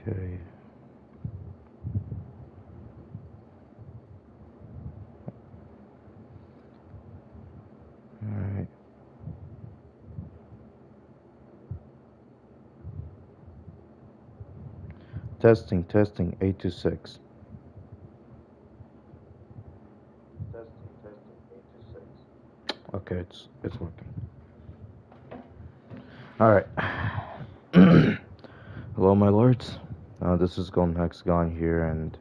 Okay. Alright. Testing, 826. Testing, 826. Okay, it's working. Alright. Hello, my lords. This is Golden Hexagon here, and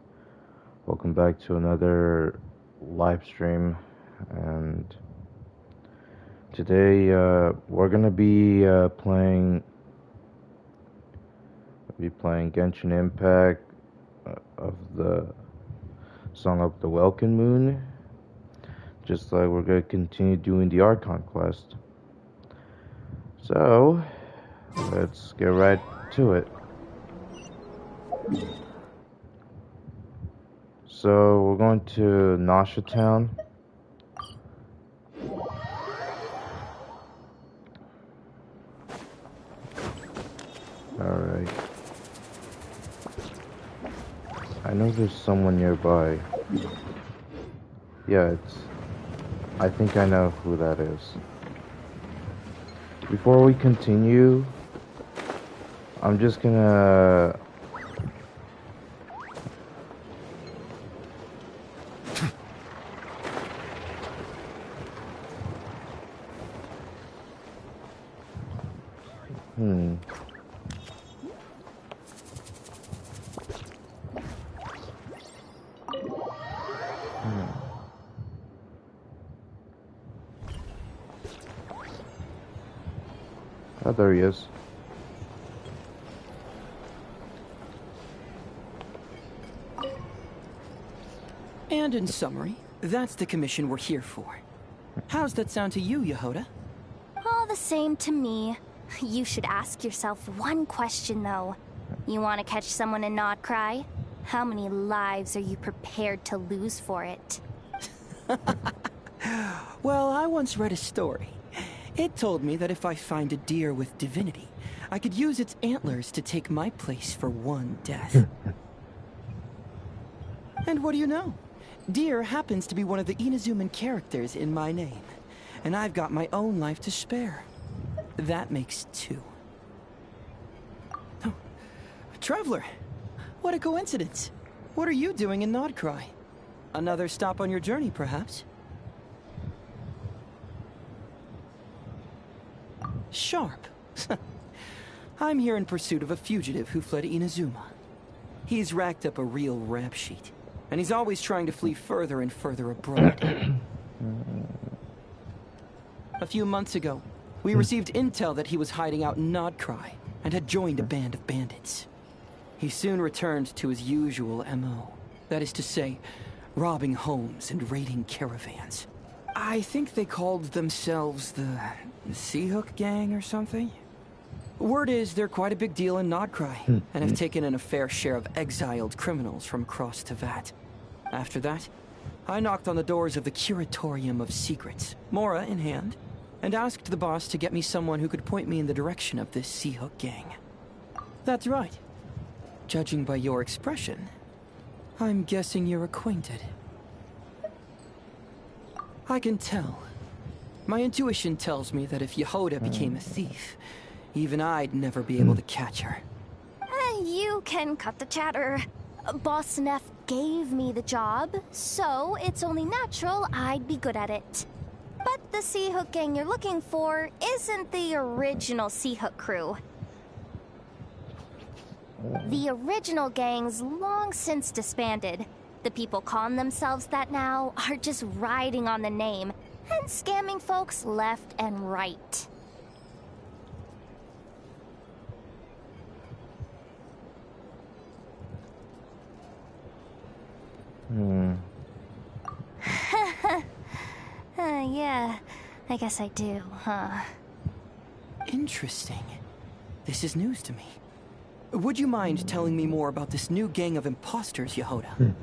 welcome back to another live stream. And today, we're gonna be playing Genshin Impact of the Song of the Welkin Moon. Just like we're gonna continue doing the Archon quest. So, let's get right to it. So, we're going to Nasha Town. Alright. I know there's someone nearby. Yeah, I think I know who that is. Before we continue, I'm just gonna... Oh, there he is. And in summary, that's the commission we're here for. How's that sound to you, Yehoda? All the same to me. You should ask yourself one question, though. You want to catch someone and not cry? How many lives are you prepared to lose for it? Well, I once read a story. It told me that if I find a deer with divinity, I could use its antlers to take my place for one death. And what do you know? Deer happens to be one of the Inazuman characters in my name, and I've got my own life to spare. That makes two. Oh, Traveler, what a coincidence. What are you doing in Nodcry? Another stop on your journey, perhaps? Sharp. I'm here in pursuit of a fugitive who fled Inazuma. He's racked up a real rap sheet, and he's always trying to flee further and further abroad. A few months ago, we received intel that he was hiding out in Nodcry and had joined a band of bandits. He soon returned to his usual MO. That is to say, robbing homes and raiding caravans. I think they called themselves the Seahook Gang or something. Word is they're quite a big deal in Nodcry, and have taken in a fair share of exiled criminals from across Tevat. After that, I knocked on the doors of the Curatorium of Secrets, Mora in hand, and asked the boss to get me someone who could point me in the direction of this Seahook Gang. That's right. Judging by your expression, I'm guessing you're acquainted. I can tell. My intuition tells me that if Yehoda became a thief, even I'd never be able to catch her. You can cut the chatter. Boss Neff gave me the job, so it's only natural I'd be good at it. But the Seahook Gang you're looking for isn't the original Seahook crew. The original gang's long since disbanded. The people calling themselves that now are just riding on the name and scamming folks left and right. Yeah, I guess I do, huh? Interesting. This is news to me. Would you mind telling me more about this new gang of imposters, Yehoda?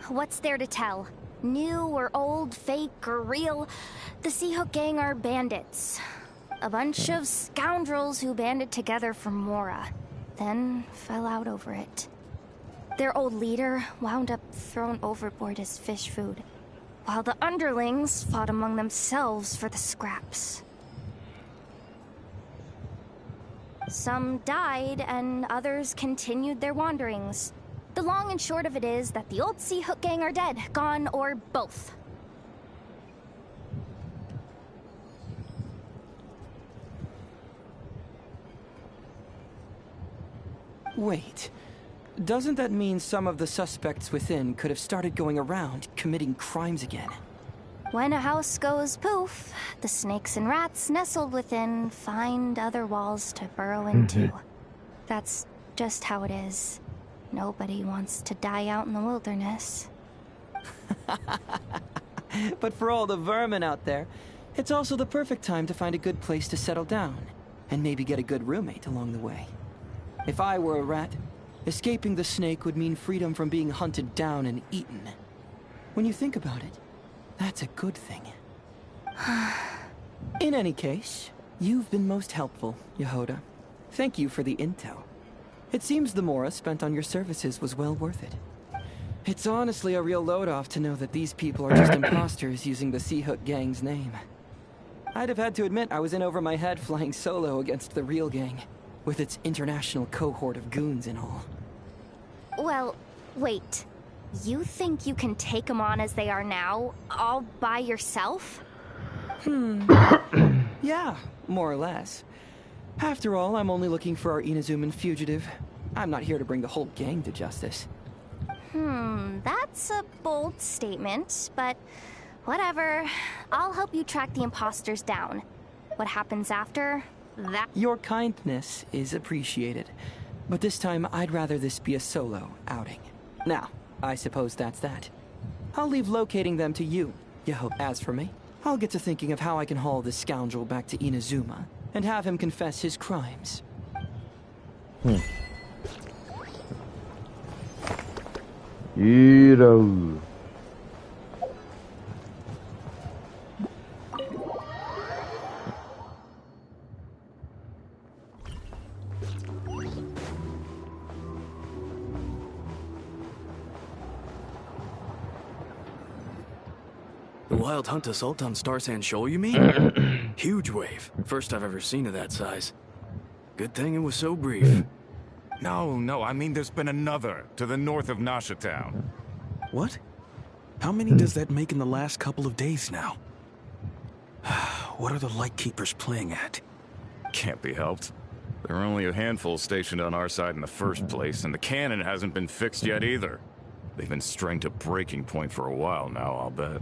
What's there to tell? New or old, fake or real, the Seahook Gang are bandits. A bunch of scoundrels who banded together for Mora. then fell out over it. Their old leader wound up thrown overboard as fish food, while the underlings fought among themselves for the scraps. Some died, and others continued their wanderings. The long and short of it is that the old Sea Hook gang are dead, gone, or both. Wait. Doesn't that mean some of the suspects within could have started going around committing crimes again? When a house goes poof, the snakes and rats nestled within find other walls to burrow into. That's just how it is. Nobody wants to die out in the wilderness. But for all the vermin out there, it's also the perfect time to find a good place to settle down, and maybe get a good roommate along the way. If I were a rat, escaping the snake would mean freedom from being hunted down and eaten. When you think about it, that's a good thing. In any case, you've been most helpful, Yehoda. Thank you for the intel. It seems the mora spent on your services was well worth it. It's honestly a real load-off to know that these people are just imposters using the Sea Hook gang's name. I'd have had to admit I was in over my head flying solo against the real gang, with its international cohort of goons and all. Well, wait. You think you can take them on as they are now, all by yourself? Yeah, more or less. After all, I'm only looking for our Inazuman fugitive. I'm not here to bring the whole gang to justice. That's a bold statement, but whatever. I'll help you track the imposters down. What happens after? That... Your kindness is appreciated, but this time I'd rather this be a solo outing. Now, I suppose that's that. I'll leave locating them to you, Yehoda. As for me, I'll get to thinking of how I can haul this scoundrel back to Inazuma and have him confess his crimes. Iro. The Wild Hunt assault on Star Sand Shoal, you mean? Huge wave. First I've ever seen of that size. Good thing it was so brief. No, I mean there's been another to the north of Nasha Town. What? How many does that make in the last couple of days now? What are the Lightkeepers playing at? Can't be helped. There are only a handful stationed on our side in the first place, and the cannon hasn't been fixed yet either. They've been strained to breaking point for a while now, I'll bet.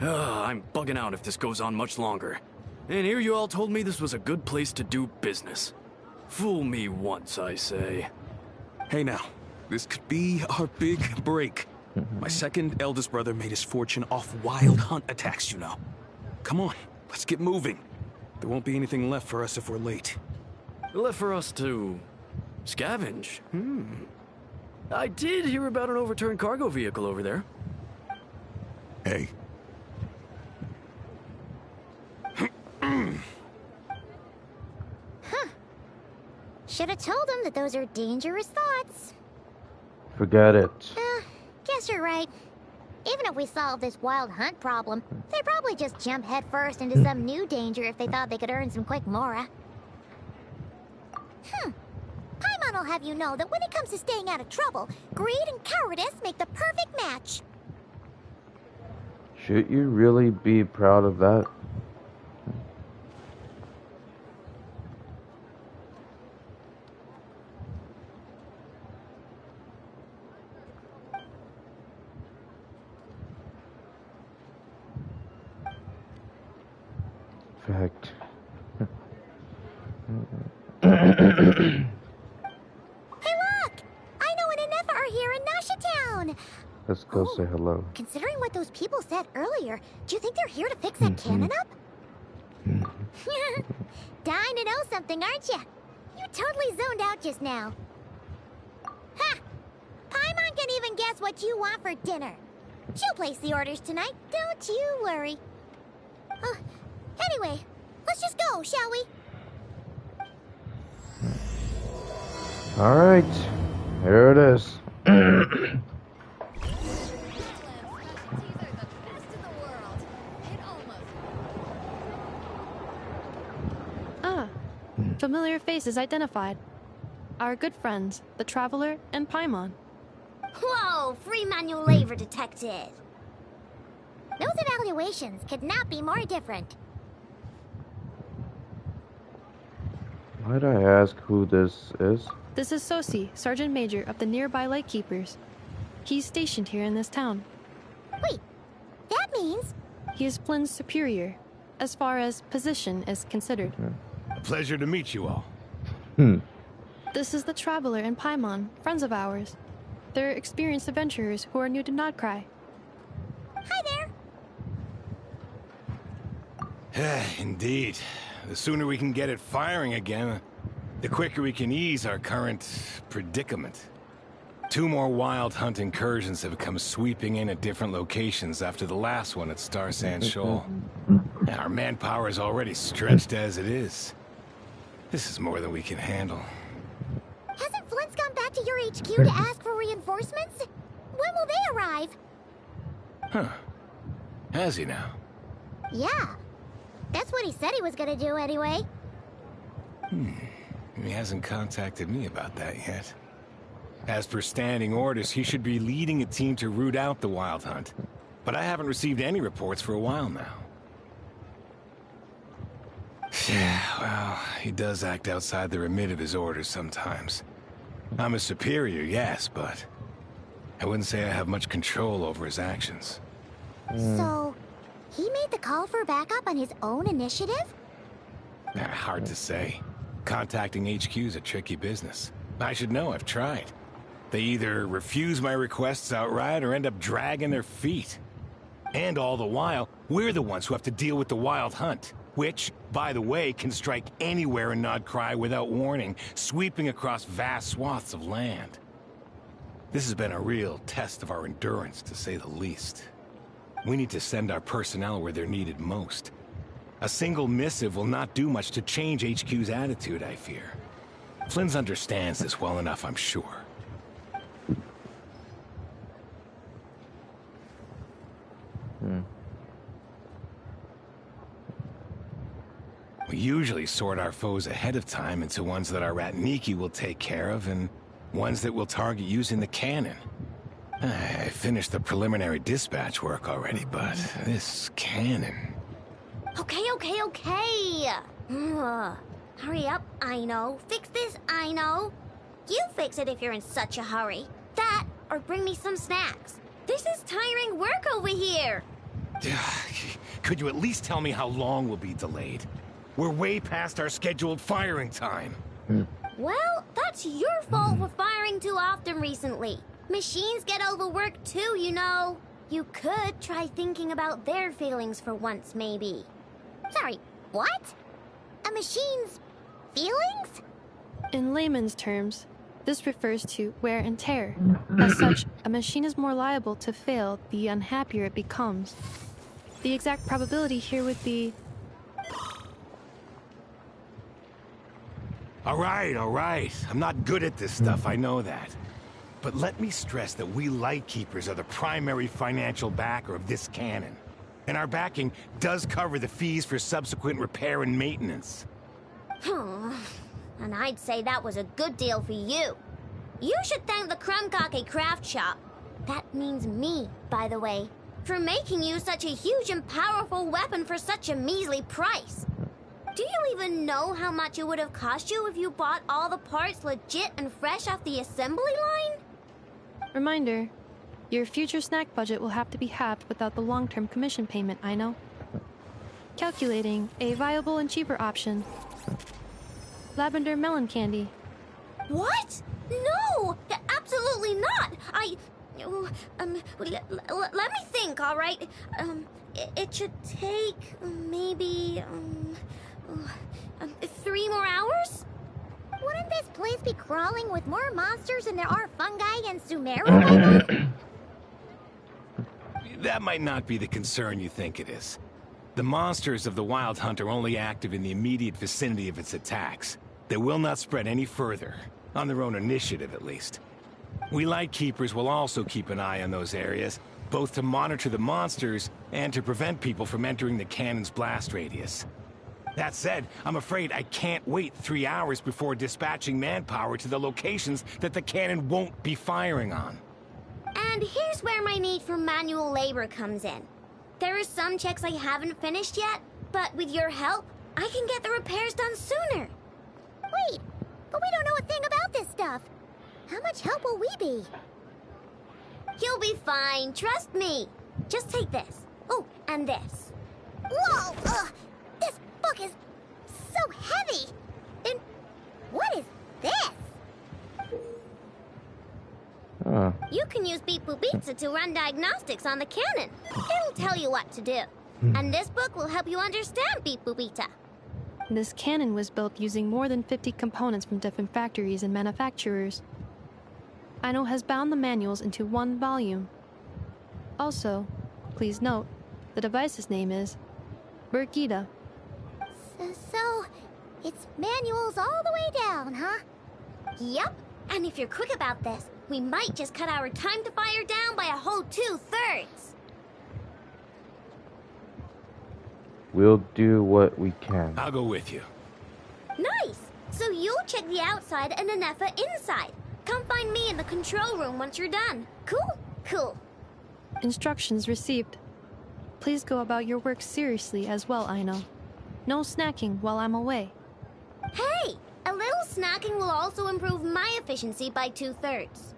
I'm bugging out if this goes on much longer. And here you all told me this was a good place to do business. Fool me once, I say. Hey now, this could be our big break. My second eldest brother made his fortune off wild hunt attacks, you know. Come on, let's get moving. There won't be anything left for us if we're late. Left for us to... scavenge? I did hear about an overturned cargo vehicle over there. Hey. Should have told him that those are dangerous thoughts. Forget it. Guess you're right. Even if we solve this wild hunt problem, they'd probably just jump headfirst into some new danger if they thought they could earn some quick mora. Paimon will have you know that when it comes to staying out of trouble, greed and cowardice make the perfect match. Should you really be proud of that? Fact. Hey look! I know and Anefa are here in Nasha Town! Let's go say hello. Considering what those people said earlier, do you think they're here to fix that cannon up? Dying to know something, aren't you? You totally zoned out just now. Ha! Paimon can even guess what you want for dinner. She'll place the orders tonight, don't you worry. Anyway, let's just go, shall we? Alright, here it is. Ah, familiar faces identified. Our good friends, the Traveler and Paimon. Whoa, free manual labor detected. Those evaluations could not be more different. Might I ask who this is? This is Sosi, Sergeant Major of the nearby Lightkeepers. He's stationed here in this town. Wait, that means... He is Flynn's superior, as far as position is considered. A pleasure to meet you all. This is the Traveler and Paimon, friends of ours. They're experienced adventurers who are new to Krai. Hi there. Indeed. The sooner we can get it firing again, the quicker we can ease our current predicament. 2 more wild hunt incursions have come sweeping in at different locations after the last one at Star Sand Shoal. Our manpower is already stretched as it is. This is more than we can handle. Hasn't Flint's gone back to your HQ to ask for reinforcements? When will they arrive? Huh. Has he now? Yeah. That's what he said he was gonna do anyway. He hasn't contacted me about that yet. As per standing orders, he should be leading a team to root out the wild hunt. But I haven't received any reports for a while now. Yeah, well, he does act outside the remit of his orders sometimes. I'm his superior, yes, but I wouldn't say I have much control over his actions. So, he made the call for backup on his own initiative? Hard to say. Contacting HQ is a tricky business. I should know, I've tried. They either refuse my requests outright or end up dragging their feet. And all the while, we're the ones who have to deal with the wild hunt. Which, by the way, can strike anywhere in Krai without warning, sweeping across vast swaths of land. This has been a real test of our endurance, to say the least. We need to send our personnel where they're needed most. A single missive will not do much to change HQ's attitude, I fear. Flynn's understands this well enough, I'm sure. We usually sort our foes ahead of time into ones that our Ratniki will take care of and ones that we'll target using the cannon. I finished the preliminary dispatch work already, but this cannon... Okay. Ugh. Hurry up, I know. Fix this, I know. You fix it if you're in such a hurry. That, or bring me some snacks. This is tiring work over here. Could you at least tell me how long we'll be delayed? We're way past our scheduled firing time. Well, that's your fault for firing too often recently. Machines get overworked too, you know. You could try thinking about their feelings for once, maybe. Sorry, what? A machine's feelings? In layman's terms, this refers to wear and tear. As such, a machine is more liable to fail the unhappier it becomes. The exact probability here would be... All right. I'm not good at this stuff, I know that. But let me stress that we Lightkeepers are the primary financial backer of this cannon. And our backing does cover the fees for subsequent repair and maintenance. And I'd say that was a good deal for you. You should thank the Krumkake Craft Shop. That means me, by the way, for making you such a huge and powerful weapon for such a measly price. Do you even know how much it would have cost you if you bought all the parts legit and fresh off the assembly line? Reminder, your future snack budget will have to be halved without the long-term commission payment, I know. Calculating a viable and cheaper option. Lavender melon candy. What? No! Absolutely not! Let me think, all right? It should take maybe, 3 more hours? Wouldn't this place be crawling with more monsters than there are fungi and Sumeru? That might not be the concern you think it is. The monsters of the Wild Hunt are only active in the immediate vicinity of its attacks. They will not spread any further. On their own initiative, at least. We Lightkeepers will also keep an eye on those areas, both to monitor the monsters and to prevent people from entering the cannon's blast radius. That said, I'm afraid I can't wait 3 hours before dispatching manpower to the locations that the cannon won't be firing on. And here's where my need for manual labor comes in. There are some checks I haven't finished yet, but with your help, I can get the repairs done sooner. Wait, but we don't know a thing about this stuff. How much help will we be? You'll be fine, trust me. Just take this. Oh, and this. Whoa! This book is so heavy! And what is this? You can use Beep Boop Pizza to run diagnostics on the cannon. It'll tell you what to do. And this book will help you understand Beep Boop Pizza. This cannon was built using more than 50 components from different factories and manufacturers. Aino has bound the manuals into one volume. Also, please note, the device's name is Birgitta. So, it's manuals all the way down, huh? Yep, and if you're quick about this, we might just cut our time to fire down by a whole 2/3. We'll do what we can. I'll go with you. Nice! So you'll check the outside and Anefa inside. Come find me in the control room once you're done. Cool? Cool. Instructions received. Please go about your work seriously as well, Aino. No snacking while I'm away. Hey! A little snacking will also improve my efficiency by 2/3.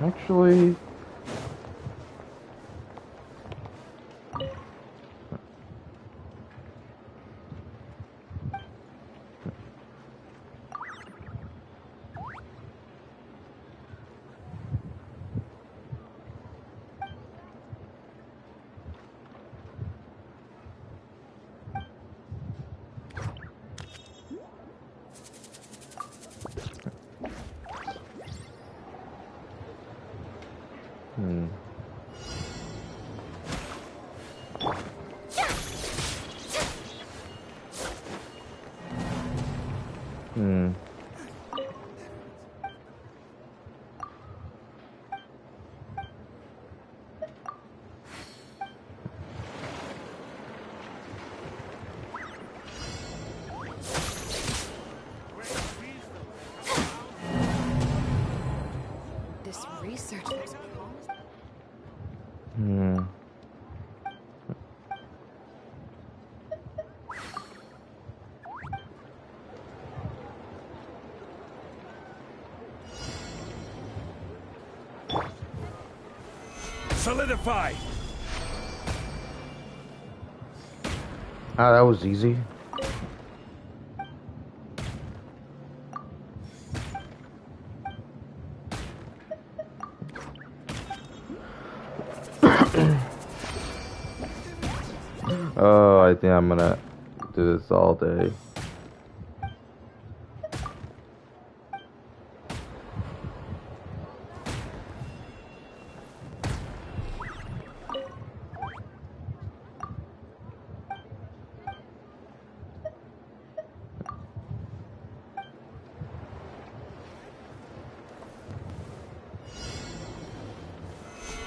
Actually... This research was Solidify! Ah, that was easy. Oh, I think I'm gonna do this all day.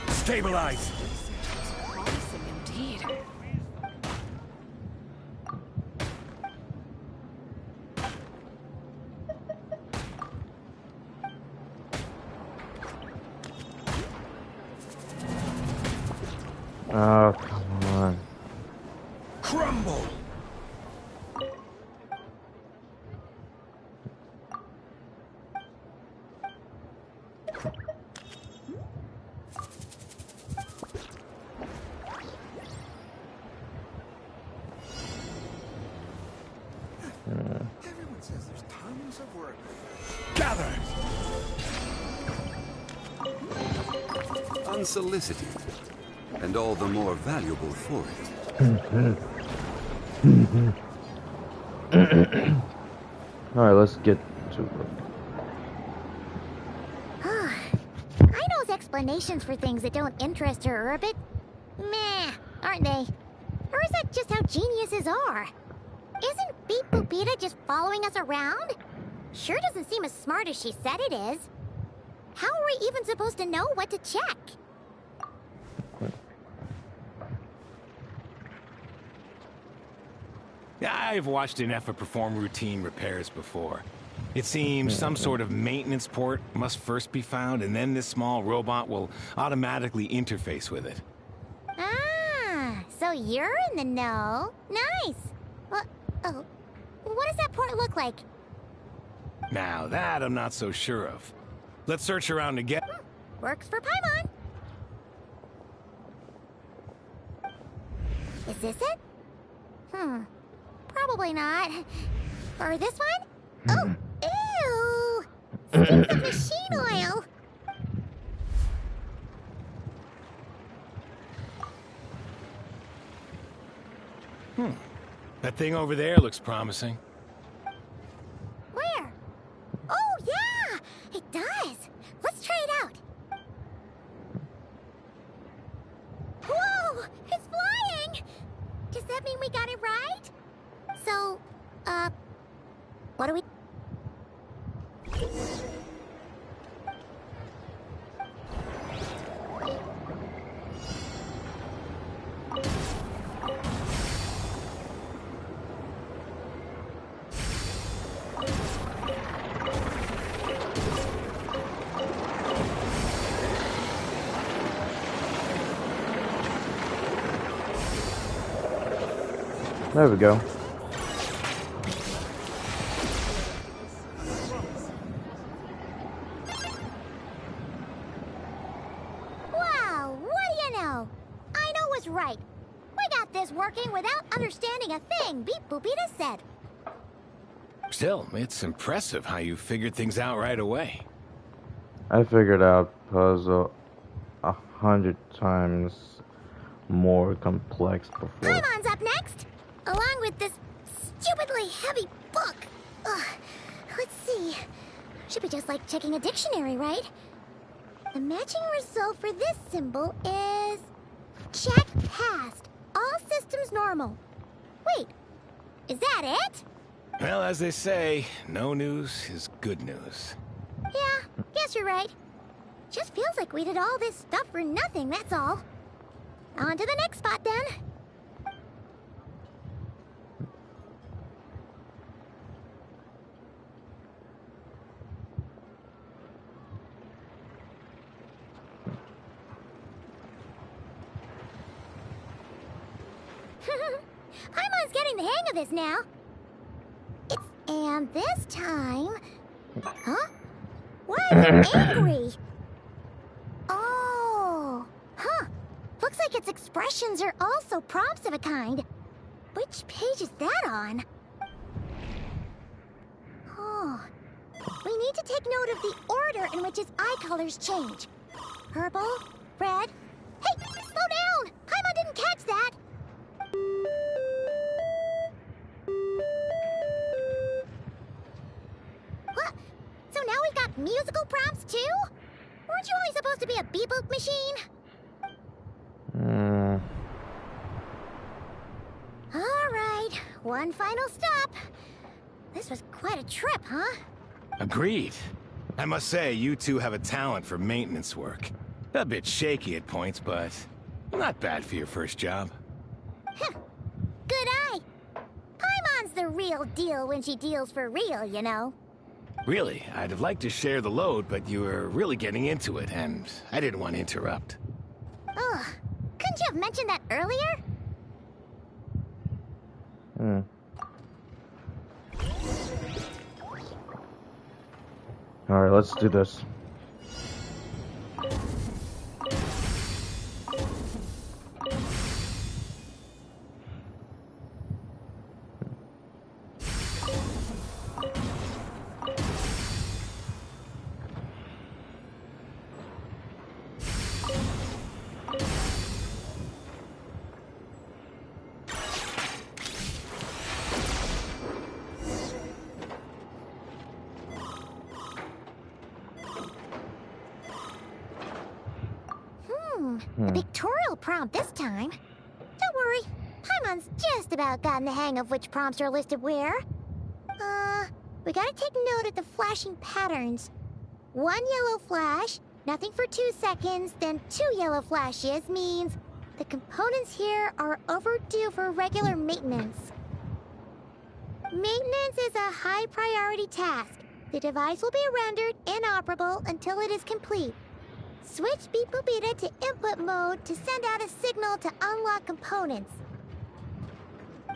Stabilize! promising indeed. Oh, come on. Crumble! Everyone says there's tons of work. Gather! Unsolicited. And all the more valuable for it. Alright, let's get to work. Aino's explanations for things that don't interest her are a bit meh, aren't they? chances are? Isn't Beep Boopita just following us around? Sure doesn't seem as smart as she said it is. How are we even supposed to know what to check? I've watched Ineffa perform routine repairs before. It seems some sort of maintenance port must first be found, and then this small robot will automatically interface with it. Ah, so you're in the know. Nice. Oh, what does that port look like? Now, that I'm not so sure of. Let's search around again. Works for Paimon. Is this it? Probably not. Or this one? Oh, ew! Stinks of machine oil. That thing over there looks promising. Where? Oh, yeah! It does. Let's try it out. Whoa! It's flying! Does that mean we got it right? So, what do we... There we go. Wow, what do you know? I know was right. We got this working without understanding a thing Beep Boopita said. Still, it's impressive how you figured things out right away. I figured out puzzle 100 times more complex before. Paimon's up next, along with this stupidly heavy book. Ugh. Let's see. Should be just like checking a dictionary, right? The matching result for this symbol is... check passed. All systems normal. Wait, is that it? Well, as they say, no news is good news. Yeah, guess you're right. Just feels like we did all this stuff for nothing, that's all. On to the next spot, then. Paimon's getting the hang of this now. And this time... Huh? Why are you angry? Oh, huh. Looks like its expressions are also prompts of a kind. Which page is that on? Oh. We need to take note of the order in which its eye colors change. Purple, red... Hey, slow down! Paimon didn't catch that! What? So now we've got musical prompts too? Weren't you only supposed to be a beep-boop machine? Alright, one final stop. This was quite a trip, huh? Agreed. I must say, you two have a talent for maintenance work. A bit shaky at points, but not bad for your first job. Good eye. Paimon's the real deal when she deals for real, you know. Really, I'd have liked to share the load, but you were really getting into it, and I didn't want to interrupt. Ugh. Couldn't you have mentioned that earlier? Alright, let's do this. A pictorial prompt this time. Don't worry, Paimon's just about gotten the hang of which prompts are listed where. We gotta take note of the flashing patterns. 1 yellow flash, nothing for 2 seconds, then 2 yellow flashes means the components here are overdue for regular maintenance. Maintenance is a high priority task. The device will be rendered inoperable until it is complete. Switch Beep Boopita to input mode to send out a signal to unlock components.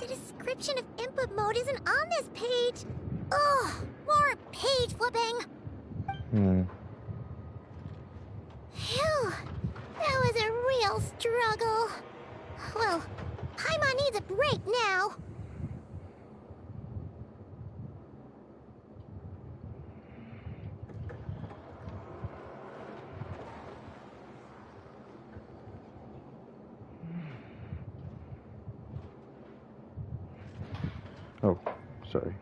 The description of input mode isn't on this page. Ugh, more page flipping. Phew, that was a real struggle. Well, Paimon needs a break now. Oh, sorry.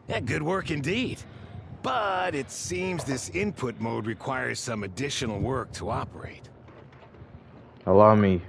Yeah, good work indeed. But it seems this input mode requires some additional work to operate. Allow me.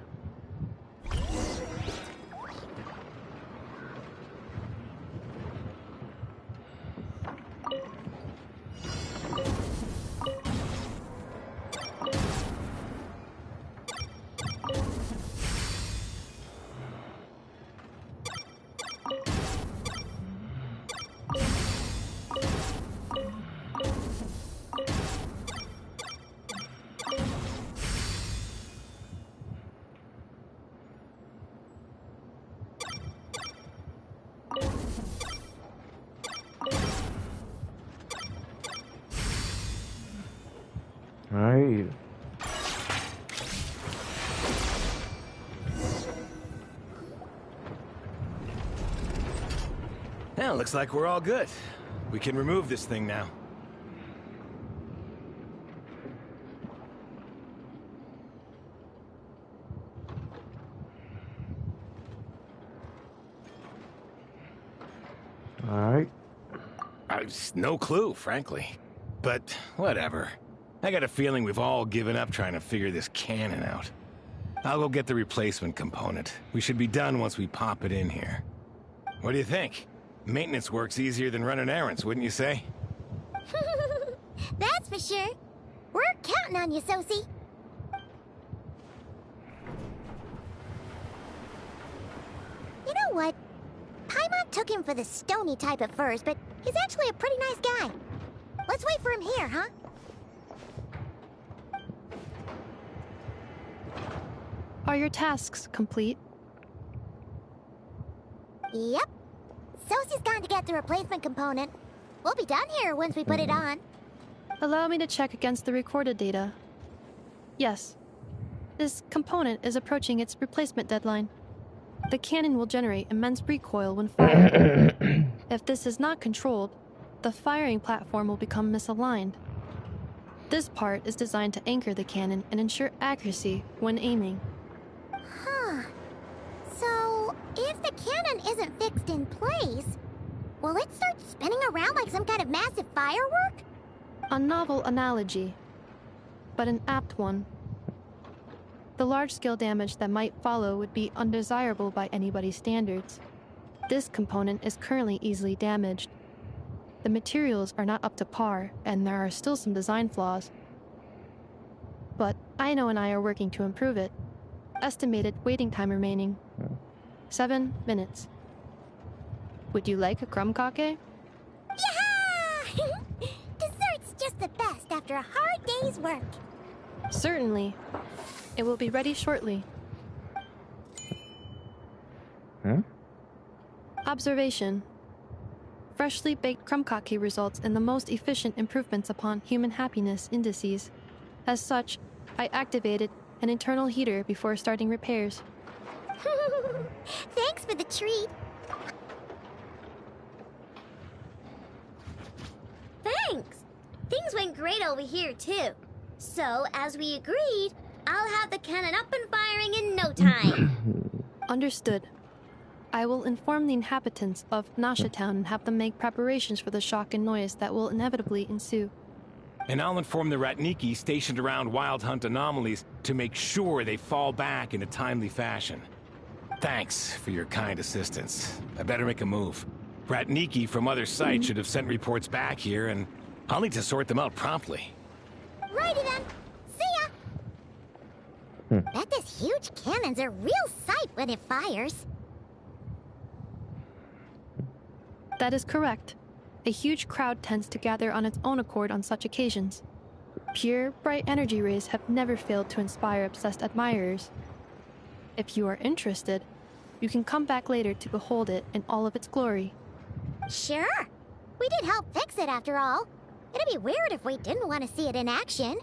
Alright. Yeah, looks like we're all good. We can remove this thing now. Alright. No clue, frankly. But whatever. I got a feeling we've all given up trying to figure this cannon out. I'll go get the replacement component. We should be done once we pop it in here. What do you think? Maintenance work's easier than running errands, wouldn't you say? That's for sure. We're counting on you, Sosie. You know what? Paimon took him for the stony type at first, but he's actually a pretty nice guy. Let's wait for him here, huh? Are your tasks complete? Yep. Sosie's gone to get the replacement component. We'll be done here once we put it on. Allow me to check against the recorded data. Yes. This component is approaching its replacement deadline. The cannon will generate immense recoil when fired. If this is not controlled, the firing platform will become misaligned. This part is designed to anchor the cannon and ensure accuracy when aiming. Huh. So, if the cannon isn't fixed in place, will it start spinning around like some kind of massive firework? A novel analogy, but an apt one. The large-scale damage that might follow would be undesirable by anybody's standards. This component is currently easily damaged. The materials are not up to par, and there are still some design flaws. But Aino and I are working to improve it. Estimated waiting time remaining: 7 minutes. Would you like a crumb cake? Yeah! Dessert's just the best after a hard day's work. Certainly. It will be ready shortly. Observation. Freshly baked crumb cake results in the most efficient improvements upon human happiness indices. As such, I activated an internal heater before starting repairs. Thanks for the treat. Thanks. Things went great over here, too. So, as we agreed, I'll have the cannon up and firing in no time. Understood. I will inform the inhabitants of Nasha Town and have them make preparations for the shock and noise that will inevitably ensue. And I'll inform the Ratniki stationed around Wild Hunt anomalies to make sure they fall back in a timely fashion. Thanks for your kind assistance. I better make a move. Ratniki from other sites should have sent reports back here, and I'll need to sort them out promptly. Righty then. See ya! Bet this huge cannon's a real sight when it fires. That is correct. A huge crowd tends to gather on its own accord on such occasions. Pure, bright energy rays have never failed to inspire obsessed admirers. If you are interested, you can come back later to behold it in all of its glory. Sure. We did help fix it after all. It'd be weird if we didn't want to see it in action.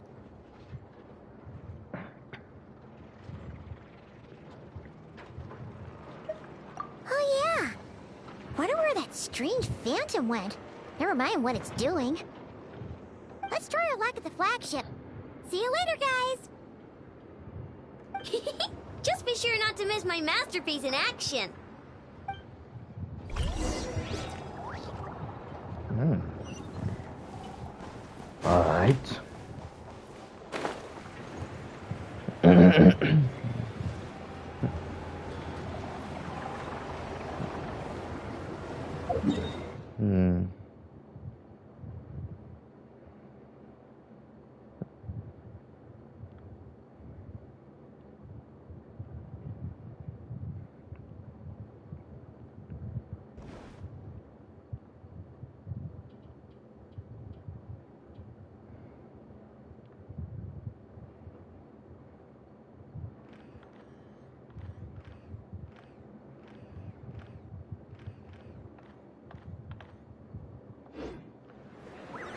Oh yeah. Wonder where that strange phantom went. Never mind what it's doing. Let's try our luck at the flagship. See you later, guys. Just be sure not to miss my masterpiece in action. All right.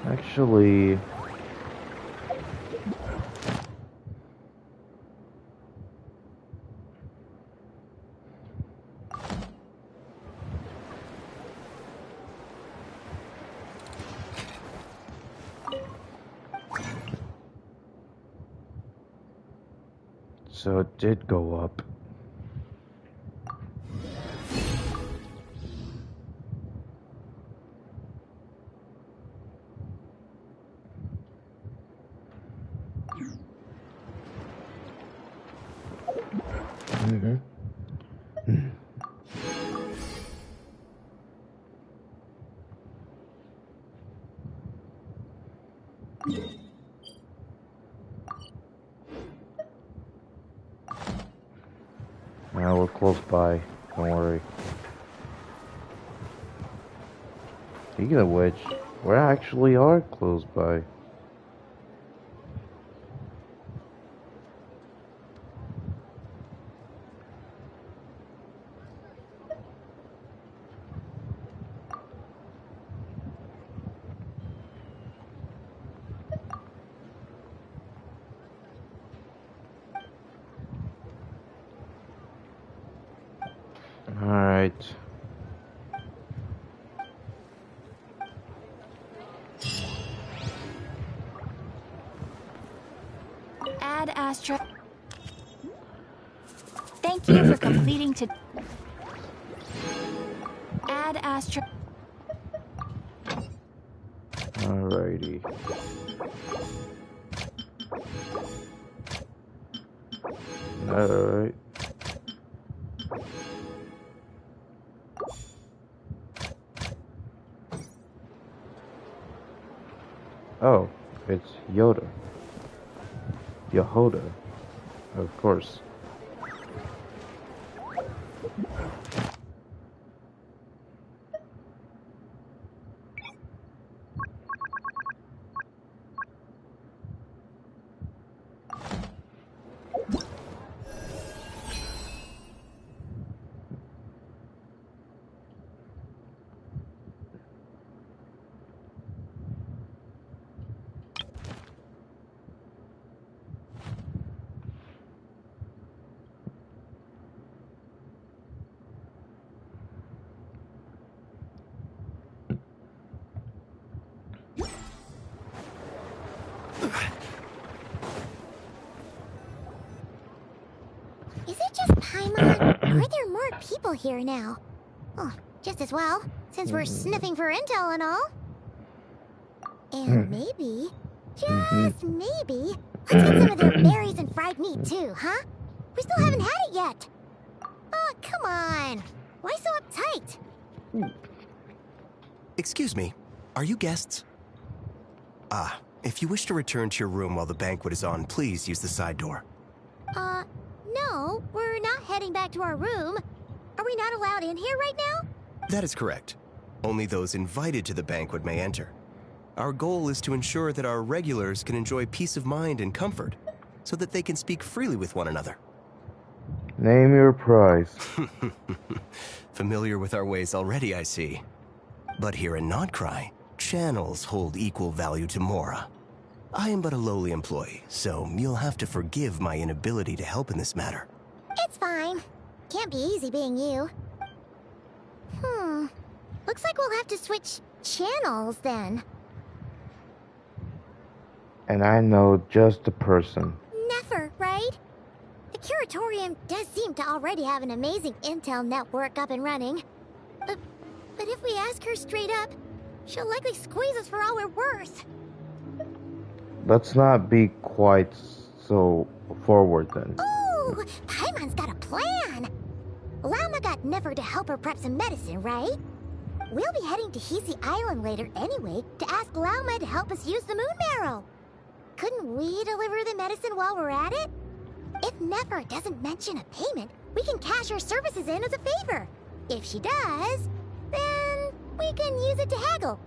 Actually, so it did go up. Now we're close by, don't worry. Speaking of which, we actually are close by. Alright. Ad Astra. Thank you for completing to. Ad Astra. Alrighty. Alright. Oh, it's Yoda. Yehoda, of course. Is it just Paimon, or are there more people here now? Oh, just as well, since we're sniffing for intel and all. And maybe, just maybe, let's get some of their berries and fried meat too, huh? We still haven't had it yet. Come on! Why so uptight? Excuse me, are you guests? If you wish to return to your room while the banquet is on, please use the side door. No, we're not heading back to our room. Are we not allowed in here right now? That is correct. Only those invited to the banquet may enter. Our goal is to ensure that our regulars can enjoy peace of mind and comfort, so that they can speak freely with one another. Name your price. Familiar with our ways already, I see. But here in Krai, channels hold equal value to Mora. I am but a lowly employee, so you'll have to forgive my inability to help in this matter. It's fine. Can't be easy being you. Looks like we'll have to switch channels then. And I know just the person. Never, right? The Curatorium does seem to already have an amazing intel network up and running. But if we ask her straight up, she'll likely squeeze us for all we're worth. Let's not be quite so forward then. Ooh, Paimon's got a plan! Llama got Nefer to help her prep some medicine, right? We'll be heading to Hisi Island later anyway to ask Llama to help us use the moon marrow. Couldn't we deliver the medicine while we're at it? If Nefer doesn't mention a payment, we can cash our services in as a favor. If she does, then we can use it to haggle.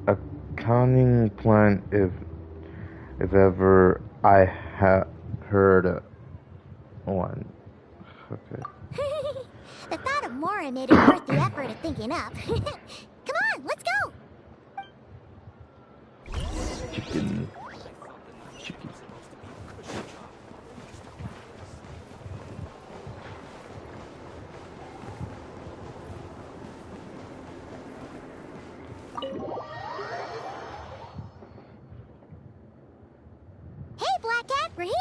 A cunning plan, if ever I have heard one. Okay. The thought of Mora made it worth the effort of thinking up. Come on, let's go! Chicken. Hey, Black Cat, we're here!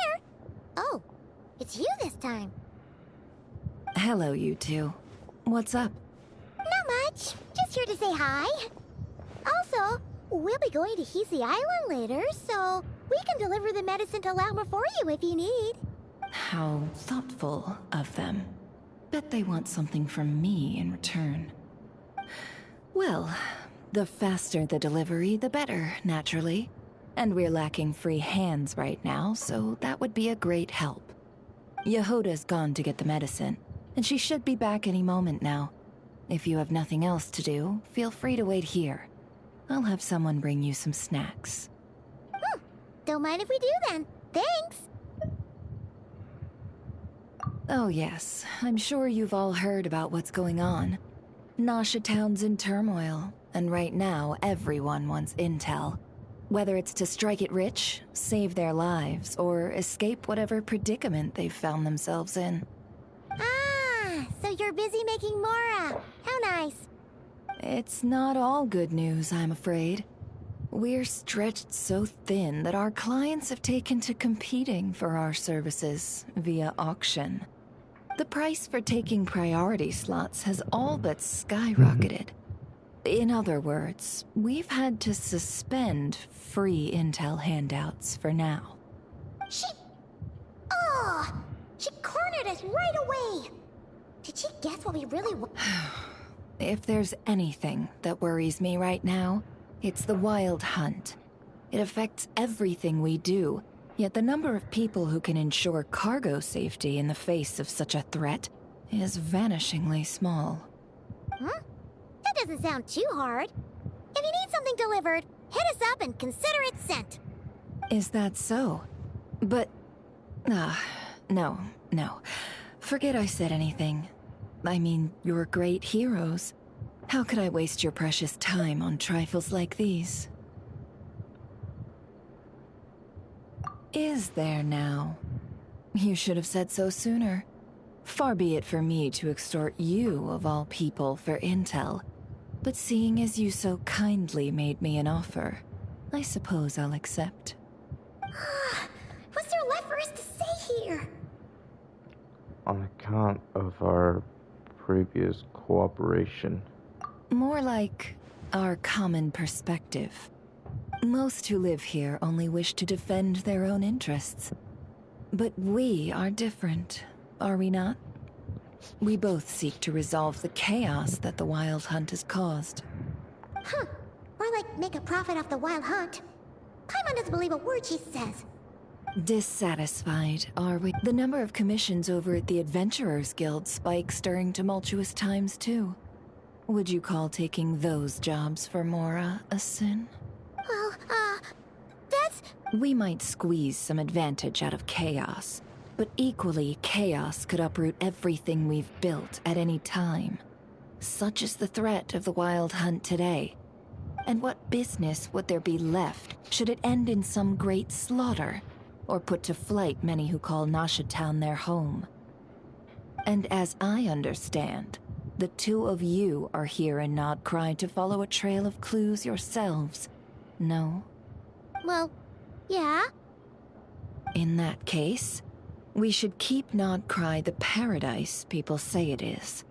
Oh, it's you this time. Hello, you two. What's up? Not much. Just here to say hi. Also, we'll be going to Hisi Island later, so we can deliver the medicine to Llama for you if you need. How thoughtful of them. Bet they want something from me in return. Well, the faster the delivery, the better, naturally. And we're lacking free hands right now, so that would be a great help. Yehoda's gone to get the medicine, and she should be back any moment now. If you have nothing else to do, feel free to wait here. I'll have someone bring you some snacks. Don't mind if we do then. Thanks! Oh yes, I'm sure you've all heard about what's going on. Nasha Town's in turmoil, and right now everyone wants intel. Whether it's to strike it rich, save their lives, or escape whatever predicament they've found themselves in. Ah, so you're busy making Mora. How nice. It's not all good news, I'm afraid. We're stretched so thin that our clients have taken to competing for our services via auction. The price for taking priority slots has all but skyrocketed. In other words, we've had to suspend free intel handouts for now. She cornered us right away! Did she guess what we really want? If there's anything that worries me right now, it's the Wild Hunt. It affects everything we do, yet the number of people who can ensure cargo safety in the face of such a threat is vanishingly small. Huh? That doesn't sound too hard. If you need something delivered, hit us up and consider it sent. Is that so? But... no. Forget I said anything. I mean, you're great heroes. How could I waste your precious time on trifles like these? Is there now? You should have said so sooner. Far be it for me to extort you, of all people, for intel. But seeing as you so kindly made me an offer, I suppose I'll accept. What's there left for us to say here? On account of our previous cooperation. More like our common perspective. Most who live here only wish to defend their own interests. But we are different. are we not? We both seek to resolve the chaos that the Wild Hunt has caused. Huh. Or like make a profit off the Wild Hunt. Paimon doesn't believe a word she says. Dissatisfied, are we? The number of commissions over at the Adventurers Guild spikes during tumultuous times, too. Would you call taking those jobs for Mora a sin? Well, that's... We might squeeze some advantage out of chaos, but equally, chaos could uproot everything we've built at any time. Such is the threat of the Wild Hunt today. And what business would there be left should it end in some great slaughter, or put to flight many who call Nasha Town their home? And as I understand, the two of you are here in Nodcry to follow a trail of clues yourselves, no? Well, yeah. In that case, we should keep Nodcry the paradise people say it is.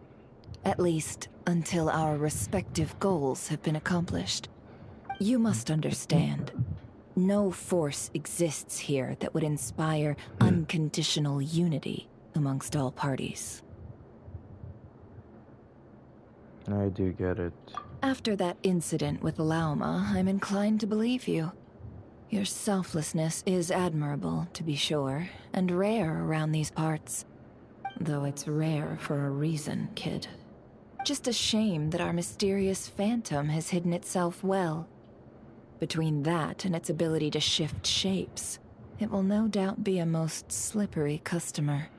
At least, until our respective goals have been accomplished. You must understand, no force exists here that would inspire unconditional unity amongst all parties. I do get it. After that incident with Lauma, I'm inclined to believe you. Your selflessness is admirable, to be sure, and rare around these parts. Though it's rare for a reason, kid. Just a shame that our mysterious phantom has hidden itself well. Between that and its ability to shift shapes, it will no doubt be a most slippery customer.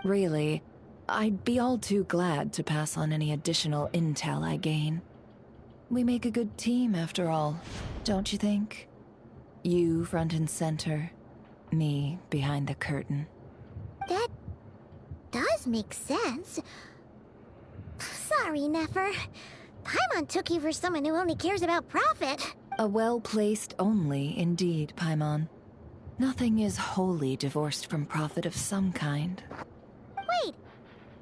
Really, I'd be all too glad to pass on any additional intel I gain. We make a good team, after all, don't you think? You front and center, me behind the curtain. That does make sense. Sorry, Nefer. Paimon took you for someone who only cares about profit. A well-placed only, indeed, Paimon. Nothing is wholly divorced from profit of some kind. Wait,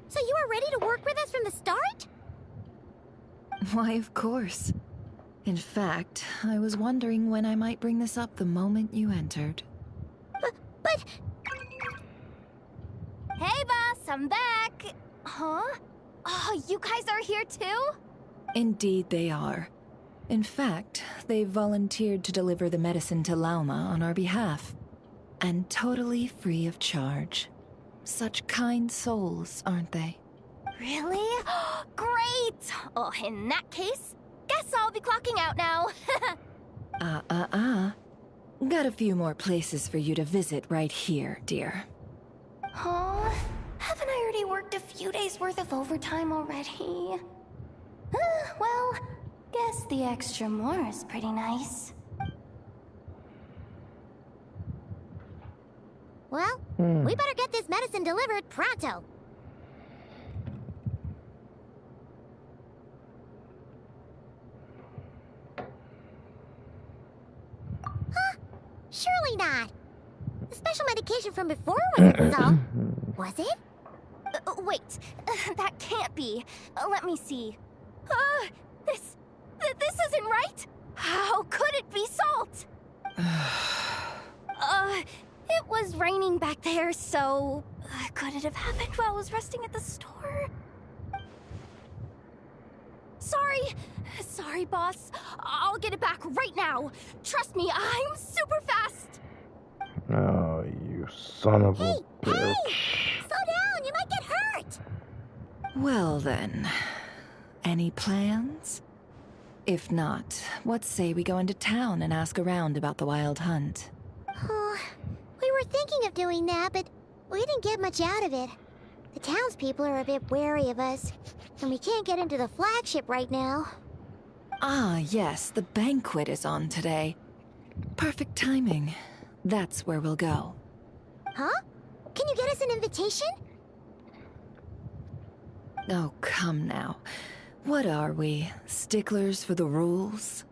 so you were ready to work with us from the start? Why, of course. In fact, I was wondering when I might bring this up the moment you entered. But... Hey, boss, I'm back! Huh? Oh, you guys are here too? Indeed they are. In fact, they've volunteered to deliver the medicine to Lauma on our behalf. And totally free of charge. Such kind souls, aren't they? Really? Great! Oh, in that case, guess I'll be clocking out now. Got a few more places for you to visit right here, dear. Huh? Haven't I already worked a few days worth of overtime already? Well, guess the extra more is pretty nice. Well, we better get this medicine delivered pronto. Huh? Surely not. The special medication from before wasn't so. Was it? Wait, that can't be. Let me see. This isn't right. How could it be salt? It was raining back there, so could it have happened while I was resting at the store? Sorry, boss. I'll get it back right now. Trust me, I'm super fast. Oh, you son of a bitch. Hey! Slow down, you might get hurt! Well then, any plans? If not, what say we go into town and ask around about the Wild Hunt? We were thinking of doing that, but we didn't get much out of it. The townspeople are a bit wary of us, and we can't get into the flagship right now. Ah, yes, the banquet is on today. Perfect timing. That's where we'll go. Huh? Can you get us an invitation? Oh, come now. What are we, sticklers for the rules?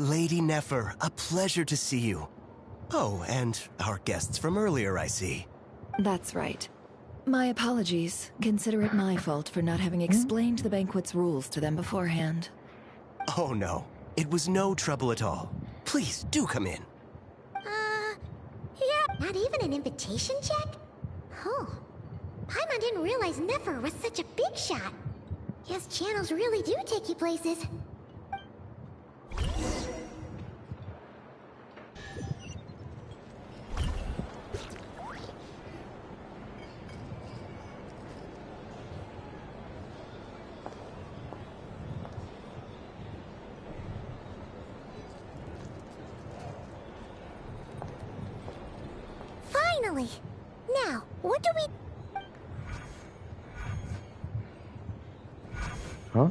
Lady Nefer, a pleasure to see you. Oh, and our guests from earlier, I see. That's right. My apologies. Consider it my fault for not having explained the banquet's rules to them beforehand. Oh no, it was no trouble at all. Please, do come in. Yeah, not even an invitation check? Oh. Paimon didn't realize Nefer was such a big shot. Yes, channels really do take you places. Finally! Now, what do we... Huh?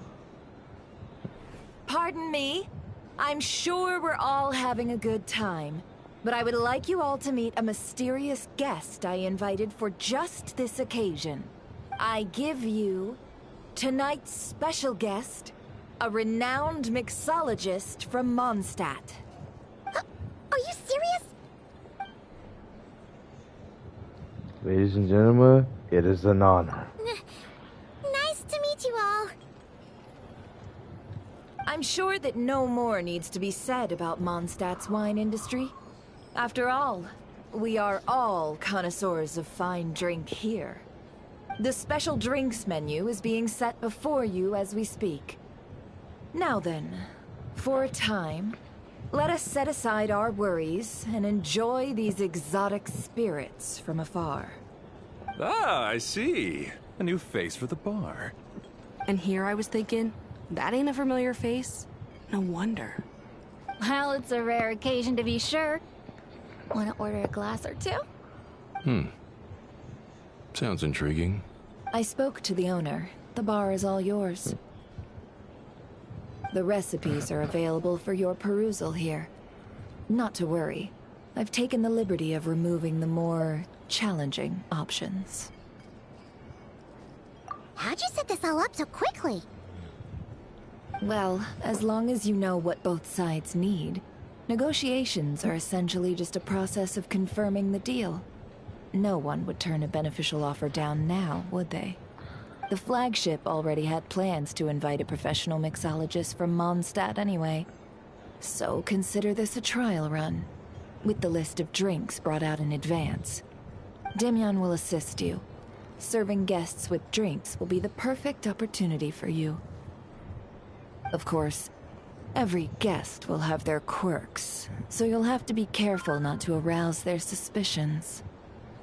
Pardon me? I'm sure we're all having a good time, but I would like you all to meet a mysterious guest I invited for just this occasion. I give you tonight's special guest, a renowned mixologist from Mondstadt. Are you serious? Ladies and gentlemen, it is an honor. Nice to meet you all. I'm sure that no more needs to be said about Mondstadt's wine industry. After all, we are all connoisseurs of fine drink here. The special drinks menu is being set before you as we speak. Now then, for a time, let us set aside our worries and enjoy these exotic spirits from afar. Ah, I see. A new face for the bar. And here I was thinking, that ain't a familiar face. No wonder. Well, it's a rare occasion to be sure. Want to order a glass or two? Sounds intriguing. I spoke to the owner. The bar is all yours. The recipes are available for your perusal here. Not to worry. I've taken the liberty of removing the more challenging options. How'd you set this all up so quickly? Well, as long as you know what both sides need, negotiations are essentially just a process of confirming the deal. No one would turn a beneficial offer down now, would they? The flagship already had plans to invite a professional mixologist from Mondstadt anyway. So consider this a trial run, with the list of drinks brought out in advance. Demyon will assist you. Serving guests with drinks will be the perfect opportunity for you. Of course, every guest will have their quirks, so you'll have to be careful not to arouse their suspicions.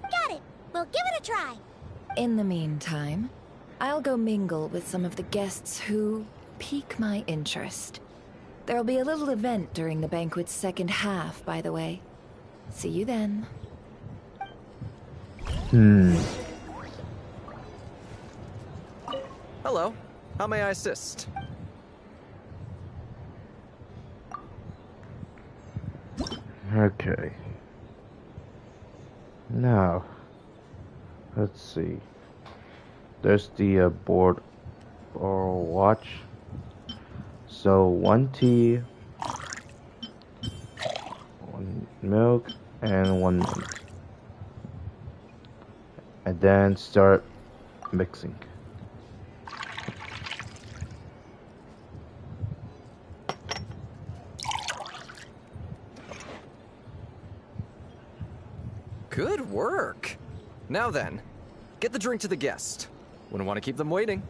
Got it! We'll give it a try! In the meantime, I'll go mingle with some of the guests who pique my interest. There'll be a little event during the banquet's second half, by the way. See you then. Hello. How may I assist? Okay. Now, let's see. There's the board or watch. So 1 tea, 1 milk, and 1 mint. And then start mixing. Good work. Now then, get the drink to the guest. Wouldn't want to keep them waiting.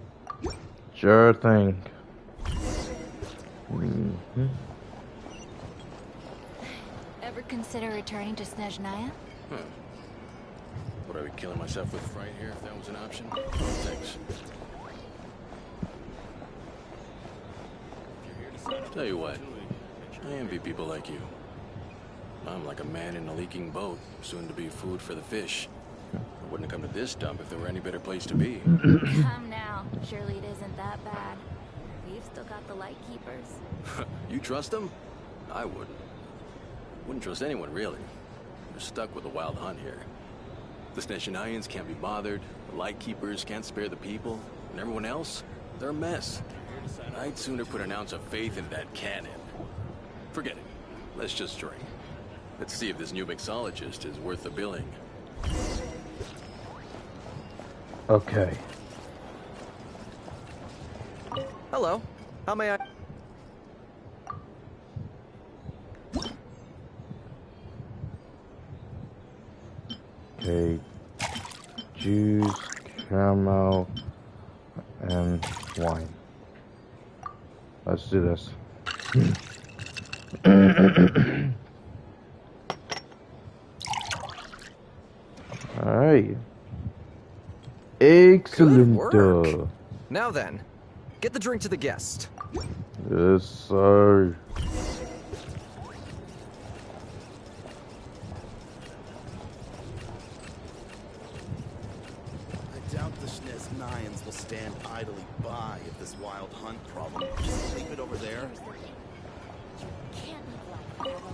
Sure thing. Ever consider returning to Snezhnaya? Would I be killing myself with fright here if that was an option? Thanks. Tell you what, I envy people like you. I'm like a man in a leaking boat, soon to be food for the fish. I wouldn't have come to this dump if there were any better place to be. Come now. Surely it isn't that bad. We've still got the light keepers. You trust them? I wouldn't. Wouldn't trust anyone, really. We're stuck with a wild hunt here. The Snezhnayans can't be bothered, the light keepers can't spare the people, and everyone else, they're a mess. I'd sooner put an ounce of faith into that cannon. Forget it. Let's just drink. Let's see if this new mixologist is worth the billing. Okay. Hello. How may I... Okay. Juice, caramel, and wine. Let's do this. Alright. Excellent. Good work. Now then, get the drink to the guest. Yes, sir. I doubt the SNES Nians will stand idly by if this wild hunt problem. Just leave it over there.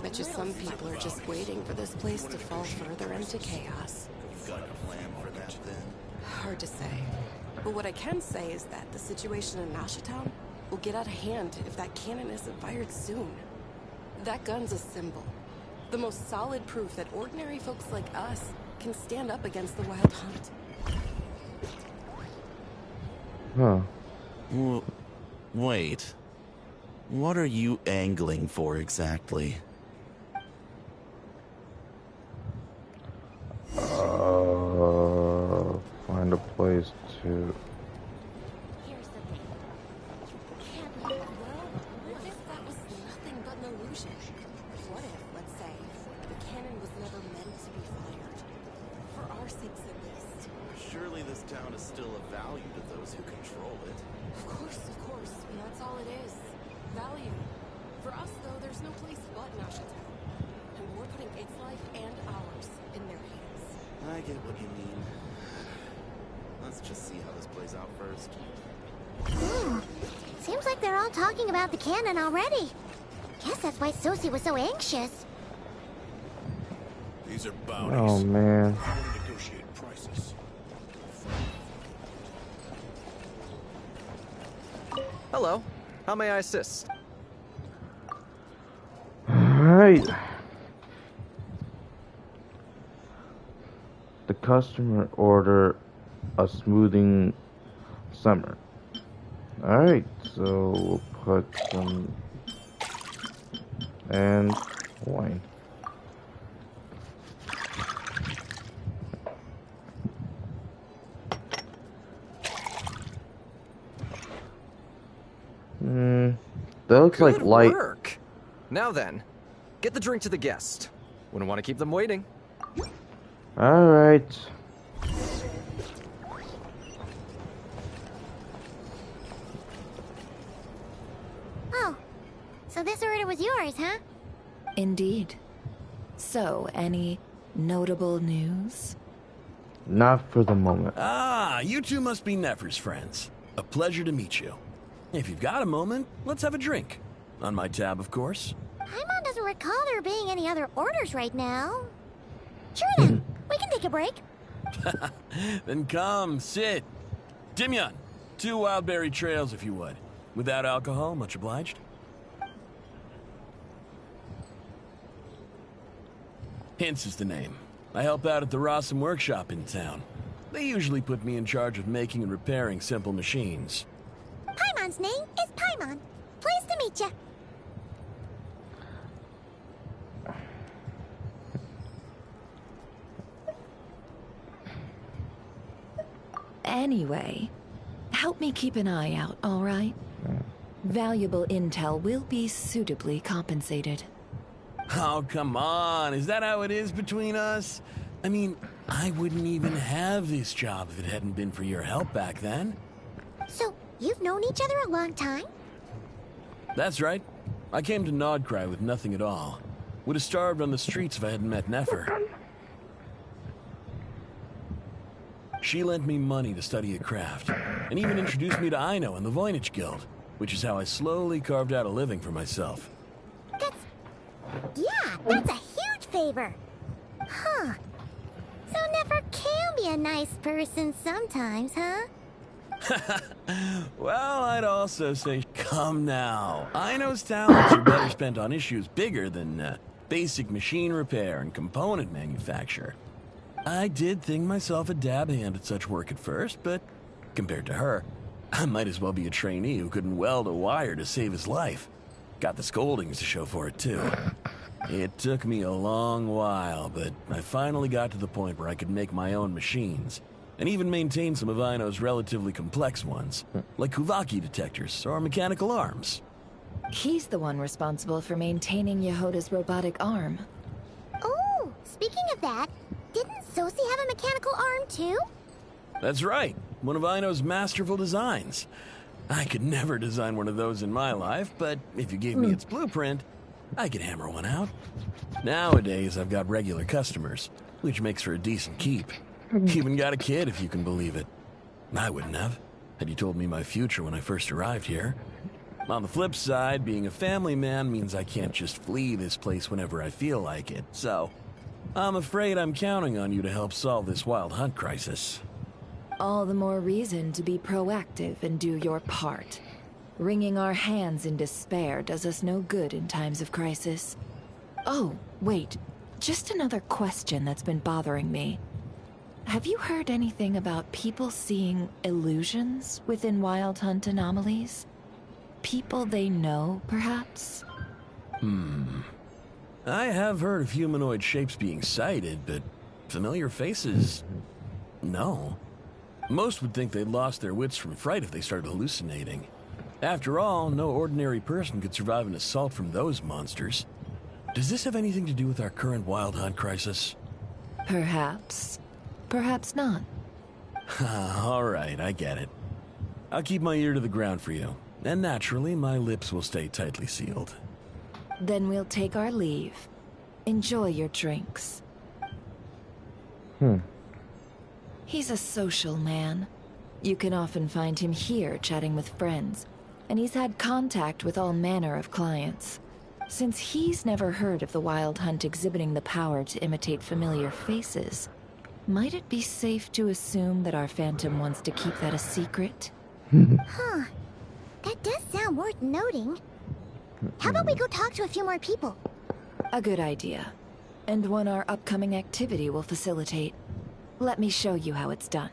Bet you some people are just waiting for this place to fall further into chaos. You've got a plan for that then? Hard to say. But what I can say is that the situation in Nashitown will get out of hand if that cannon isn't fired soon. That gun's a symbol. The most solid proof that ordinary folks like us can stand up against the wild hunt. Huh. Well, wait. What are you angling for exactly? Find a place to... Here's the thing. You can't let it go. What if that was nothing but an illusion? What if, let's say, the cannon was never meant to be fired? For our sakes at least. Surely this town is still of value to those who control it. Of course, and that's all it is. Value. For us, though, there's no place but Nashitown. And we're putting its life and ours in their hands. I get what you mean. Let's just see how this plays out first. Seems like they're all talking about the cannon already. Guess that's why Sosie was so anxious. These are bounties. Oh, man. I want to negotiate prices. Hello. How may I assist? Alright. The customer order a smoothing summer. Alright, so we'll put some and wine. That looks like light. Good work. Now then, get the drink to the guest. Wouldn't want to keep them waiting. Alright. Oh, so this order was yours, huh? Indeed. So, any notable news? Not for the moment. Ah, you two must be Nefer's friends. A pleasure to meet you. If you've got a moment, let's have a drink. On my tab, of course. Paimon doesn't recall there being any other orders right now. Sure then, we can take a break. Then come, sit. Dimyon, 2 wildberry trails if you would. Without alcohol, much obliged. Hints is the name. I help out at the Rossum workshop in town. They usually put me in charge of making and repairing simple machines. Paimon's name is Paimon. Pleased to meet you. Anyway, help me keep an eye out, all right? Valuable intel will be suitably compensated. Oh, come on. Is that how it is between us? I mean, I wouldn't even have this job if it hadn't been for your help back then. So, you've known each other a long time? That's right. I came to Krai with nothing at all. Would have starved on the streets if I hadn't met Nefer. She lent me money to study a craft, and even introduced me to Aino and the Voynich Guild, which is how I slowly carved out a living for myself. That's a huge favor. Huh. So Nefer can be a nice person sometimes, huh? Well, I'd also say, come now. Aino's talents are better spent on issues bigger than basic machine repair and component manufacture. I did think myself a dab hand at such work at first, but compared to her, I might as well be a trainee who couldn't weld a wire to save his life. Got the scoldings to show for it, too. It took me a long while, but I finally got to the point where I could make my own machines, and even maintain some of Aino's relatively complex ones, like Kuvaki detectors or mechanical arms. He's the one responsible for maintaining Yehoda's robotic arm. Oh, speaking of that, didn't Sosi have a mechanical arm too? That's right, one of Aino's masterful designs. I could never design one of those in my life, but if you gave me its blueprint, I could hammer one out. Nowadays, I've got regular customers, which makes for a decent keep. Even got a kid, if you can believe it. I wouldn't have, had you told me my future when I first arrived here. On the flip side, being a family man means I can't just flee this place whenever I feel like it, so I'm afraid I'm counting on you to help solve this wild hunt crisis. All the more reason to be proactive and do your part. Wringing our hands in despair does us no good in times of crisis. Oh, wait. Just another question that's been bothering me. Have you heard anything about people seeing illusions within Wild Hunt anomalies? People they know, perhaps? I have heard of humanoid shapes being sighted, but familiar faces? No. Most would think they'd lost their wits from fright if they started hallucinating. After all, no ordinary person could survive an assault from those monsters. Does this have anything to do with our current Wild Hunt crisis? Perhaps. Perhaps not. All right, I get it. I'll keep my ear to the ground for you, and naturally, my lips will stay tightly sealed. Then we'll take our leave. Enjoy your drinks. He's a social man. You can often find him here chatting with friends, and he's had contact with all manner of clients. Since he's never heard of the Wild Hunt exhibiting the power to imitate familiar faces, might it be safe to assume that our Phantom wants to keep that a secret? Huh. That does sound worth noting. How about we go talk to a few more people? A good idea. And one our upcoming activity will facilitate. Let me show you how it's done.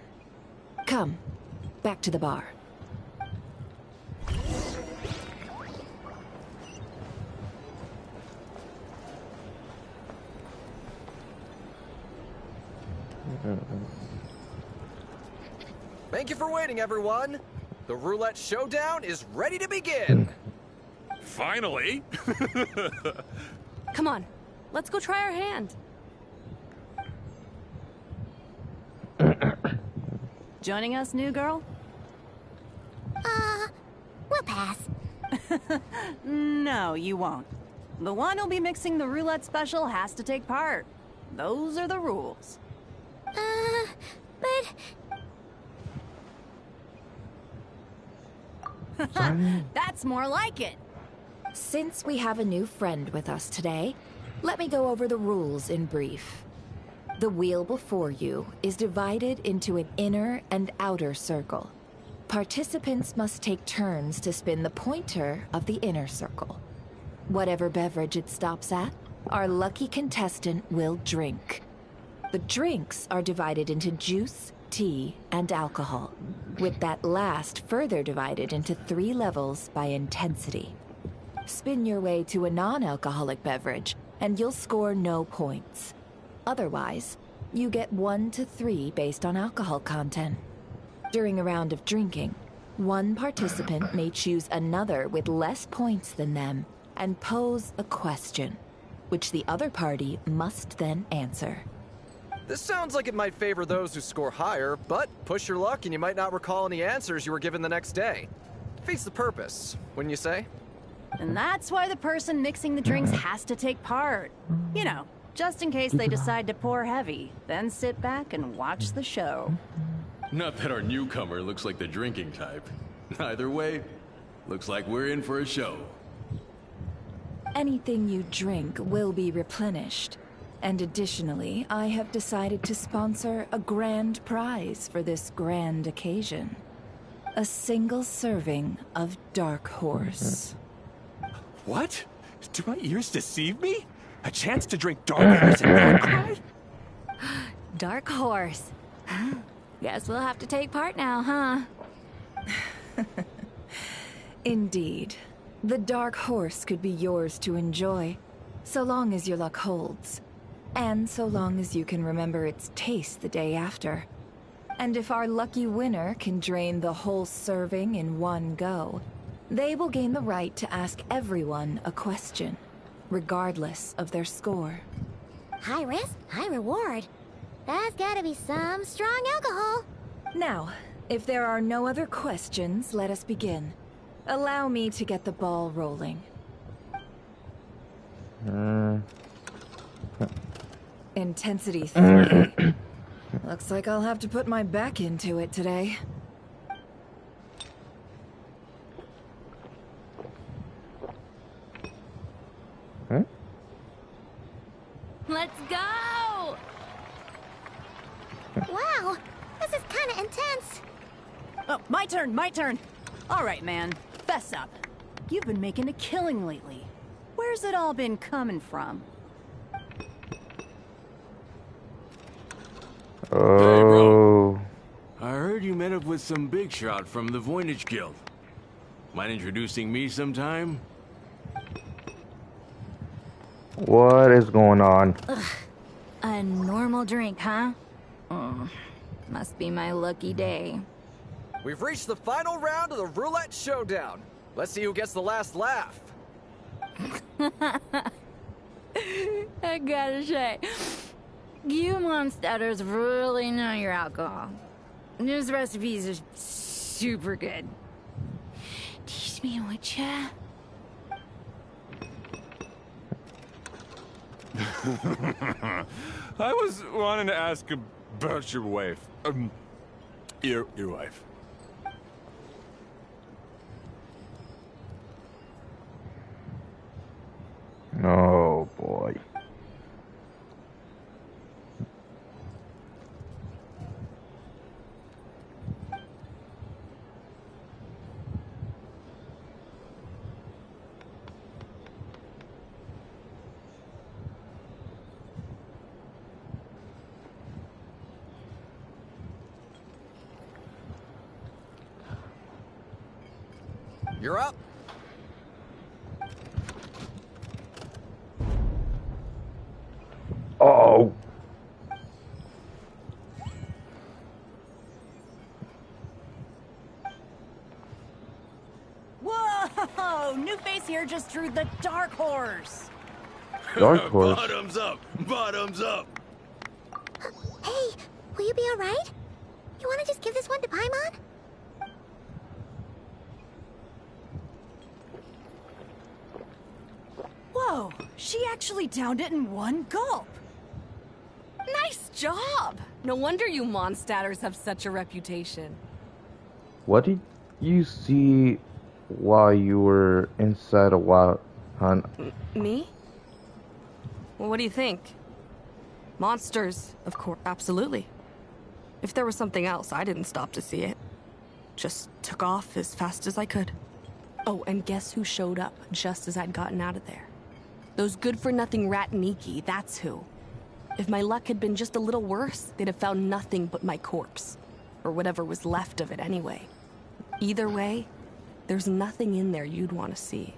Come, back to the bar. Thank you for waiting, everyone. The roulette showdown is ready to begin. Finally! Come on, let's go try our hand. Joining us, new girl? We'll pass. No, you won't. The one who'll be mixing the roulette special has to take part. Those are the rules. But... That's more like it. Since we have a new friend with us today, let me go over the rules in brief. The wheel before you is divided into an inner and outer circle. Participants must take turns to spin the pointer of the inner circle. Whatever beverage it stops at, our lucky contestant will drink. The drinks are divided into juice, tea, and alcohol, with that last further divided into 3 levels by intensity. Spin your way to a non-alcoholic beverage, and you'll score no points. Otherwise, you get 1 to 3 based on alcohol content. During a round of drinking, one participant may choose another with less points than them and pose a question, which the other party must then answer. This sounds like it might favor those who score higher, but push your luck and you might not recall any answers you were given the next day. Defeats the purpose, wouldn't you say? And that's why the person mixing the drinks has to take part. You know, just in case they decide to pour heavy, then sit back and watch the show. Not that our newcomer looks like the drinking type. Either way, looks like we're in for a show. Anything you drink will be replenished. And additionally, I have decided to sponsor a grand prize for this grand occasion. A single serving of Dark Horse. What? Do my ears deceive me? A chance to drink Dark Horse and not cry? Dark Horse. Guess we'll have to take part now, huh? Indeed. The Dark Horse could be yours to enjoy, so long as your luck holds. And so long as you can remember its taste the day after. And if our lucky winner can drain the whole serving in one go, they will gain the right to ask everyone a question, regardless of their score. High risk, high reward. That's gotta be some strong alcohol. Now, if there are no other questions, let us begin. Allow me to get the ball rolling. Intensity 3. Looks like I'll have to put my back into it today. Let's go! Wow, this is kinda intense. Oh, my turn. All right, man, fess up. You've been making a killing lately. Where's it all been coming from? Hey, bro. I heard you met up with some big shot from the Voynich Guild. Mind introducing me sometime? What is going on? Ugh. A normal drink, huh? Must be my lucky day. We've reached the final round of the Roulette Showdown. Let's see who gets the last laugh. I gotta say, you monsters really know your alcohol. These recipes are super good. Teach me, would ya? I was wanting to ask about your wife. Your wife. Oh boy. You're up. Oh. Whoa! New face here just drew the Dark Horse. Dark Horse. Bottoms up! Bottoms up! Hey, will you be alright? You wanna just give this one to Paimon? Whoa, she actually downed it in one gulp. Nice job! No wonder you monstatters have such a reputation. What did you see while you were inside a wild hunt? Me? Well, what do you think? Monsters, of course, absolutely. If there was something else, I didn't stop to see it. Just took off as fast as I could. Oh, and guess who showed up just as I'd gotten out of there? Those good-for-nothing Ratniki, that's who. If my luck had been just a little worse, they'd have found nothing but my corpse. Or whatever was left of it anyway. Either way, there's nothing in there you'd want to see.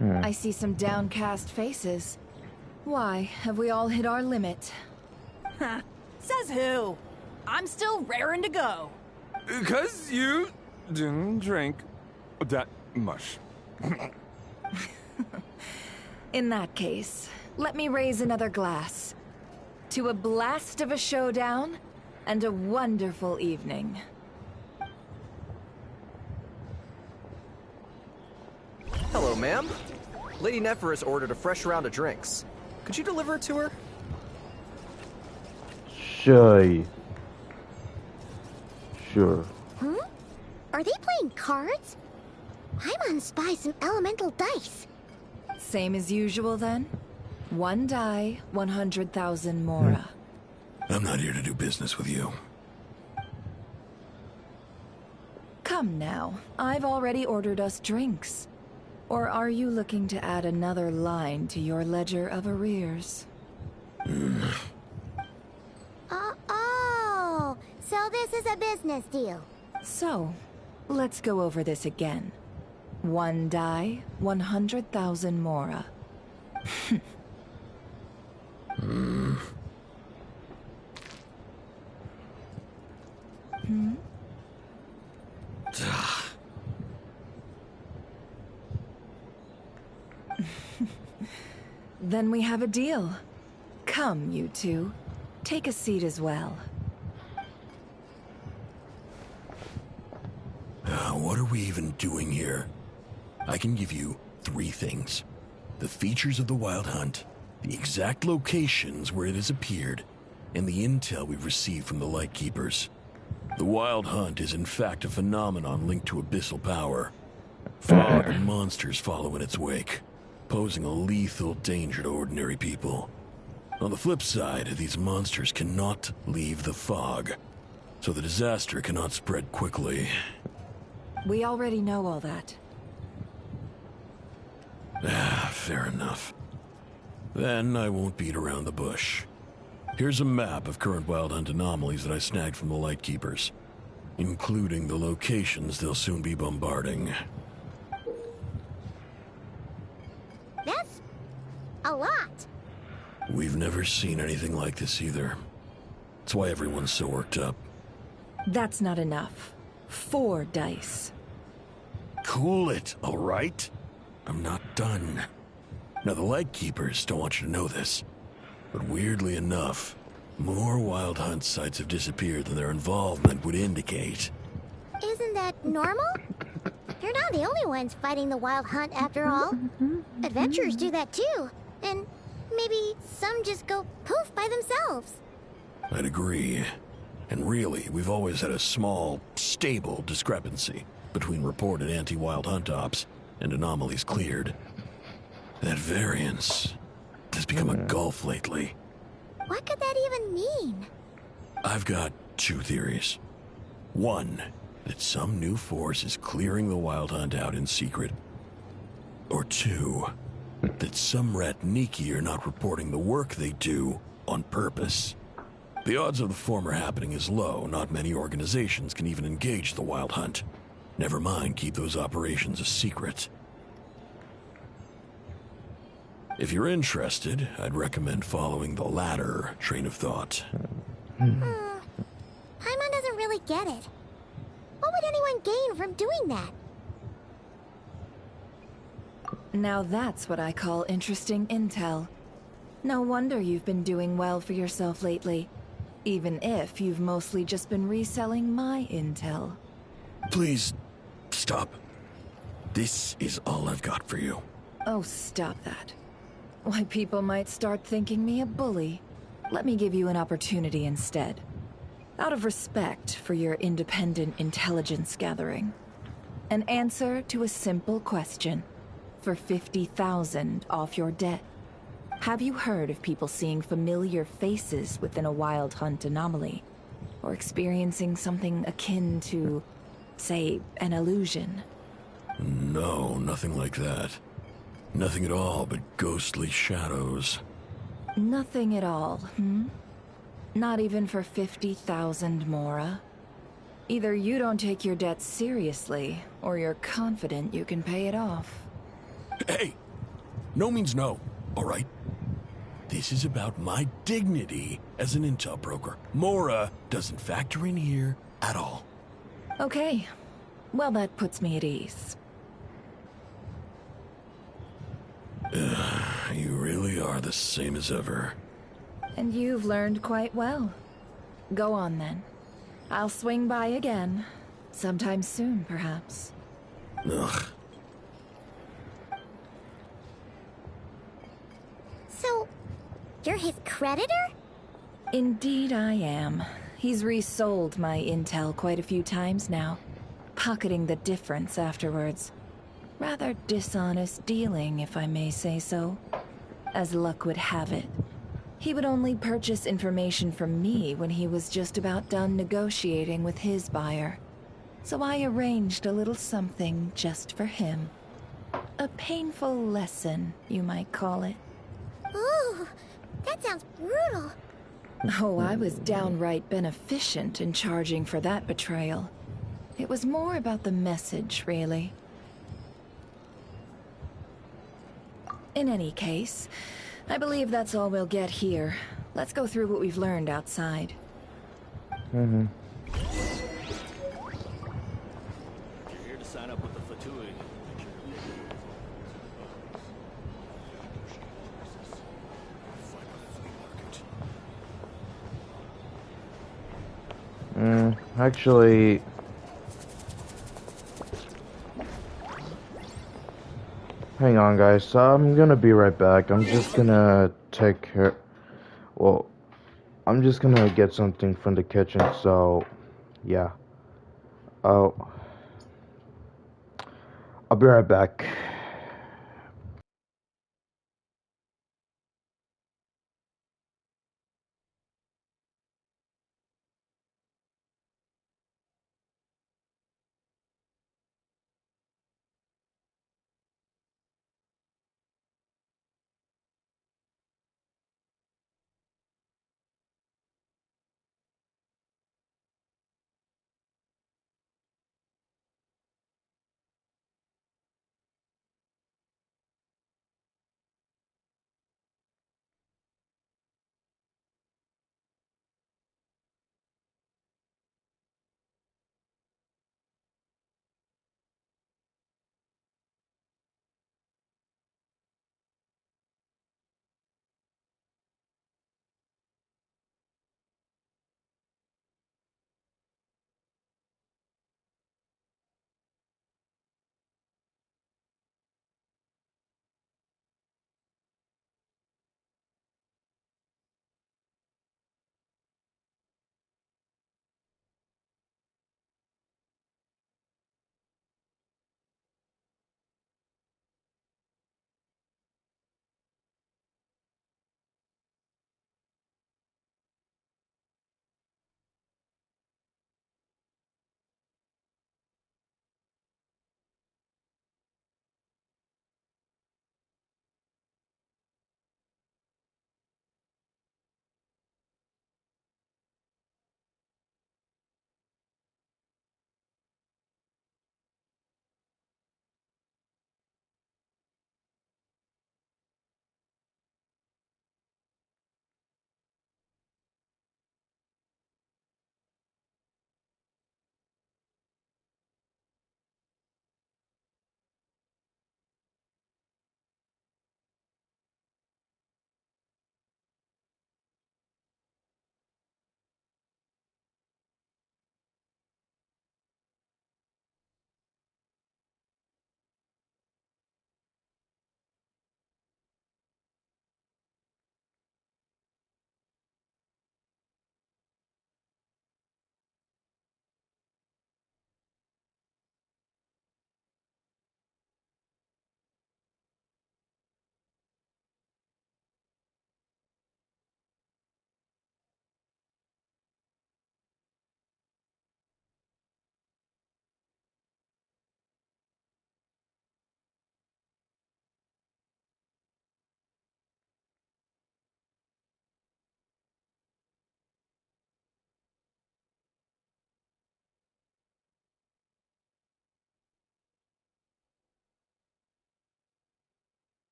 I see some downcast faces. Why, have we all hit our limit? Huh. Says who? I'm still raring to go. 'Cause you didn't drink that much. In that case, let me raise another glass. To a blast of a showdown and a wonderful evening. Hello, ma'am. Lady Nephris ordered a fresh round of drinks. Could you deliver it to her? Sure. Are they playing cards? Paimon spies some elemental dice. Same as usual then? 1 die, 100,000 Mora. I'm not here to do business with you. Come now, I've already ordered us drinks. Or are you looking to add another line to your ledger of arrears? Oh, so this is a business deal. So, let's go over this again. 1 die, 100,000 Mora. Then we have a deal. Come, you two. Take a seat as well. What are we even doing here? I can give you 3 things. The features of the Wild Hunt, the exact locations where it has appeared, and the intel we've received from the Lightkeepers. The Wild Hunt is in fact a phenomenon linked to abyssal power. Fog and monsters follow in its wake, posing a lethal danger to ordinary people. On the flip side, these monsters cannot leave the fog, so the disaster cannot spread quickly. We already know all that. Fair enough. Then I won't beat around the bush. Here's a map of current Wild Hunt anomalies that I snagged from the Lightkeepers, including the locations they'll soon be bombarding. That's a lot. We've never seen anything like this either. That's why everyone's so worked up. That's not enough. 4 dice. Cool it, all right? I'm not done. Now, the Lightkeepers don't want you to know this, but weirdly enough, more Wild Hunt sites have disappeared than their involvement would indicate. Isn't that normal? You're not the only ones fighting the Wild Hunt after all. Adventurers do that too, and maybe some just go poof by themselves. I'd agree. And really, we've always had a small, stable discrepancy between reported anti-Wild Hunt ops and anomalies cleared. That variance has become a gulf lately. What could that even mean? I've got 2 theories. 1, that some new force is clearing the Wild Hunt out in secret. Or 2, that some Ratniki are not reporting the work they do on purpose. The odds of the former happening is low. Not many organizations can even engage the Wild Hunt. Never mind keep those operations a secret. If you're interested, I'd recommend following the latter train of thought. Paimon doesn't really get it. What would anyone gain from doing that? Now that's what I call interesting intel. No wonder you've been doing well for yourself lately. Even if you've mostly just been reselling my intel. Please, stop. This is all I've got for you. Oh, stop that. Why, people might start thinking me a bully. Let me give you an opportunity instead. Out of respect for your independent intelligence gathering. An answer to a simple question. For 50,000 off your debt. Have you heard of people seeing familiar faces within a Wild Hunt anomaly? Or experiencing something akin to, say, an illusion? No, nothing like that. Nothing at all but ghostly shadows. Nothing at all, Not even for 50,000 Mora? Either you don't take your debt seriously, or you're confident you can pay it off. Hey! No means no, all right? This is about my dignity as an intel broker. Mora doesn't factor in here at all. Okay. Well, that puts me at ease. You really are the same as ever. And you've learned quite well. Go on, then. I'll swing by again. Sometime soon, perhaps. Ugh. So, you're his creditor? Indeed I am. He's resold my intel quite a few times now, pocketing the difference afterwards. Rather dishonest dealing, if I may say so. As luck would have it, he would only purchase information from me when he was just about done negotiating with his buyer. So I arranged a little something just for him. A painful lesson, you might call it. Ooh, that sounds brutal. Oh, I was downright beneficent in charging for that betrayal. It was more about the message, really. In any case, I believe that's all we'll get here. Let's go through what we've learned outside. You're here to sign up with the Fatui. Actually, hang on, guys. I'm gonna be right back. I'm just gonna take care. Well, I'm just gonna get something from the kitchen. So, yeah. Oh, I'll be right back.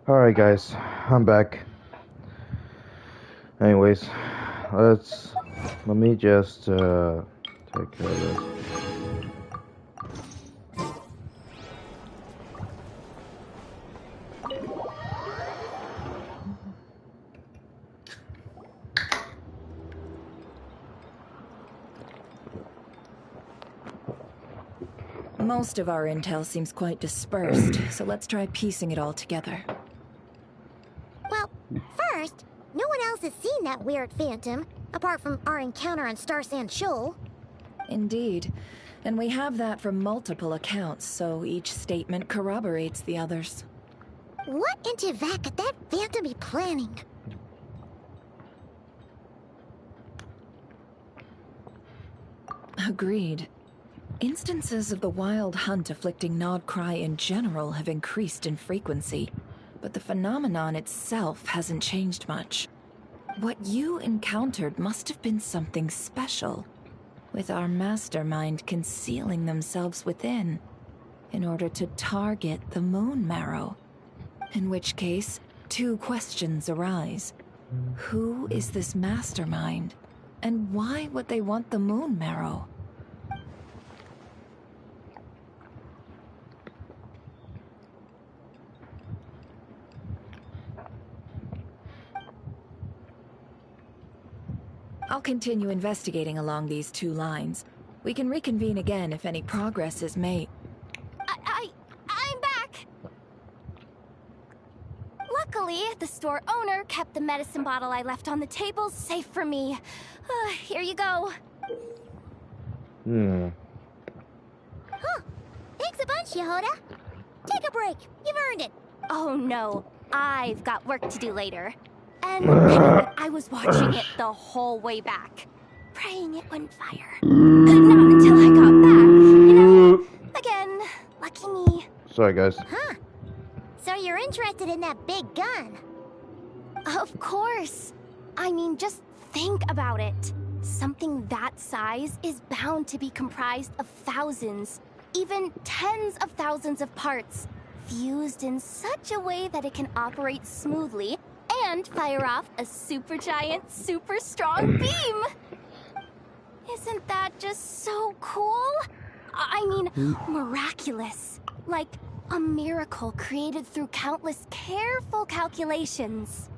Alright guys, I'm back. Anyways, let me just take care of this. Most of our intel seems quite dispersed, so let's try piecing it all together. Well, first, no one else has seen that weird phantom, apart from our encounter on Star Sand Shoal. Indeed. And we have that from multiple accounts, so each statement corroborates the others. What in Teyvat could that phantom be planning? Agreed. Instances of the wild hunt afflicting Krai in general have increased in frequency, but the phenomenon itself hasn't changed much. What you encountered must have been something special, with our mastermind concealing themselves within, in order to target the Moon Marrow. In which case, two questions arise. Who is this mastermind? And why would they want the Moon Marrow? I'll continue investigating along these two lines. We can reconvene again if any progress is made. I'm back! Luckily, the store owner kept the medicine bottle I left on the table safe for me. Here you go. Huh. Thanks a bunch, Yehoda. Take a break. You've earned it. Oh no, I've got work to do later. And I was watching it the whole way back. Praying it wouldn't fire. Not until I got back, you know? Again, lucky me. Sorry guys. Huh. So you're interested in that big gun? Of course. I mean, just think about it. Something that size is bound to be comprised of thousands, even tens of thousands of parts, fused in such a way that it can operate smoothly and fire off a supergiant, super strong beam! Isn't that just so cool? I mean, miraculous. Like a miracle created through countless careful calculations.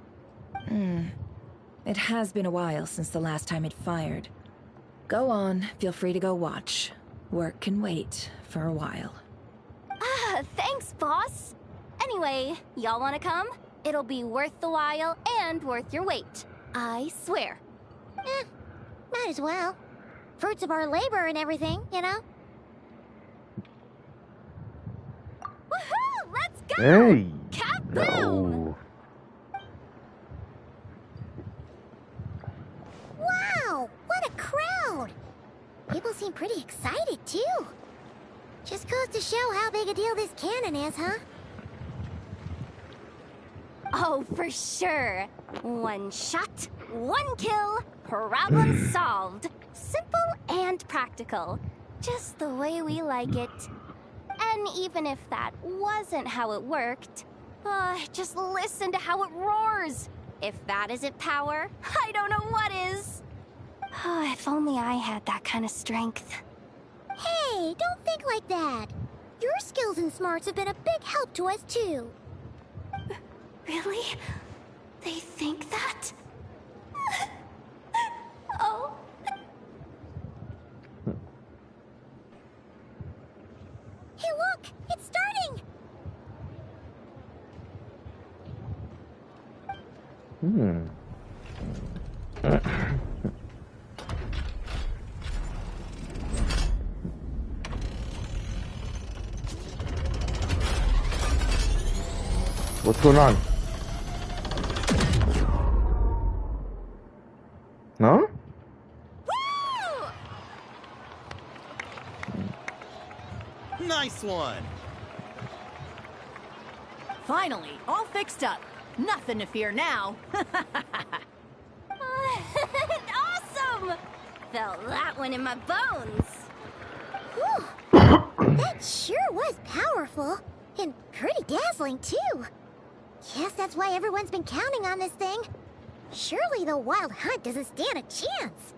It has been a while since the last time it fired. Go on, feel free to go watch. Work can wait for a while. Thanks, boss. Anyway, y'all wanna come? It'll be worth the while and worth your wait. I swear. Might as well. Fruits of our labor and everything, you know? Woohoo! Let's go! Hey! Kaboom! No. Wow! What a crowd! People seem pretty excited, too. Just goes to show how big a deal this cannon is, huh? Oh, for sure. One shot, one kill, problem solved. Simple and practical. Just the way we like it. And even if that wasn't how it worked, just listen to how it roars. If that isn't power, I don't know what is. If only I had that kind of strength. Hey, don't think like that. Your skills and smarts have been a big help to us, too. Really? They think that? Oh. Hey, look! It's starting! What's going on? Huh? Nice one! Finally, all fixed up. Nothing to fear now. Awesome! Felt that one in my bones. Whew. That sure was powerful. And pretty dazzling, too. Guess that's why everyone's been counting on this thing. Surely the wild hunt doesn't stand a chance.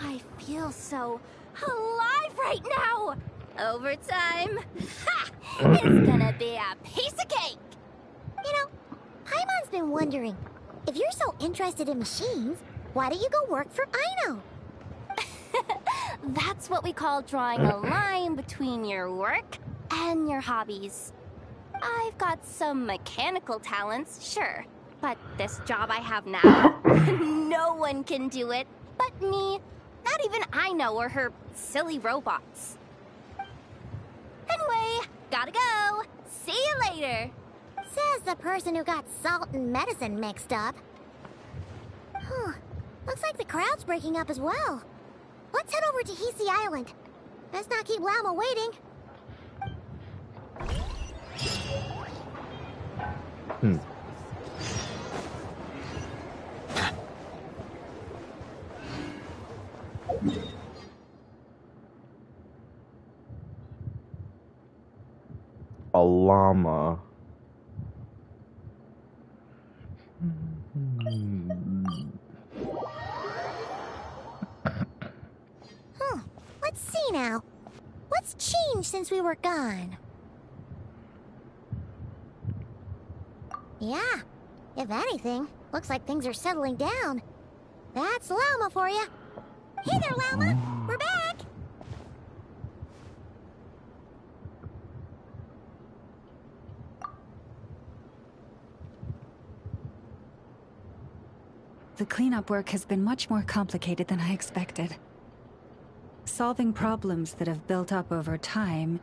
I feel so alive right now! Overtime? Ha! It's gonna be a piece of cake! You know, Paimon's been wondering, if you're so interested in machines, why don't you go work for Aino? That's what we call drawing a line between your work and your hobbies. I've got some mechanical talents, sure, but this job I have now, no one can do it but me. Not even Aino or her silly robots. Anyway, gotta go. See you later. Says the person who got salt and medicine mixed up. Looks like the crowd's breaking up as well. Let's head over to Hisi Island. Best not keep Lama waiting. A llama. Let's see now. What's changed since we were gone? Yeah, if anything, looks like things are settling down. That's Llama for you. Hey there, Llama. We're back. The cleanup work has been much more complicated than I expected. Solving problems that have built up over time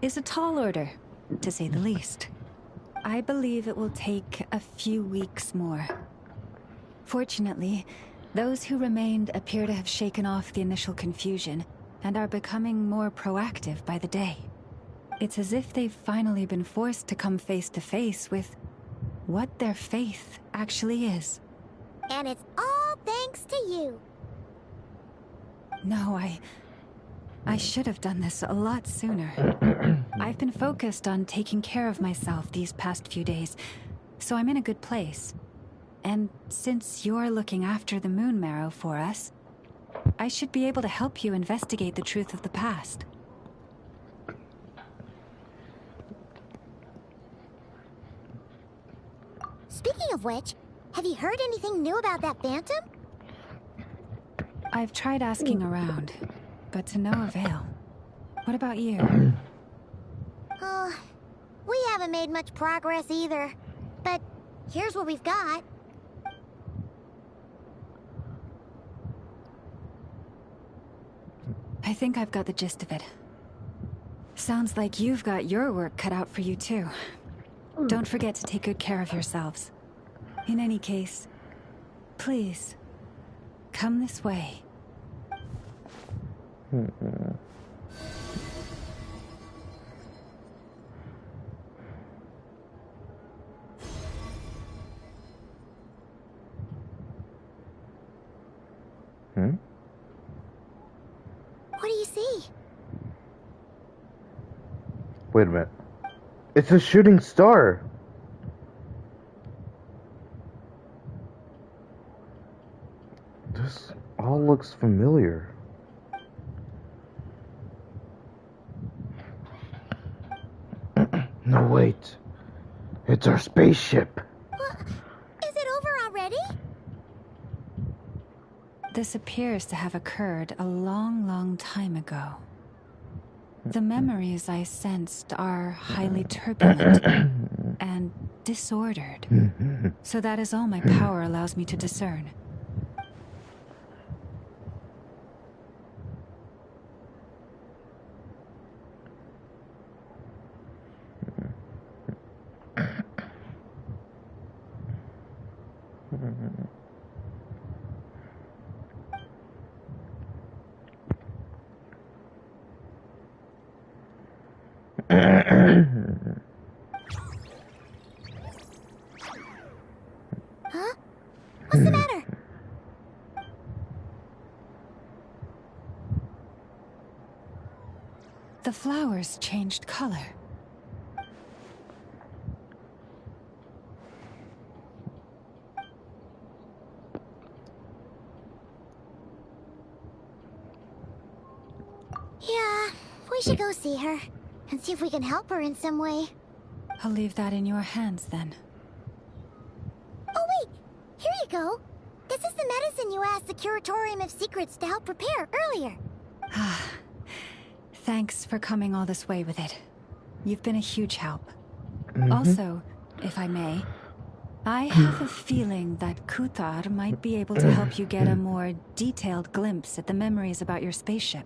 is a tall order, to say the least. I believe it will take a few weeks more. Fortunately, those who remained appear to have shaken off the initial confusion and are becoming more proactive by the day. It's as if they've finally been forced to come face to face with what their faith actually is. And it's all thanks to you. No, I should have done this a lot sooner. I've been focused on taking care of myself these past few days, so I'm in a good place. And since you're looking after the Moon Marrow for us, I should be able to help you investigate the truth of the past. Speaking of which, have you heard anything new about that Phantom? I've tried asking around, but to no avail. What about you? We haven't made much progress either. But here's what we've got. I think I've got the gist of it. Sounds like you've got your work cut out for you too. Don't forget to take good care of yourselves. In any case, please, come this way. What do you see? Wait a minute. It's a shooting star. This all looks familiar. No, wait. It's our spaceship. Is it over already? This appears to have occurred a long time ago. The memories I sensed are highly turbulent and disordered. So that is all my power allows me to discern. What's the matter? The flowers changed color. Yeah, we should go see her and see if we can help her in some way. I'll leave that in your hands then. Oh wait, here you go. This is the medicine you asked the Curatorium of Secrets to help prepare earlier. Thanks for coming all this way with it. You've been a huge help. Also, if I may, I have a feeling that Kuthar might be able to help you get a more detailed glimpse at the memories about your spaceship.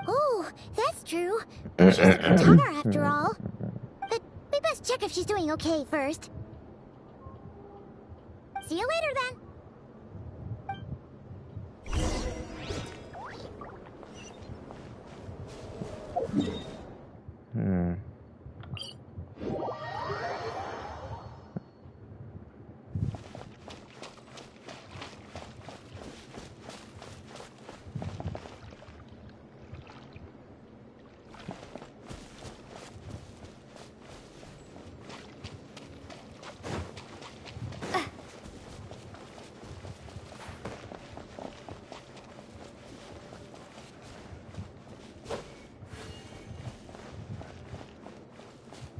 Oh, that's true. She's a Kuthar after all. But we best check if she's doing okay first. See you later then.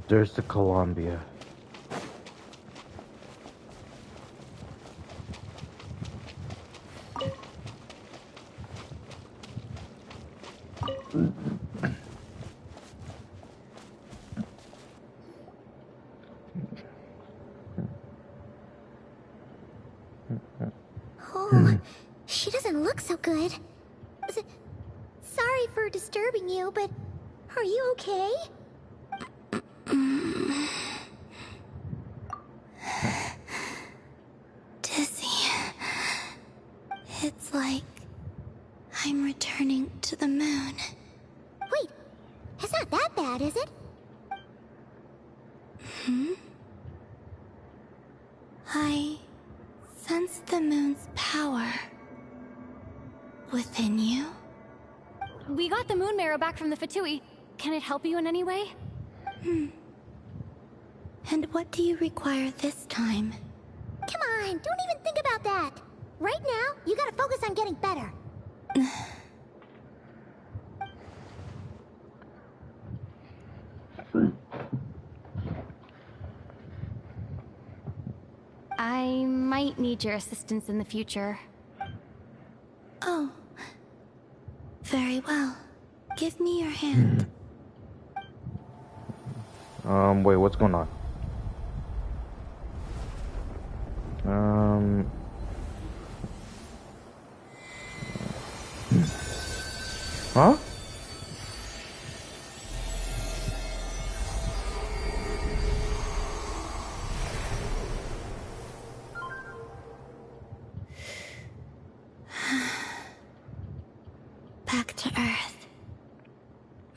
There's the Columbia. Oh, she doesn't look so good. Sorry for disturbing you, but are you okay? Dizzy. It's like I'm returning to the moon. Wait, it's not that bad, is it? I sense the moon's power within you. We got the moon marrow back from the Fatui. Can it help you in any way? And what do you require this time? Come on, don't even think about that. Right now, you gotta focus on getting better. I might need your assistance in the future. Oh. Very well. Give me your hand. Wait, what's going on? Huh? Back to Earth.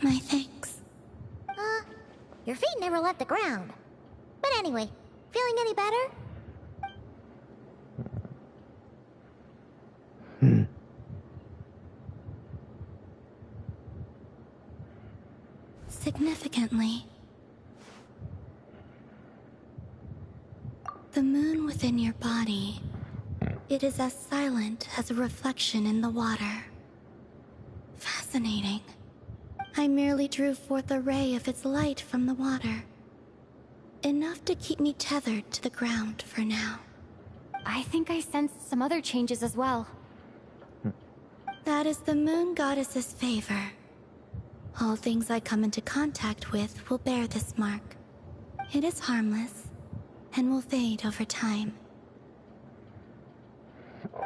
My thanks. Your feet never left the ground. But anyway, feeling any better? Significantly. The moon within your body, it is as silent as a reflection in the water. Fascinating. I merely drew forth a ray of its light from the water. Enough to keep me tethered to the ground for now. I think I sensed some other changes as well. That is the moon goddess's favor. All things I come into contact with will bear this mark. It is harmless, and will fade over time.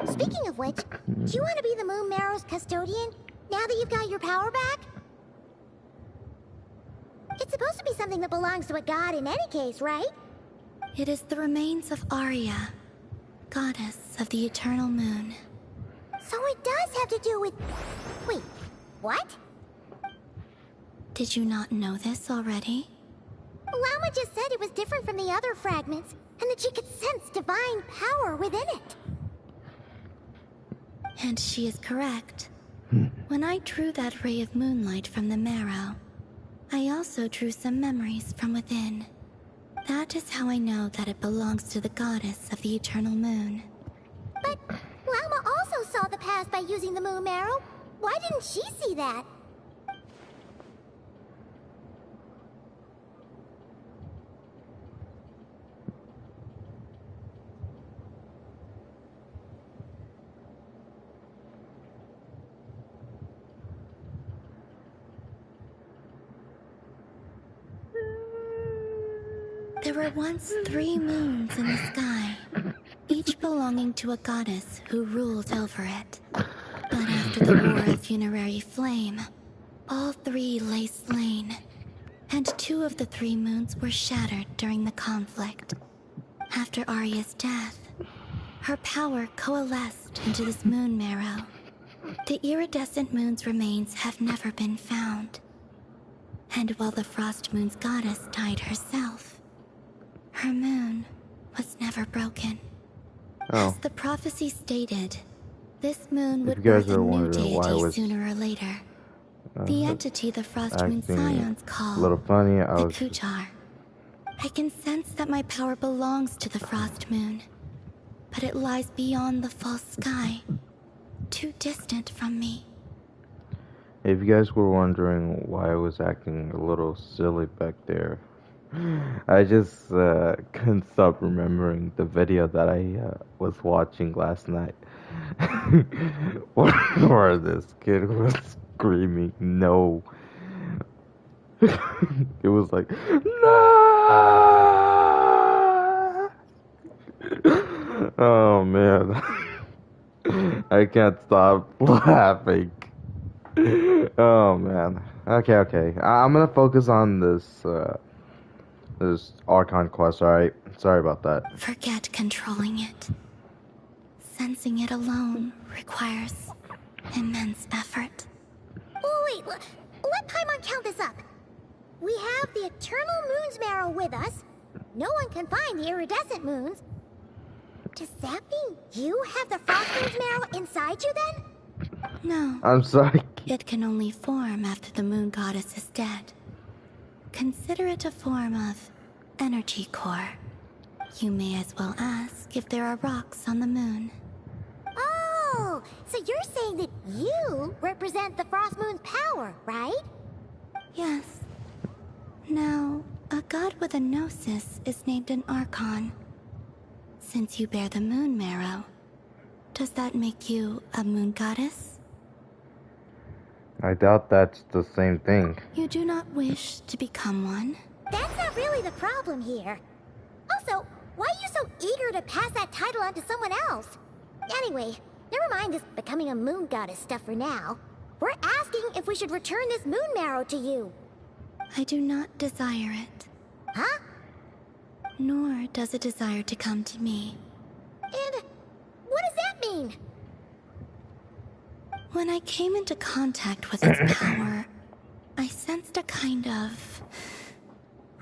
Speaking of which, do you want to be the Moon Marrow's custodian, now that you've got your power back? It's supposed to be something that belongs to a god in any case, right? It is the remains of Arya, goddess of the eternal moon. So it does have to do with... Wait, what? Did you not know this already? Llama just said it was different from the other fragments, and that she could sense divine power within it. And she is correct. When I drew that ray of moonlight from the marrow, I also drew some memories from within. That is how I know that it belongs to the goddess of the eternal moon. But Llama also saw the past by using the moon marrow. Why didn't she see that? There were once 3 moons in the sky, each belonging to a goddess who ruled over it. But after the War of Funerary Flame, all 3 lay slain, and 2 of the 3 moons were shattered during the conflict. After Arya's death, her power coalesced into this moon marrow. The iridescent moon's remains have never been found. And while the Frost Moon's goddess died herself, her moon was never broken. Oh. As the prophecy stated, this moon would If you guys birth a are new wondering why I deity was sooner or later. The entity the Frost Moon acting Scions a call little funny, I the was Kujar. I can sense that my power belongs to the Frost Moon, but it lies beyond the false sky, too distant from me. If you guys were wondering why I was acting a little silly back there, I just couldn't stop remembering the video that I was watching last night. Where this kid was screaming no. It was like, no! Oh man. I can't stop laughing. Oh man. Okay. I'm gonna focus on this Archon quest, alright? Sorry about that. Forget controlling it. Sensing it alone requires immense effort. Oh, wait, let Paimon count this up. We have the Eternal Moon's marrow with us. No one can find the iridescent moons. Does that mean you have the Frost Moon's marrow inside you then? No. I'm sorry. It can only form after the moon goddess is dead. Consider it a form of energy core. You may as well ask if there are rocks on the moon. Oh, so you're saying that you represent the Frost Moon's power, right? Yes. Now, a god with a gnosis is named an archon. Since you bear the moon marrow, does that make you a moon goddess? I doubt that's the same thing. You do not wish to become one? That's not really the problem here. Also, why are you so eager to pass that title on to someone else? Anyway, never mind this becoming a moon goddess stuff for now. We're asking if we should return this moon marrow to you. I do not desire it. Huh? Nor does it desire to come to me. And what does that mean? When I came into contact with its power, I sensed a kind of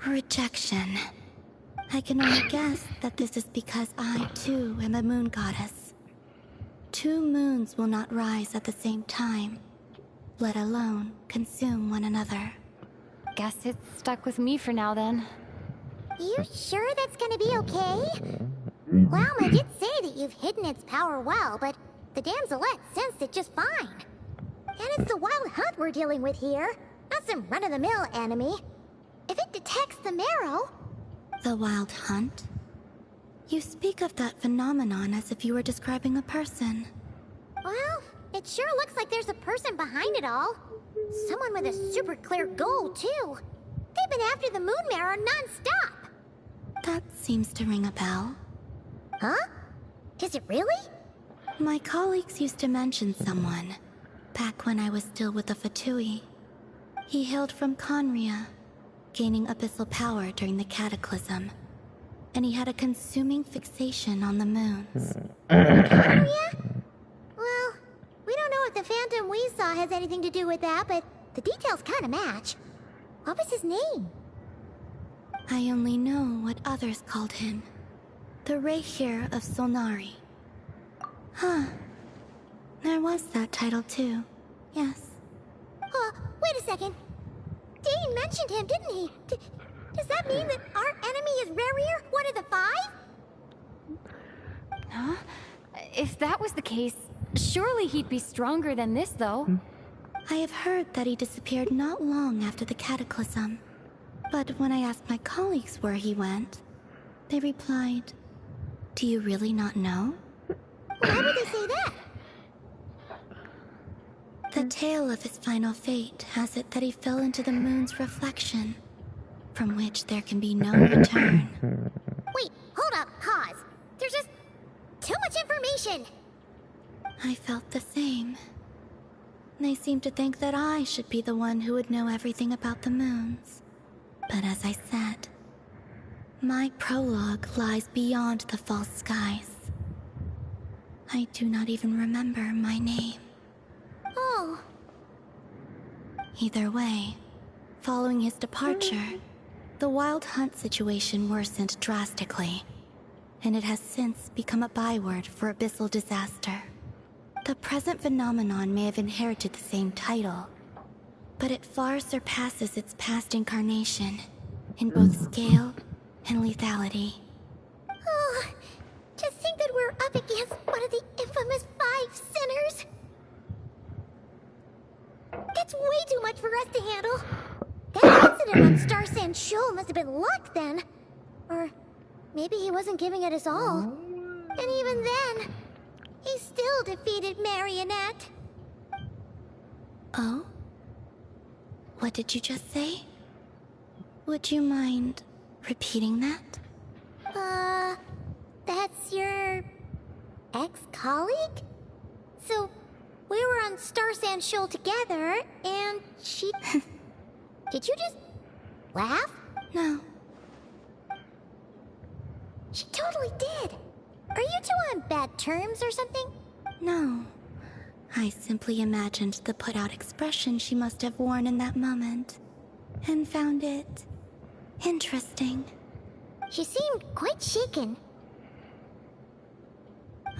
rejection. I can only guess that this is because I, too, am a moon goddess. 2 moons will not rise at the same time, let alone consume one another. Guess it's stuck with me for now then. You sure that's gonna be okay? Llama did say that you've hidden its power well, but the damselette sensed it just fine. And it's the wild hunt we're dealing with here, not some run-of-the-mill enemy. If it detects the marrow... The wild hunt? You speak of that phenomenon as if you were describing a person. Well, it sure looks like there's a person behind it all. Someone with a super clear goal, too. They've been after the moon marrow non-stop. That seems to ring a bell. Huh? Is it really? My colleagues used to mention someone, back when I was still with the Fatui. He hailed from Conria, gaining abyssal power during the Cataclysm, and he had a consuming fixation on the moons. Conria? Well, we don't know if the phantom we saw has anything to do with that, but the details kind of match. What was his name? I only know what others called him. The Rehir of Solnari. Huh. There was that title too. Yes. Wait a second. Dane mentioned him, didn't he? Does that mean that our enemy is Rarier, one of the 5? Huh? If that was the case, surely he'd be stronger than this, though. I have heard that he disappeared not long after the cataclysm. But when I asked my colleagues where he went, they replied, "Do you really not know?" Why would they say that? The tale of his final fate has it that he fell into the moon's reflection, from which there can be no return. Wait, hold up, pause. There's just too much information. I felt the same. They seemed to think that I should be the one who would know everything about the moons. But as I said, my prologue lies beyond the false skies. I do not even remember my name. Oh. Either way, following his departure, the wild hunt situation worsened drastically, and it has since become a byword for abyssal disaster. The present phenomenon may have inherited the same title, but it far surpasses its past incarnation in both scale and lethality. Oh, to think that we're up against one of the infamous 5 sinners. That's way too much for us to handle. That incident on Star Sand Shoal must have been luck then. Or maybe he wasn't giving it his all. And even then, he still defeated Marionette. Oh? What did you just say? Would you mind repeating that? That's your ex-colleague? So, we were on Star Sand Shoal together, and she... Did you just laugh? No. She totally did. Are you two on bad terms or something? No. I simply imagined the put-out expression she must have worn in that moment, and found it interesting. She seemed quite shaken.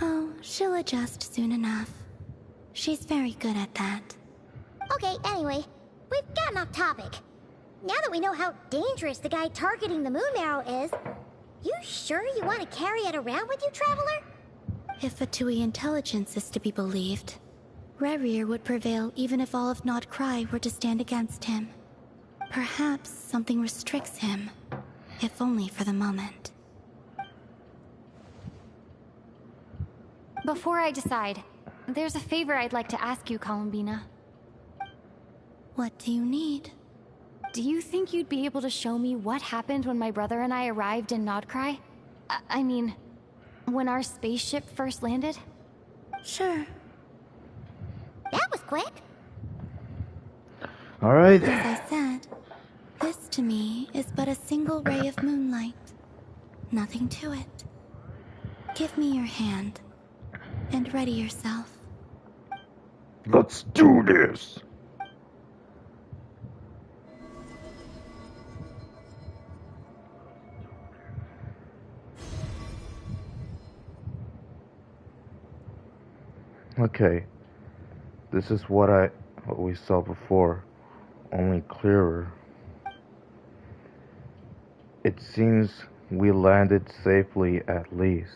Oh, she'll adjust soon enough. She's very good at that. Okay, anyway, we've gotten off topic. Now that we know how dangerous the guy targeting the moon marrow is, you sure you want to carry it around with you, Traveler? If Fatui intelligence is to be believed, Rerir would prevail even if all of Nod Krai were to stand against him. Perhaps something restricts him, if only for the moment. Before I decide, there's a favor I'd like to ask you, Columbina. What do you need? Do you think you'd be able to show me what happened when my brother and I arrived in Nodkrai? I mean, when our spaceship first landed? Sure. That was quick. Alright. As I said, this to me is but a single ray of moonlight. Nothing to it. Give me your hand, and ready yourself. Let's do this! Okay, this is what we saw before, only clearer. It seems we landed safely at least.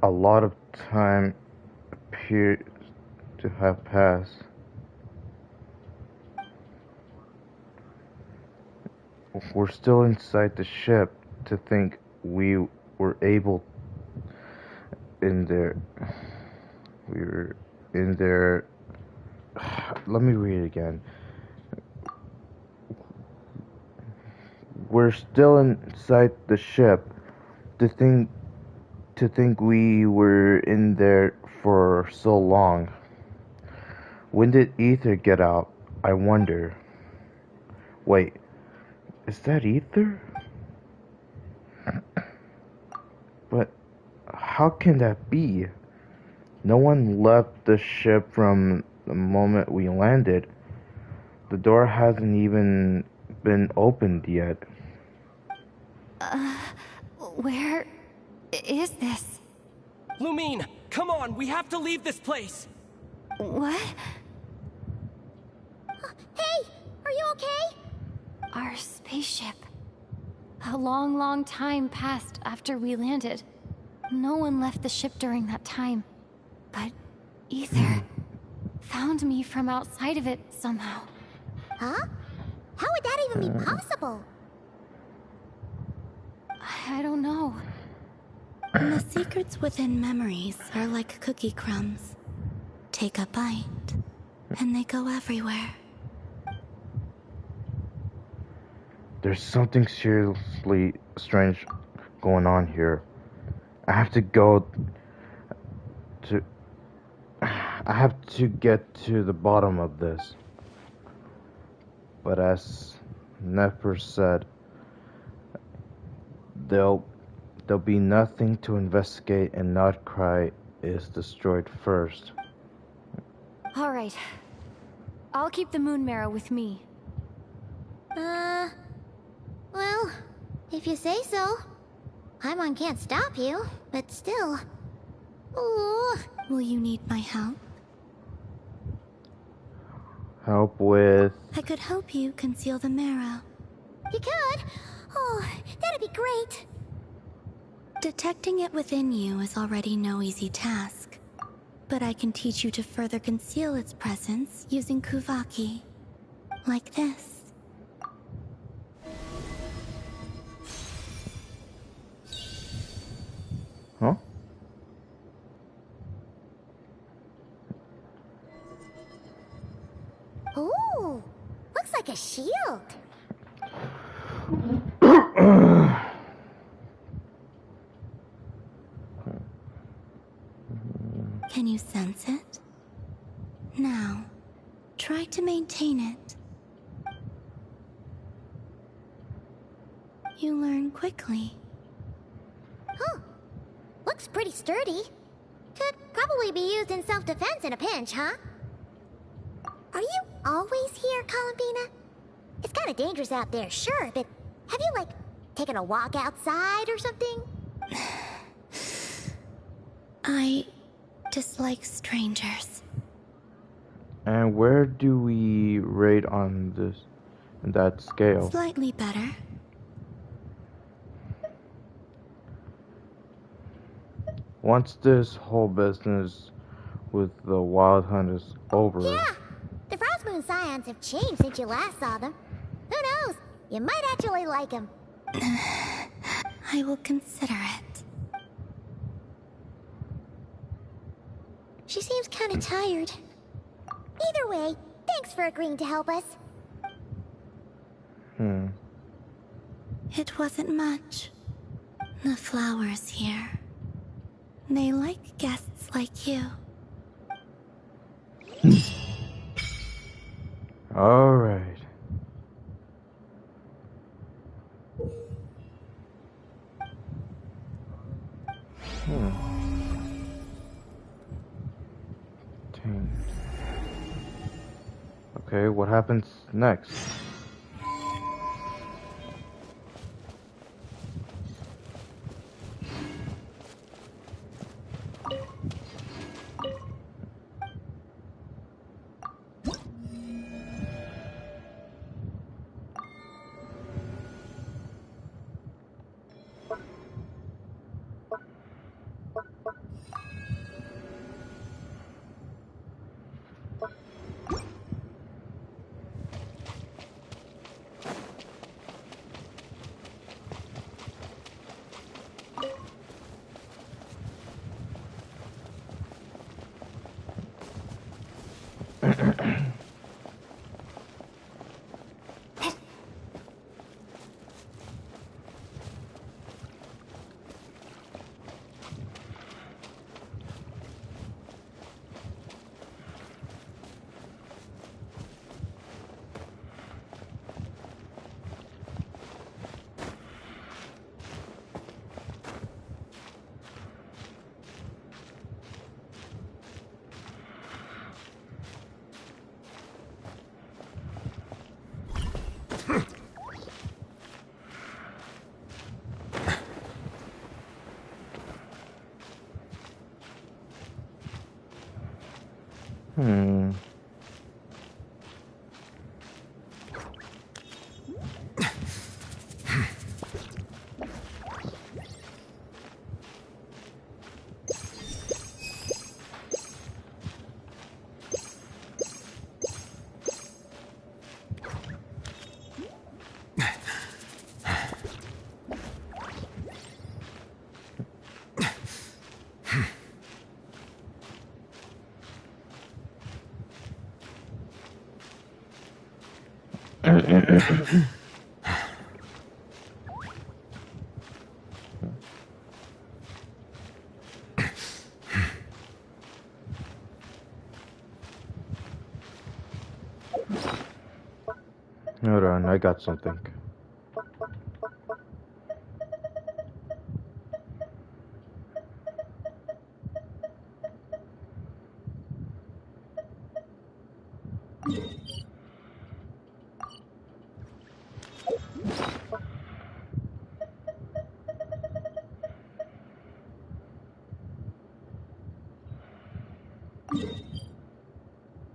A lot of time appears to have passed. We're still inside the ship. To think we were able in there. We were in there. Let me read it again. We're still inside the ship. To think we were in there for so long. When did Ether get out? I wonder. Wait, is that Ether? But how can that be? No one left the ship from the moment we landed. The door hasn't even been opened yet. Where is this? Lumine, come on, we have to leave this place! What? Hey, are you okay? Our spaceship. A long, long time passed after we landed. No one left the ship during that time. But Ether found me from outside of it somehow. Huh? How would that even be possible? I don't know. The secrets within memories are like cookie crumbs. Take a bite, and they go everywhere. There's something seriously strange going on here. I have to go to... I have to get to the bottom of this. But as Nefer said, there'll be nothing to investigate and Krai is destroyed first. All right. I'll keep the moon marrow with me. Well, if you say so. Paimon can't stop you, but still. Ooh. Will you need my help? Help with... I could help you conceal the marrow. You could? Oh, that'd be great. Detecting it within you is already no easy task. But I can teach you to further conceal its presence using Kuvaki. Like this. Huh? Ooh, looks like a shield. Can you sense it? Now, try to maintain it. You learn quickly. Huh. Looks pretty sturdy. Could probably be used in self-defense in a pinch, huh? Are you always here, Columbina? It's kind of dangerous out there, sure, but have you, like, taken a walk outside or something? I dislike strangers. And where do we rate on this, in that scale? Slightly better. Once this whole business with the Wild Hunt is over... Yeah! The Frost Moon Scions have changed since you last saw them. Who knows? You might actually like them. I will consider it. She seems kind of tired. Either way, thanks for agreeing to help us. It wasn't much. The flowers here. They like guests like you. All right. Okay, what happens next? Hmm. Hold on, I got something.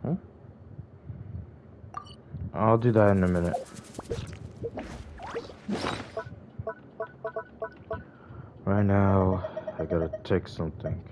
Huh? I'll do that in a minute. Right now, I gotta take something.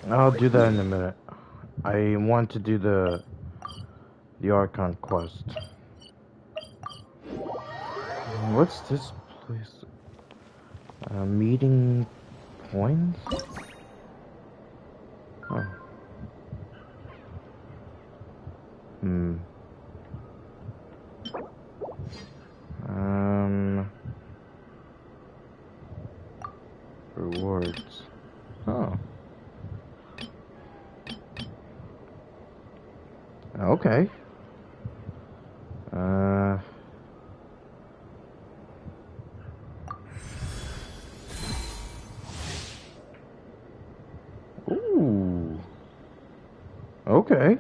I'll do that in a minute. I want to do the Archon quest. What's this place? Meeting points? Oh. Rewards. Oh. Okay. Ooh. Okay.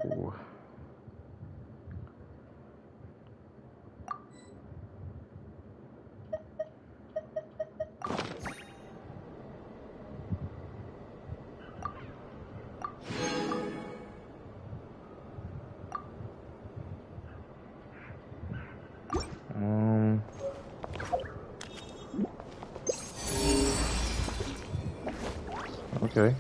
Ooh. Okay.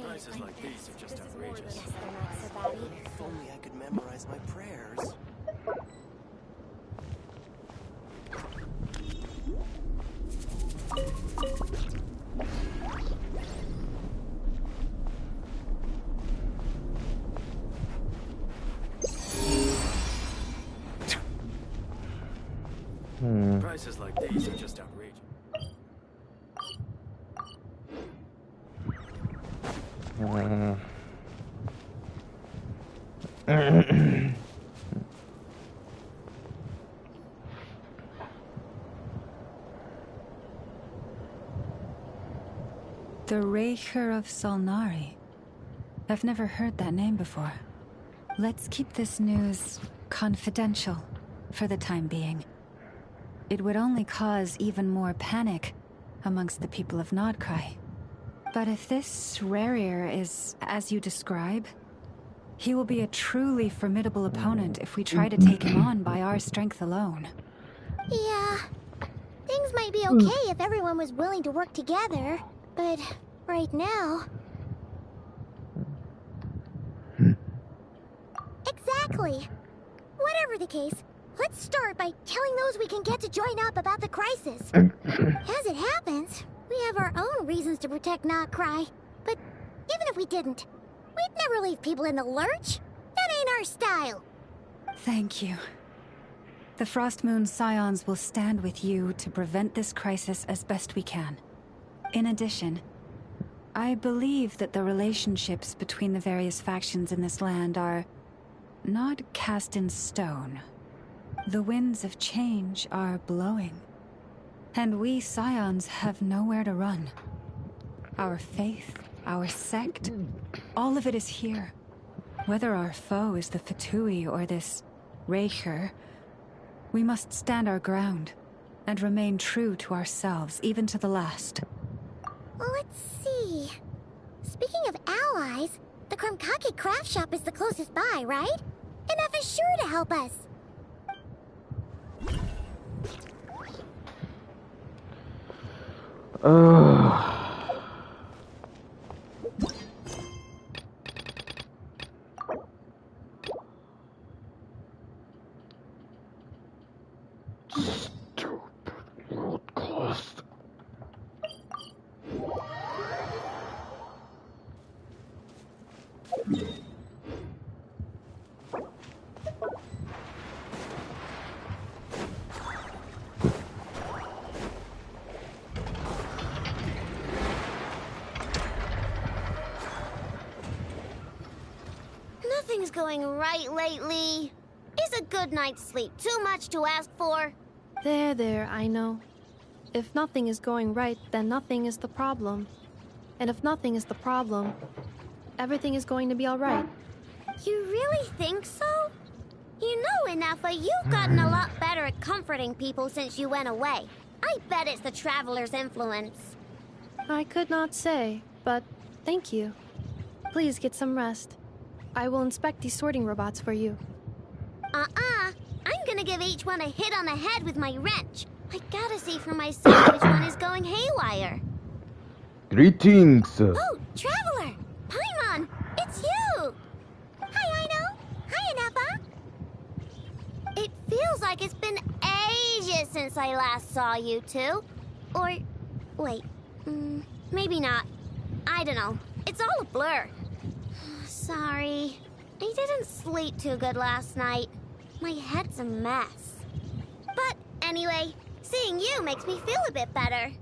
Prices like these are just outrageous. If only I could memorize my prayers. Prices like these are just outrageous. The Raker of Solnari. I've never heard that name before. Let's keep this news confidential for the time being. It would only cause even more panic amongst the people of Krai. But if this Rarier is as you describe, he will be a truly formidable opponent if we try to take him on by our strength alone. Yeah, things might be okay if everyone was willing to work together, but right now... Exactly. Whatever the case, let's start by telling those we can get to join up about the crisis. As it happens, we have our own reasons to protect Krai. But even if we didn't, we'd never leave people in the lurch. That ain't our style. Thank you. The Frost Moon Scions will stand with you to prevent this crisis as best we can. In addition, I believe that the relationships between the various factions in this land are not cast in stone. The winds of change are blowing, and we Scions have nowhere to run. Our faith, our sect, all of it is here. Whether our foe is the Fatui or this Raker, we must stand our ground and remain true to ourselves, even to the last. Let's see. Speaking of allies, the Krumkake craft shop is the closest by, right? Enough is sure to help us. Nothing's going right lately. Is a good night's sleep too much to ask for? There, I know. If nothing is going right, then nothing is the problem. And if nothing is the problem, everything is going to be alright. You really think so? You know, Inafa, you've gotten a lot better at comforting people since you went away. I bet it's the Traveler's influence. I could not say, but thank you. Please get some rest. I will inspect these sorting robots for you. I'm gonna give each one a hit on the head with my wrench. I gotta see for myself which one is going haywire. Greetings. Oh, Traveler! Paimon! It's you! Hi, Aino! Hi, Inafa! It feels like it's been ages since I last saw you two. Or, wait, maybe not. I don't know. It's all a blur. Sorry. I didn't sleep too good last night. My head's a mess. But anyway, seeing you makes me feel a bit better.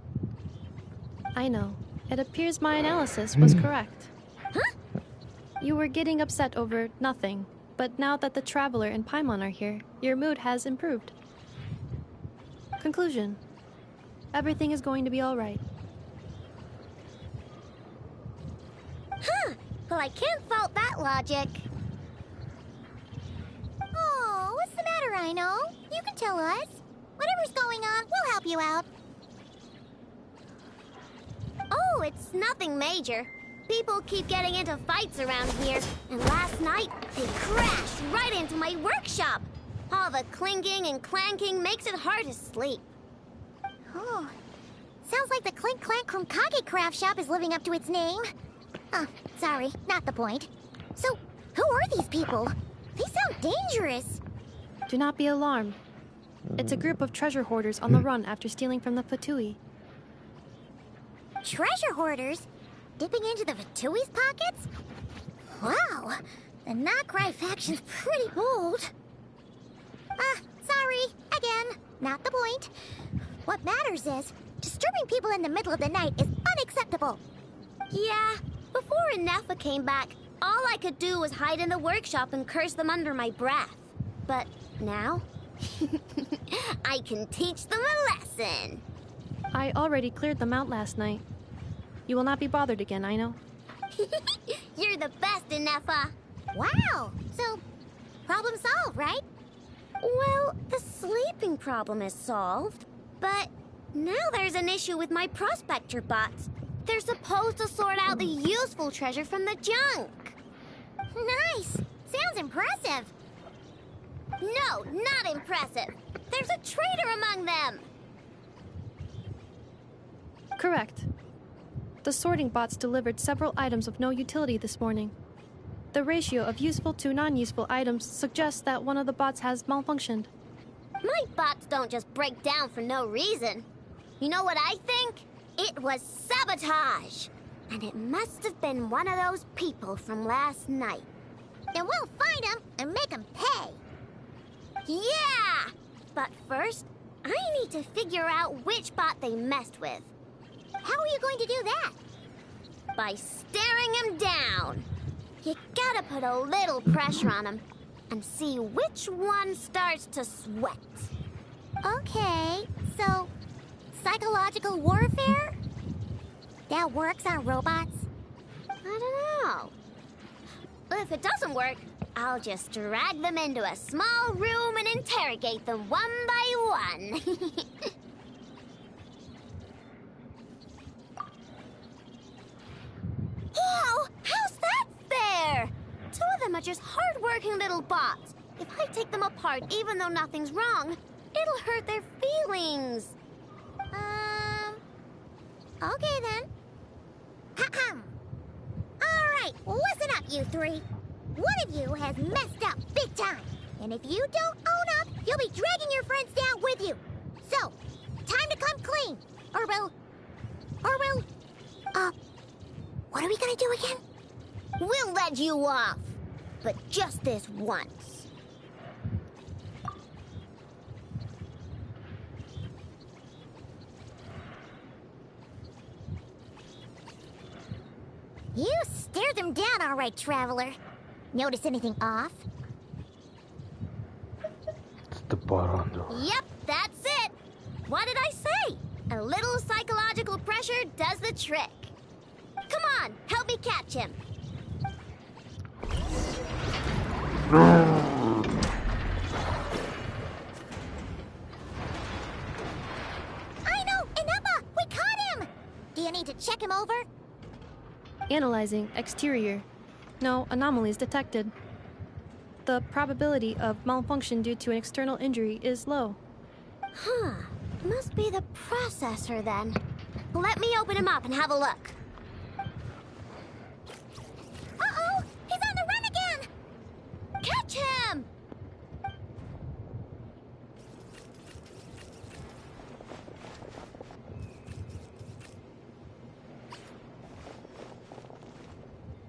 I know. It appears my analysis was correct. Huh? You were getting upset over nothing, but now that the Traveler and Paimon are here, your mood has improved. Conclusion. Everything is going to be alright. Huh! Well, I can't fault that logic. Oh, what's the matter, Aino? You can tell us. Whatever's going on, we'll help you out. Oh, it's It's nothing major. People keep getting into fights around here, and last night they crashed right into my workshop. All the clinking and clanking makes it hard to sleep. Oh, sounds like the Clink Clank Krumkage craft shop is living up to its name. Oh, sorry, not the point. So, who are these people? They sound dangerous. Do not be alarmed. It's a group of treasure hoarders on the run after stealing from the Fatui. Treasure hoarders? Dipping into the Vatui's pockets? Wow, the Not Krai faction's pretty bold. Sorry, again, not the point. What matters is, disturbing people in the middle of the night is unacceptable. Yeah, before Inefa came back, all I could do was hide in the workshop and curse them under my breath. But now, I can teach them a lesson. I already cleared them out last night. You will not be bothered again, I know. You're the best, Inefa. Wow, so problem solved, right? Well, the sleeping problem is solved, but now there's an issue with my prospector bots. They're supposed to sort out the useful treasure from the junk. Nice! Sounds impressive. No, not impressive. There's a traitor among them. Correct. The sorting bots delivered several items of no utility this morning. The ratio of useful to non-useful items suggests that one of the bots has malfunctioned. My bots don't just break down for no reason. You know what I think? It was sabotage. And it must have been one of those people from last night. Then we'll find them and make them pay. Yeah! But first, I need to figure out which bot they messed with. How are you going to do that? By staring him down. You gotta put a little pressure on him and see which one starts to sweat. Okay, so psychological warfare? That works on robots? I don't know. If it doesn't work, I'll just drag them into a small room and interrogate them one by one. Whoa! How's that fair? Two of them are just hard-working little bots. If I take them apart, even though nothing's wrong, it'll hurt their feelings. Okay then. Ha-hum. Alright, listen up, you three. One of you has messed up big time. And if you don't own up, you'll be dragging your friends down with you. So, time to come clean. Or we'll... what are we gonna do again? We'll let you off. But just this once. You stared them down all right, Traveler. Notice anything off? It's the bottom. Yep, that's it. What did I say? A little psychological pressure does the trick. Come on, help me catch him. I know! Inaba! We caught him! Do you need to check him over? Analyzing exterior. No anomalies detected. The probability of malfunction due to an external injury is low. Huh. Must be the processor then. Let me open him up and have a look. Uh-oh! He's on the run again! Catch him!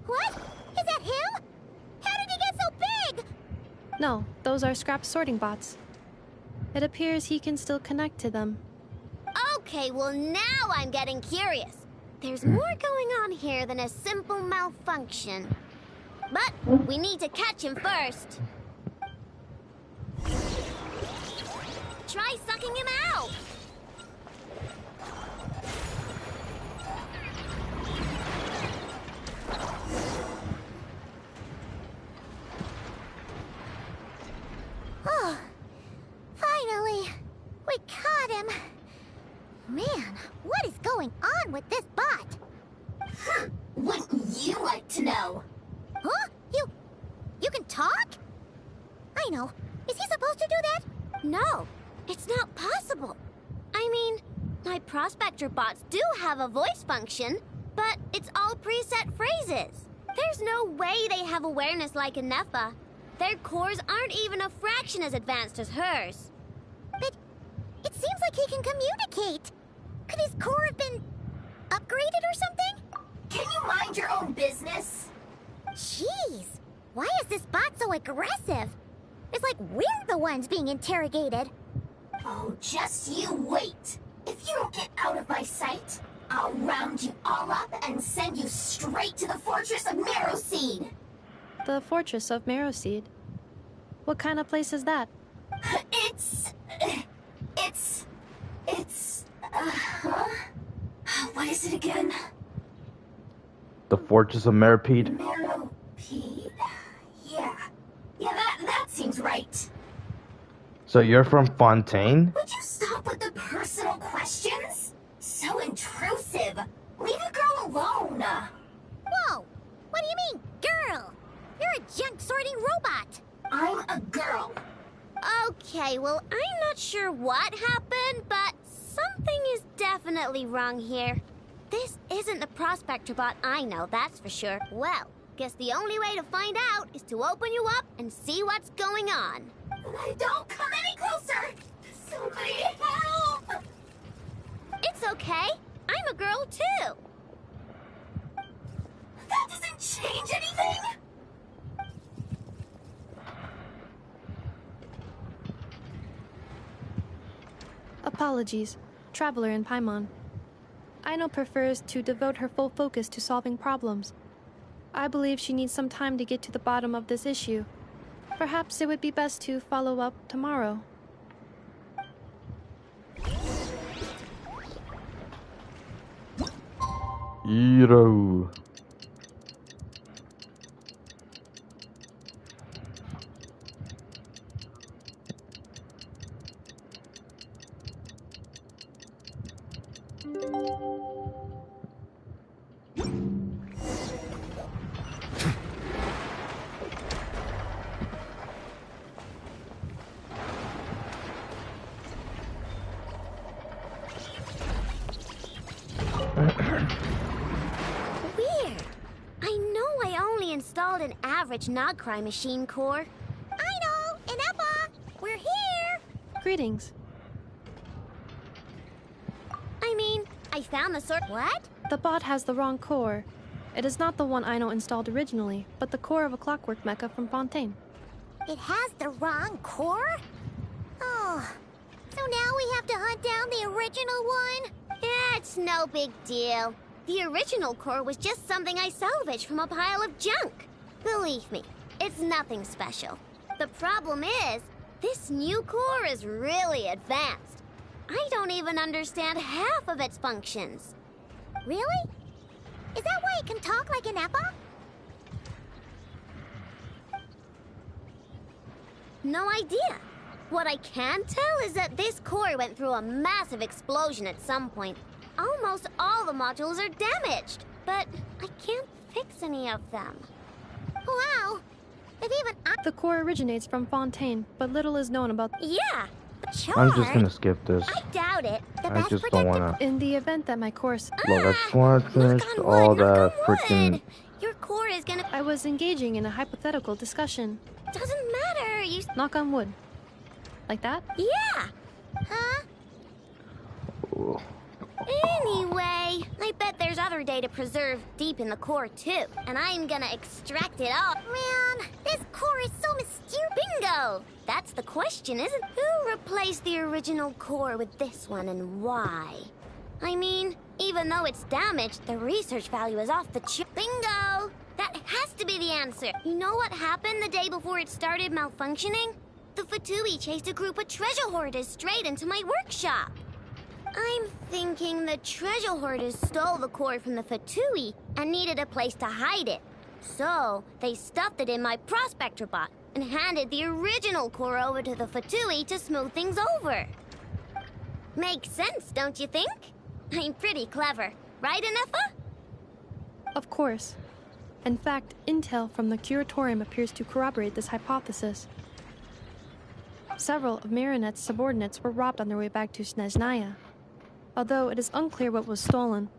What? Is that him? How did he get so big? No, those are scrap sorting bots. It appears he can still connect to them. Okay, well now I'm getting curious. There's more going on here than a simple malfunction. But we need to catch him first. Try sucking him out. Oh, finally! We caught him! Man, what is going on with this bot? to know. Huh? You can talk? I know. Is he supposed to do that? No, it's not possible. I mean, my prospector bots do have a voice function, but it's all preset phrases. There's no way they have awareness like a Nepha. Their cores aren't even a fraction as advanced as hers. But it seems like he can communicate. Could his core have been upgraded or something? Can you mind your own business? Jeez, why is this bot so aggressive? It's like we're the ones being interrogated. Oh, just you wait. If you don't get out of my sight, I'll round you all up and send you straight to the Fortress of Marrowseed. The Fortress of Marrowseed? What kind of place is that? What is it again? The Fortress of Marrowseed? Marrowseed. Yeah, that seems right. So you're from Fontaine? Would you stop with the personal questions? So intrusive. Leave a girl alone. Whoa! What do you mean, girl? You're a junk sorting robot. I'm a girl. Okay, well, I'm not sure what happened, but something is definitely wrong here. This isn't the prospector bot I know, that's for sure. Well, guess the only way to find out is to open you up and see what's going on. Don't come any closer! Somebody help! It's okay. I'm a girl, too. That doesn't change anything! Apologies, Traveler in Paimon. Aino prefers to devote her full focus to solving problems. I believe she needs some time to get to the bottom of this issue. Perhaps it would be best to follow up tomorrow. Iro. Weird. I know I only installed an average Krai machine core. I know, Inepa, we're here. Greetings. I mean, I found the What? The bot has the wrong core. It is not the one Aino installed originally, but the core of a clockwork mecha from Fontaine. It has the wrong core? Oh, so now we have to hunt down the original one? It's no big deal. The original core was just something I salvaged from a pile of junk. Believe me, it's nothing special. The problem is, this new core is really advanced. I don't even understand half of its functions. Really? Is that why it can talk like an Inepa? No idea. What I can tell is that this core went through a massive explosion at some point. Almost all the modules are damaged, but I can't fix any of them. Wow. If even The core originates from Fontaine, but little is known about... Yeah, but sure. I'm just gonna skip this. I doubt it. The I best just don't wanna. In the event that my course... Look, I just wanna finish all that freaking. Your core is gonna... I was engaging in a hypothetical discussion. Doesn't matter, you... Knock on wood. Like that? Yeah. Huh? Anyway, I bet there's other data preserved deep in the core too, and I'm gonna extract it all. Man, this core is so mysterious. Bingo! That's the question, isn't it? Who replaced the original core with this one and why? I mean, even though it's damaged, the research value is off the chart. Bingo! That has to be the answer. You know what happened the day before it started malfunctioning? The Fatui chased a group of treasure hoarders straight into my workshop. I'm thinking the treasure hoarders stole the core from the Fatui and needed a place to hide it. So, they stuffed it in my prospector bot and handed the original core over to the Fatui to smooth things over. Makes sense, don't you think? I'm pretty clever, right, Inepa? Of course. In fact, intel from the curatorium appears to corroborate this hypothesis. Several of Marinette's subordinates were robbed on their way back to Snezhnaya, although it is unclear what was stolen.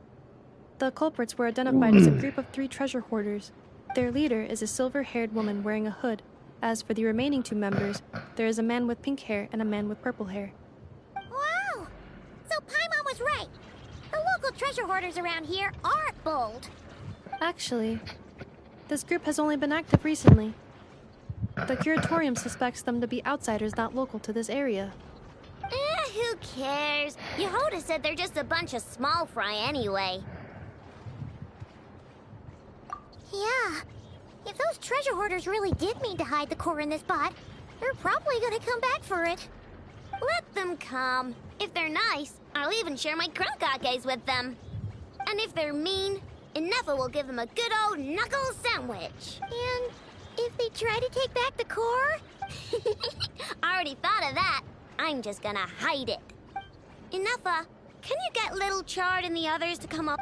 The culprits were identified as a group of 3 treasure hoarders. Their leader is a silver-haired woman wearing a hood. As for the remaining 2 members, there is a man with pink hair and a man with purple hair. Wow! So Paimon was right. The local treasure hoarders around here aren't bold. Actually, this group has only been active recently. The curatorium suspects them to be outsiders not local to this area. Who cares? Yehoda said they're just a bunch of small fry anyway. Yeah. If those treasure hoarders really did mean to hide the core in this spot, they're probably gonna come back for it. Let them come. If they're nice, I'll even share my krankakes with them. And if they're mean, Inefa will give them a good old knuckle sandwich. And if they try to take back the core? I already thought of that. I'm just gonna hide it. Inefa, can you get Little Chard and the others to come up?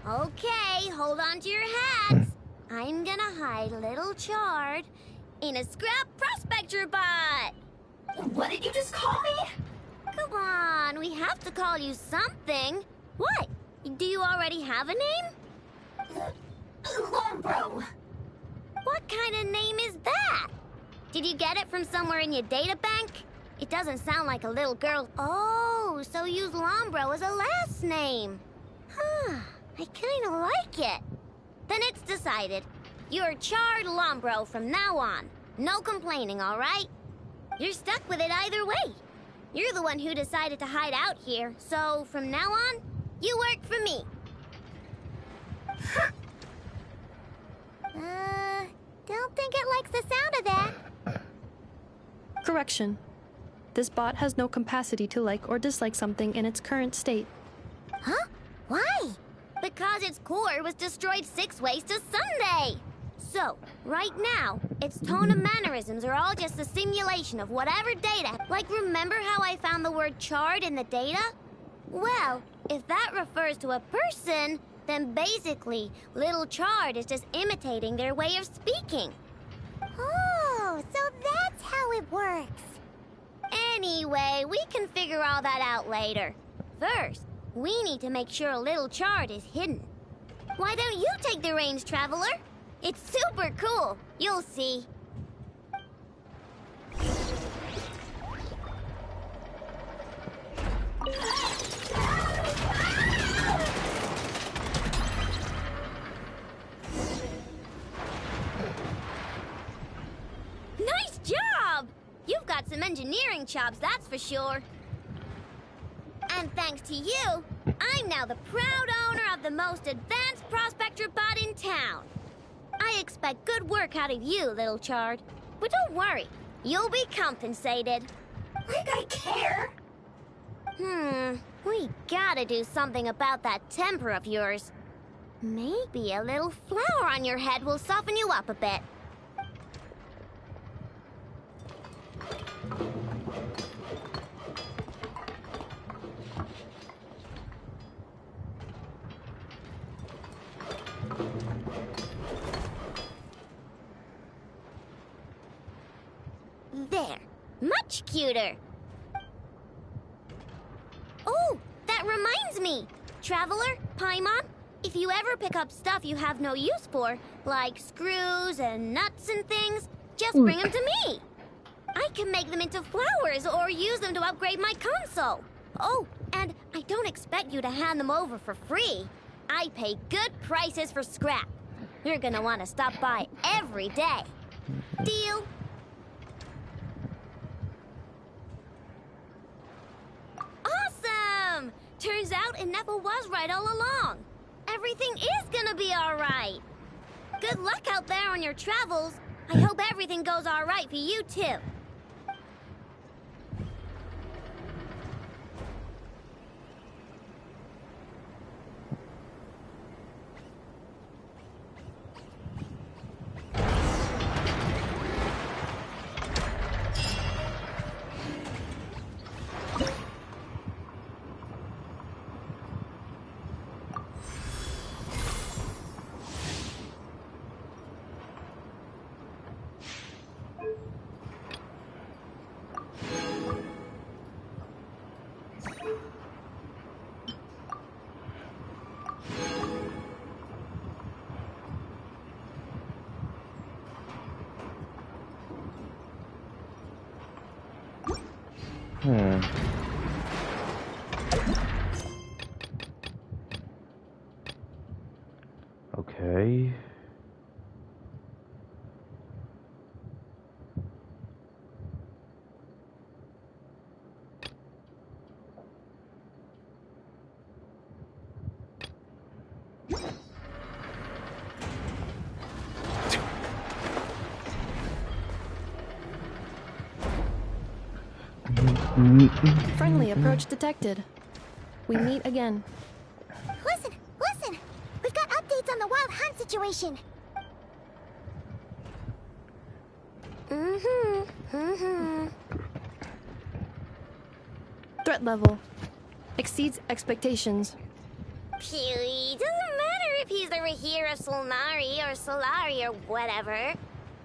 Okay, hold on to your hats. I'm gonna hide Little Chard in a scrap prospector bot. What did you just call me? Come on, we have to call you something. What? Do you already have a name? Lombro. What kind of name is that? Did you get it from somewhere in your data bank? It doesn't sound like a little girl. Oh, so use Lombro as a last name. Huh, I kinda like it. Then it's decided. You're Chard Lombro from now on. No complaining, all right? You're stuck with it either way. You're the one who decided to hide out here, so from now on, you work for me. Don't think it likes the sound of that. Correction. This bot has no capacity to like or dislike something in its current state. Huh? Why? Because its core was destroyed 6 ways to Sunday. So, right now, its tone and mannerisms are all just a simulation of whatever data. Like, remember how I found the word chard in the data? Well, if that refers to a person, then basically, Little Chard is just imitating their way of speaking. Oh, so that's how it works. Anyway, we can figure all that out later. First, we need to make sure Little Chard is hidden. Why don't you take the reins, Traveler? It's super cool. You'll see. Nice job! You've got some engineering chops, that's for sure. And thanks to you, I'm now the proud owner of the most advanced prospector bot in town. I expect good work out of you, Little Chard. But don't worry, you'll be compensated. Like I care. We gotta do something about that temper of yours. Maybe a little flour on your head will soften you up a bit. There. Much cuter. Oh, that reminds me. Traveler, Paimon, if you ever pick up stuff you have no use for, like screws and nuts and things, just bring them to me. I can make them into flowers or use them to upgrade my console. Oh, and I don't expect you to hand them over for free. I pay good prices for scrap. You're gonna want to stop by every day. Deal? Awesome! Turns out Inefa was right all along. Everything is gonna be alright. Good luck out there on your travels. I hope everything goes alright for you too. Hmm. Okay. Friendly approach detected. We meet again. Listen, listen! We've got updates on the wild hunt situation. Threat level exceeds expectations. Phew, doesn't matter if he's the Rahira Solnari or Solari or whatever.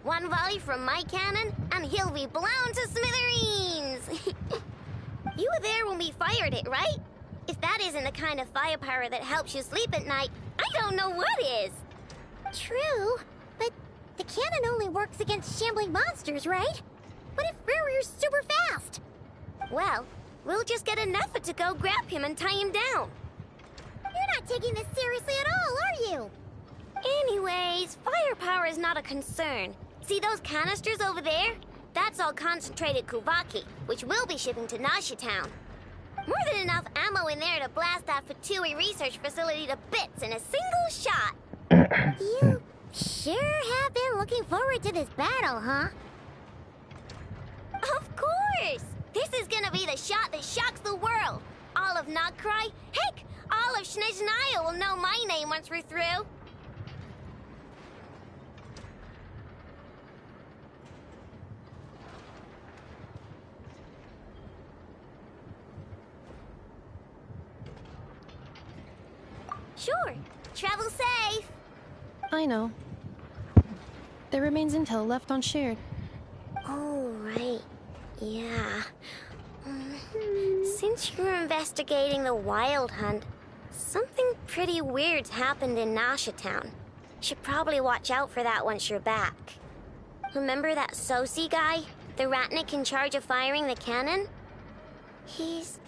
One volley from my cannon, and he'll be blown to smithereens! You were there when we fired it, right? If that isn't the kind of firepower that helps you sleep at night, I don't know what is! True, but the cannon only works against shambling monsters, right? What if Rarir's super fast? Well, we'll just get enough to go grab him and tie him down. You're not taking this seriously at all, are you? Anyways, firepower is not a concern. See those canisters over there? That's all concentrated Kuvaki, which we'll be shipping to Nashi Town. More than enough ammo in there to blast that Fatui research facility to bits in a single shot. You sure have been looking forward to this battle, huh? Of course! This is gonna be the shot that shocks the world. All of Krai, heck, all of Snezhnaya will know my name once we're through. Sure. Travel safe. I know. There remains intel left on shared. Oh, right. Yeah. Since you're investigating the wild hunt, something pretty weird's happened in Nashi Town. Should probably watch out for that once you're back. Remember that Sosi guy? The Ratnik in charge of firing the cannon? He's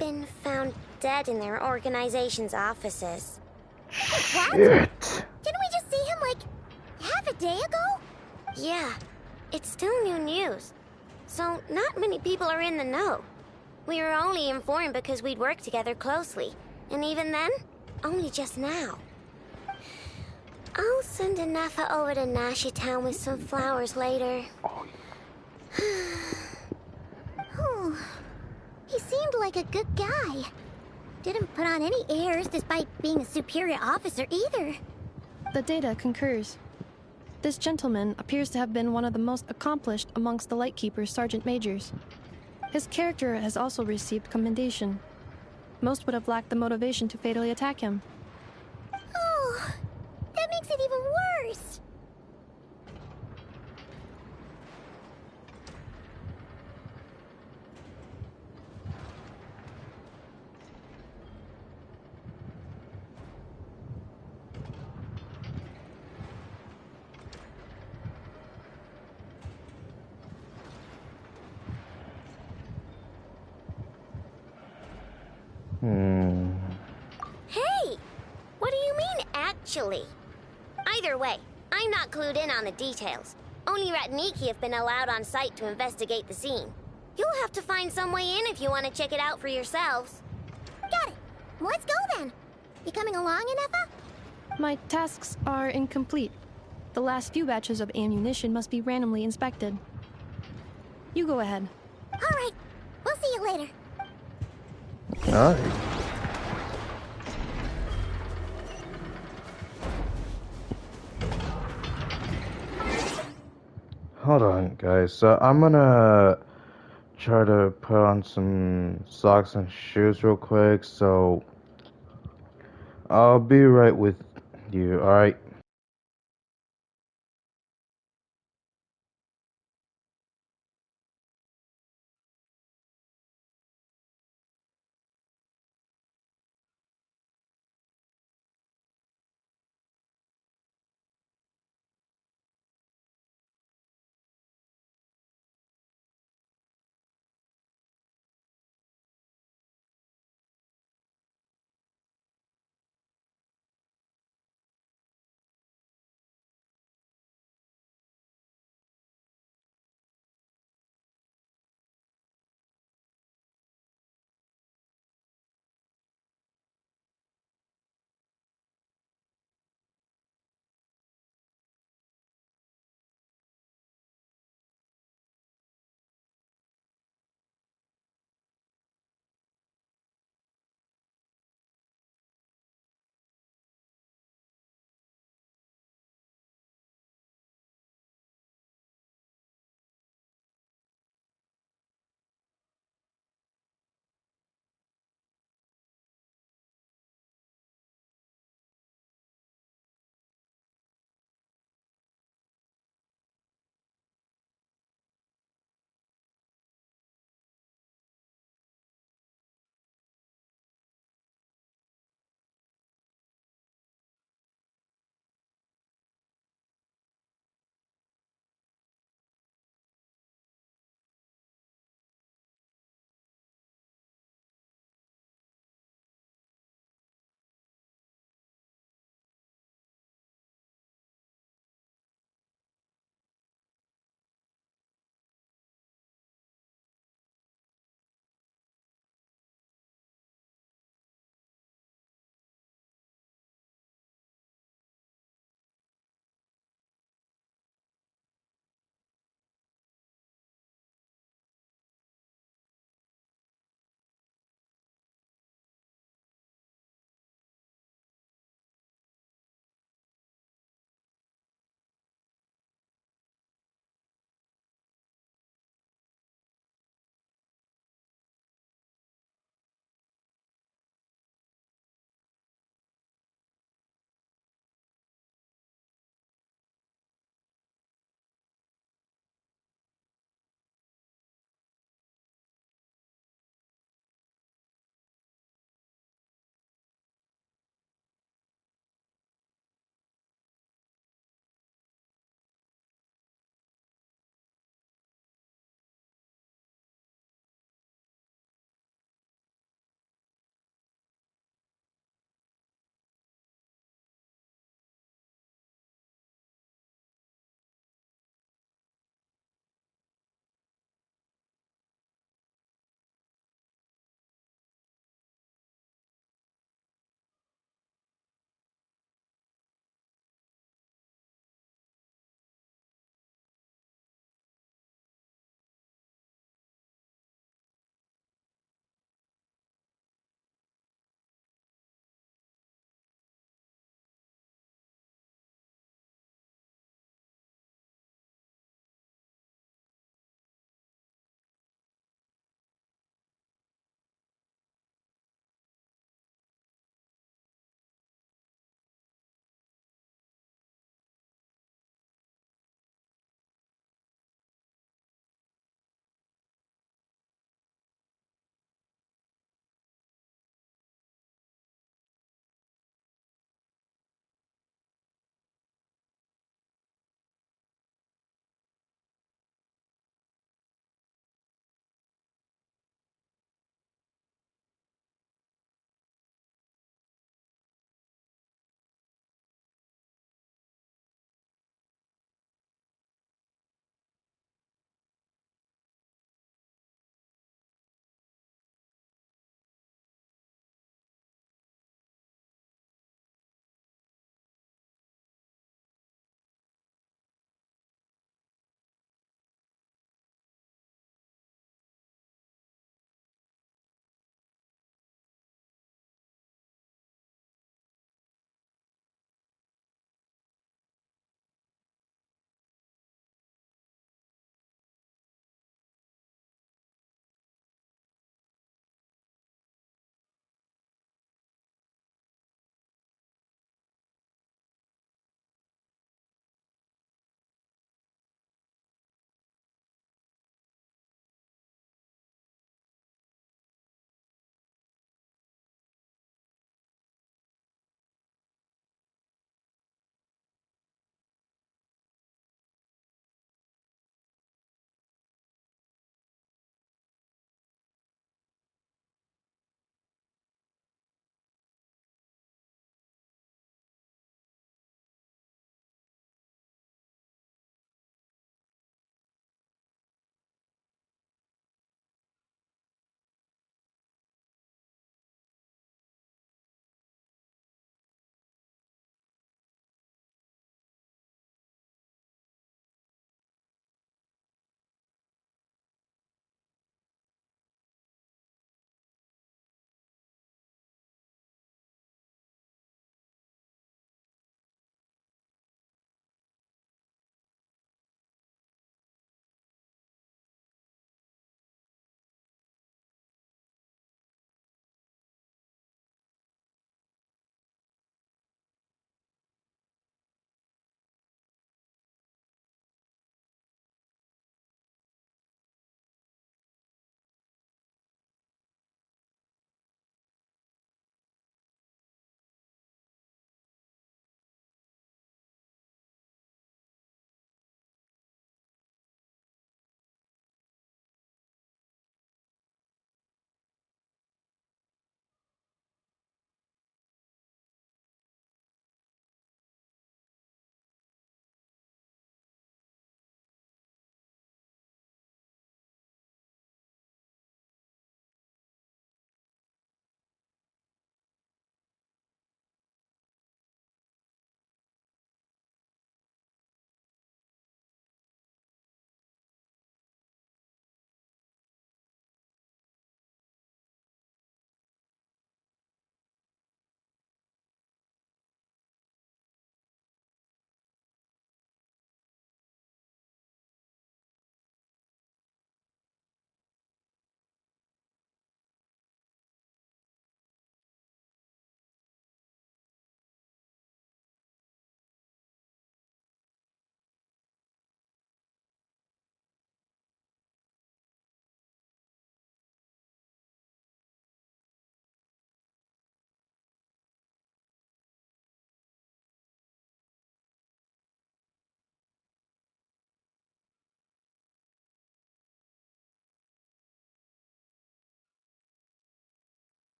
been found dead in their organization's offices. What? Didn't we just see him, like, half a day ago? Yeah, it's still new news. So not many people are in the know. We were only informed because we'd worked together closely. And even then, only just now. I'll send Anafa over to Nashi Town with some flowers later. He seemed like a good guy. Didn't put on any airs despite being a superior officer either. The data concurs. This gentleman appears to have been one of the most accomplished amongst the Lightkeeper's sergeant majors. His character has also received commendation. Most would have lacked the motivation to fatally attack him. Oh, that makes it even worse. Hey! What do you mean, actually? Either way, I'm not clued in on the details. Only Ratniki have been allowed on site to investigate the scene. You'll have to find some way in if you want to check it out for yourselves. Got it. Let's go then. You coming along, Anafa? My tasks are incomplete. The last few batches of ammunition must be randomly inspected. You go ahead. All right. We'll see you later. Alright. Hold on, guys. So I'm gonna try to put on some socks and shoes real quick. So I'll be right with you. Alright.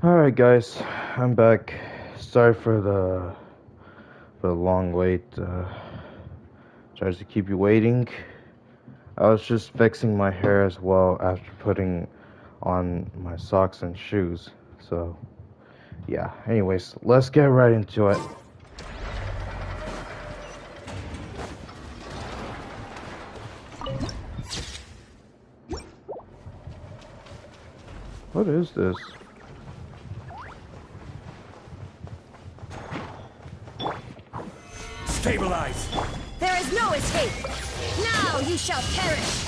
Alright guys, I'm back. Sorry for the long wait. Sorry to keep you waiting. I was just fixing my hair as well after putting on my socks and shoes. So, yeah. Anyways, let's get right into it. What is this? Stabilize! There is no escape! Now you shall perish!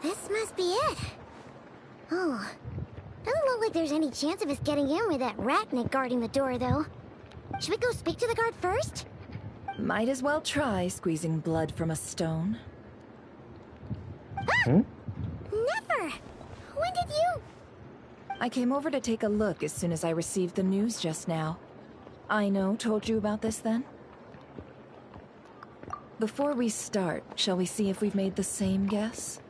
This must be it. Oh, doesn't look like there's any chance of us getting in with that ratnik guarding the door, though. Should we go speak to the guard first? Might as well try squeezing blood from a stone. Never! When did you... I came over to take a look as soon as I received the news just now. Aino told you about this then? Before we start, shall we see if we've made the same guess?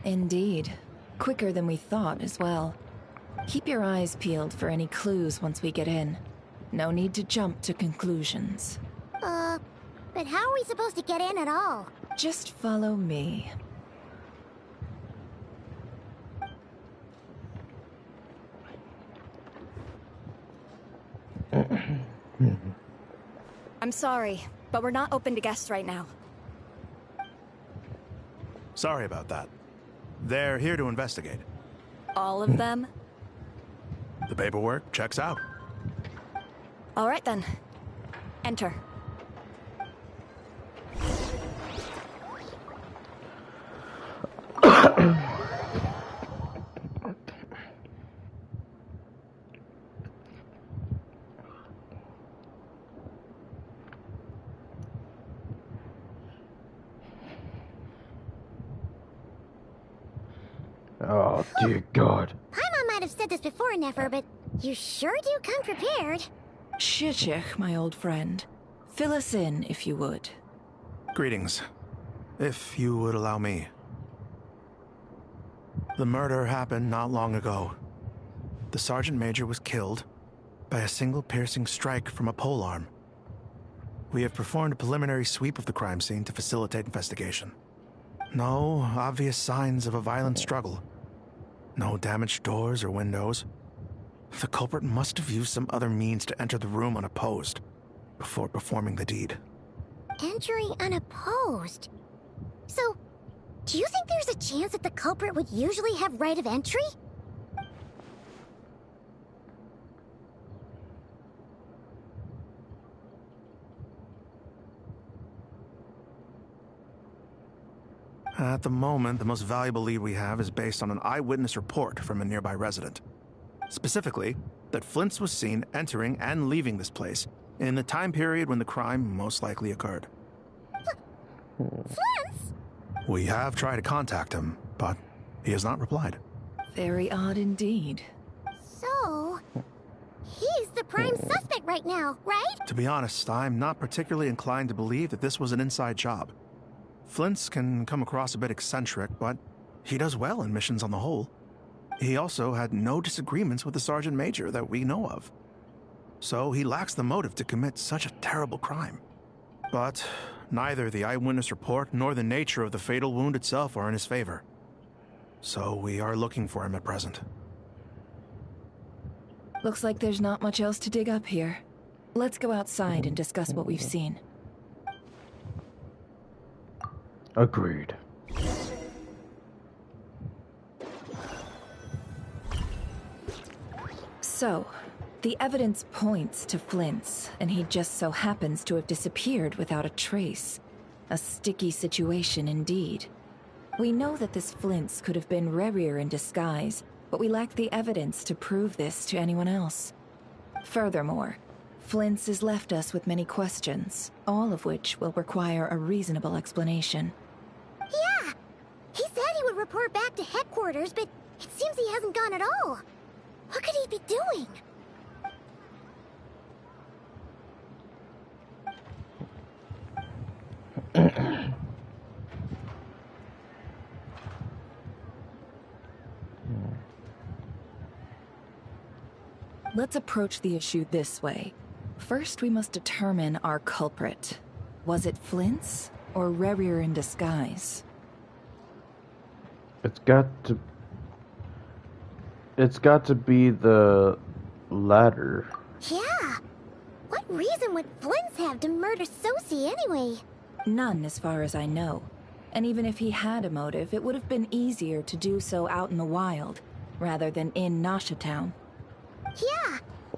Indeed. Quicker than we thought as well. Keep your eyes peeled for any clues once we get in. No need to jump to conclusions. But how are we supposed to get in at all? Just follow me. I'm sorry, but we're not open to guests right now. Sorry about that. They're here to investigate. All of them? The paperwork checks out. All right then. Enter. Oh, dear God. Paimon might have said this before, Nefer, but you sure do come prepared. Shishich, my old friend. Fill us in, if you would. Greetings. If you would allow me. The murder happened not long ago. The Sergeant Major was killed by a single piercing strike from a polearm. We have performed a preliminary sweep of the crime scene to facilitate investigation. No obvious signs of a violent struggle. No damaged doors or windows. The culprit must have used some other means to enter the room unopposed before performing the deed. Entering unopposed? So, do you think there's a chance that the culprit would usually have right of entry? At the moment, the most valuable lead we have is based on an eyewitness report from a nearby resident. Specifically, that Flint's was seen entering and leaving this place in the time period when the crime most likely occurred. Flint's? We have tried to contact him, but he has not replied. Very odd indeed. So, he's the prime suspect right now, right? To be honest, I'm not particularly inclined to believe that this was an inside job. Flint's can come across a bit eccentric, but he does well in missions on the whole. He also had no disagreements with the Sergeant Major that we know of. So he lacks the motive to commit such a terrible crime. But neither the eyewitness report nor the nature of the fatal wound itself are in his favor. So we are looking for him at present. Looks like there's not much else to dig up here. Let's go outside and discuss what we've seen. Agreed. So, the evidence points to Flint's, and he just so happens to have disappeared without a trace. A sticky situation indeed. We know that this Flint's could have been Rerir in disguise, but we lack the evidence to prove this to anyone else. Furthermore, Flint's has left us with many questions, all of which will require a reasonable explanation. Yeah! He said he would report back to headquarters, but it seems he hasn't gone at all. What could he be doing? Let's approach the issue this way. First, we must determine our culprit. Was it Flint's or Rerir in disguise? It's got to be the latter. Yeah! What reason would Flint's have to murder Sosie anyway? None, as far as I know. And even if he had a motive, it would have been easier to do so out in the wild, rather than in Nasha Town. Yeah!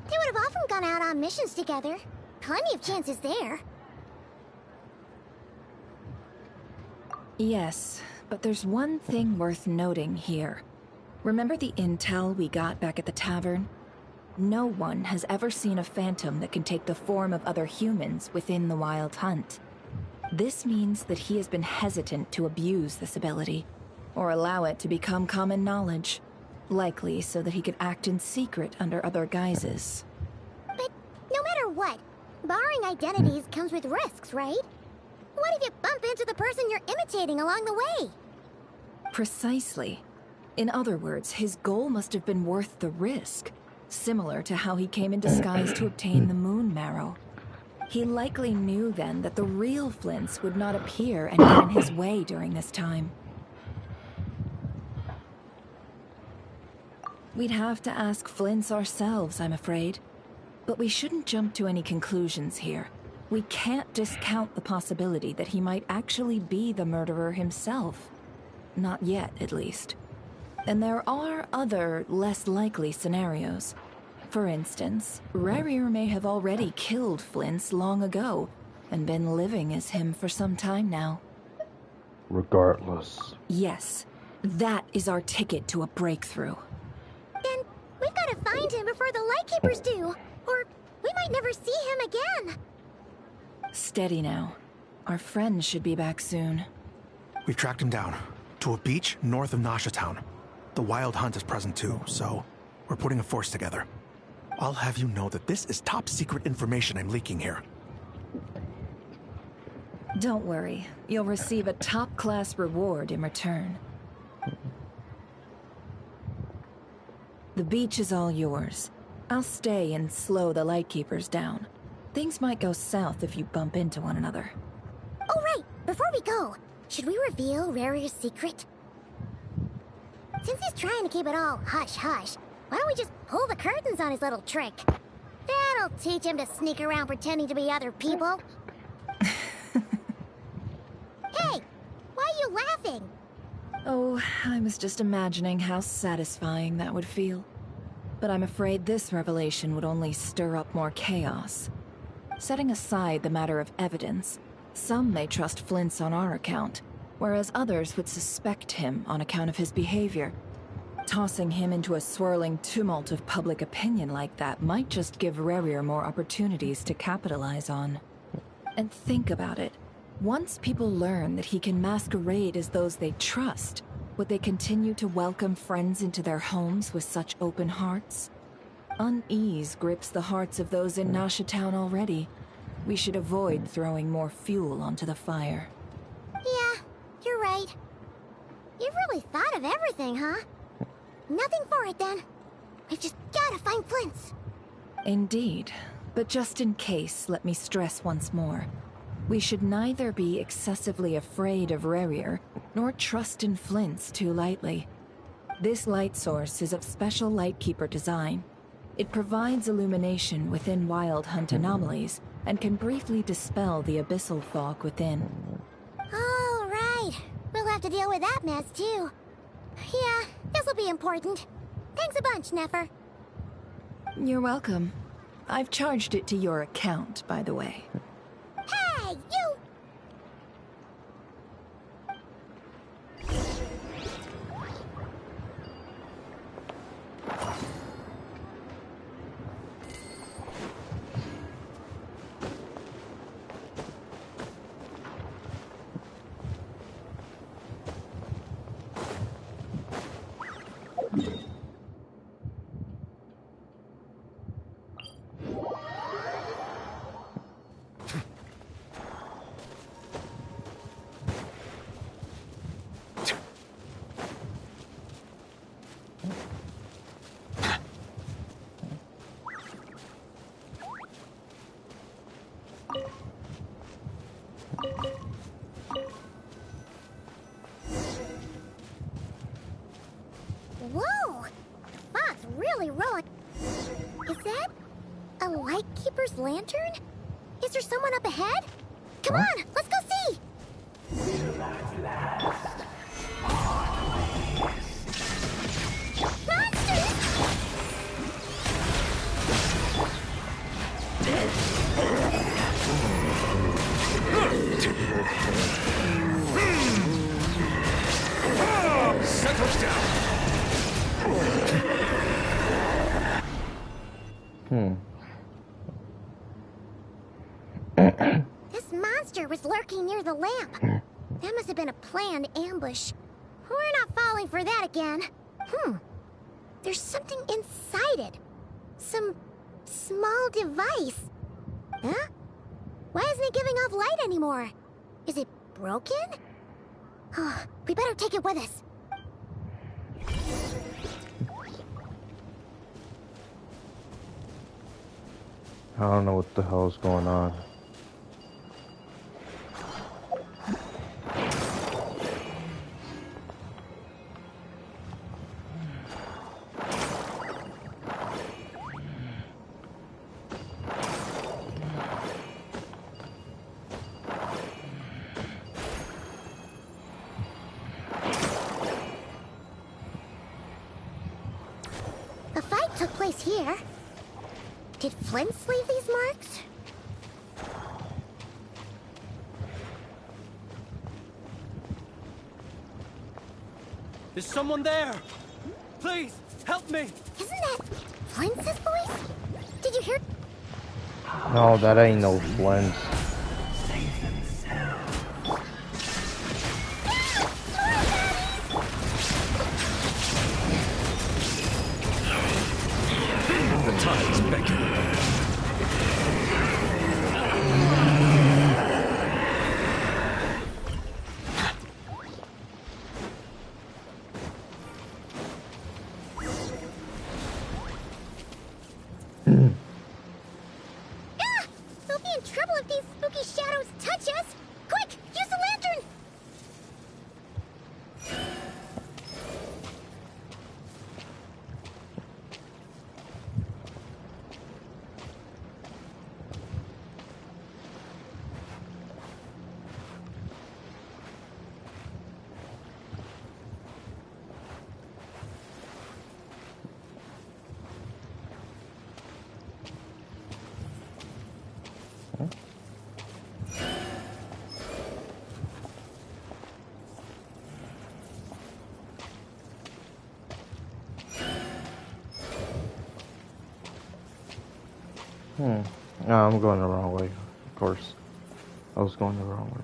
They would have often gone out on missions together. Plenty of chances there. Yes, but there's one thing worth noting here. Remember the intel we got back at the tavern? No one has ever seen a phantom that can take the form of other humans within the Wild Hunt. This means that he has been hesitant to abuse this ability, or allow it to become common knowledge. Likely so that he could act in secret under other guises. But no matter what, barring identities comes with risks, right? What if you bump into the person you're imitating along the way? Precisely. In other words, his goal must have been worth the risk, similar to how he came in disguise to obtain the moon marrow. He likely knew then that the real Flint's would not appear and get in his way during this time. We'd have to ask Flint's ourselves, I'm afraid. But we shouldn't jump to any conclusions here. We can't discount the possibility that he might actually be the murderer himself. Not yet, at least. And there are other, less likely scenarios. For instance, Rerir may have already killed Flint's long ago, and been living as him for some time now. Regardless. Yes, that is our ticket to a breakthrough. Then we've got to find him before the Lightkeepers do, or we might never see him again. Steady now. Our friend should be back soon. We've tracked him down to a beach north of Nasha Town. The Wild Hunt is present too, so we're putting a force together. I'll have you know that this is top secret information I'm leaking here. Don't worry. You'll receive a top-class reward in return. The beach is all yours. I'll stay and slow the Lightkeepers down. Things might go south if you bump into one another. Oh right, before we go, should we reveal Rarir's secret? Since he's trying to keep it all hush-hush, why don't we just pull the curtains on his little trick? That'll teach him to sneak around pretending to be other people. Hey, why are you laughing? Oh, I was just imagining how satisfying that would feel. But I'm afraid this revelation would only stir up more chaos. Setting aside the matter of evidence, some may trust Flint's on our account, whereas others would suspect him on account of his behavior. Tossing him into a swirling tumult of public opinion like that might just give Rerir more opportunities to capitalize on. And think about it. Once people learn that he can masquerade as those they trust, would they continue to welcome friends into their homes with such open hearts? Unease grips the hearts of those in Nasha Town already. We should avoid throwing more fuel onto the fire. Yeah, you're right. You've really thought of everything, huh? Nothing for it then. We've just gotta find Flint's. Indeed. But just in case, let me stress once more. We should neither be excessively afraid of Rerir, nor trust in Flint's too lightly. This light source is of special Lightkeeper design. It provides illumination within Wild Hunt anomalies and can briefly dispel the abyssal fog within. All right. We'll have to deal with that mess, too. Yeah, this'll be important. Thanks a bunch, Nefer. You're welcome. I've charged it to your account, by the way. Hey, you! Whoa! Fog's really rolling. Is that a Lightkeeper's lantern? Is there someone up ahead? Come on, let's go see! Settle down. This monster was lurking near the lamp. That must have been a planned ambush. We're not falling for that again. There's something inside it. Some small device. Huh? Why isn't it giving off light anymore? Is it broken? Oh, we better take it with us. I don't know what the hell is going on. The fight took place here. Did Flint leave these marks? Is someone there? Please, help me! Isn't that Flint's voice? Did you hear? No, that ain't no Flint. The tide's beckoning. We'll be in trouble if these spooky shadows touch us! Quick, use the lantern! No, I'm going the wrong way, of course. I was going the wrong way.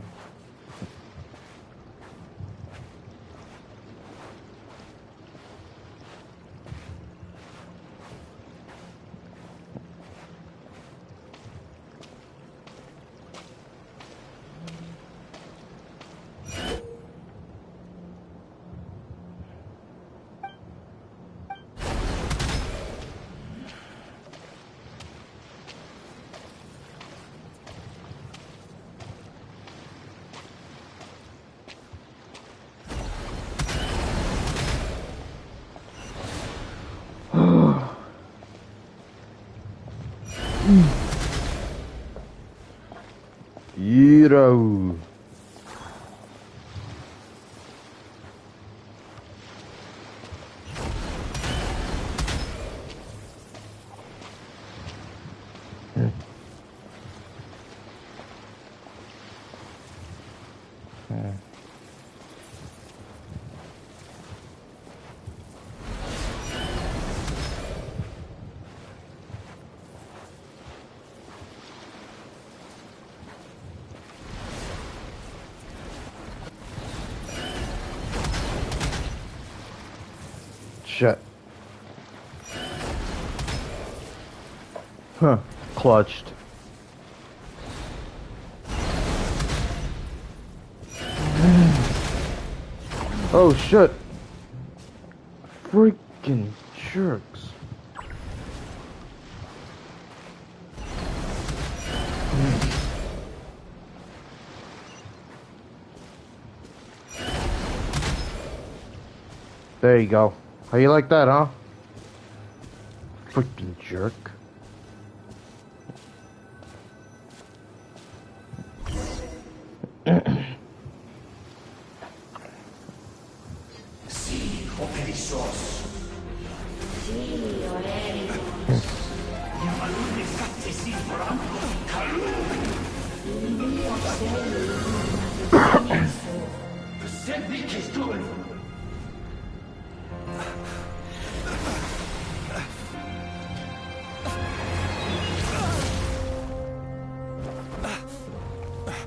Yiro. Shit. Huh. Clutched. Oh shit. Freaking jerks. There you go. How you like that, huh? Freaking jerk.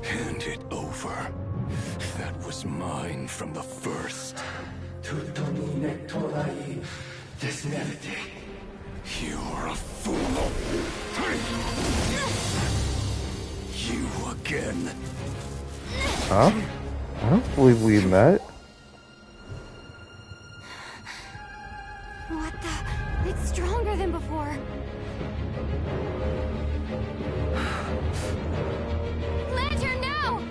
Hand it over. That was mine from the first. You're a fool. You again. Huh? I don't believe we met. What the? It's stronger than before. Lantern, no!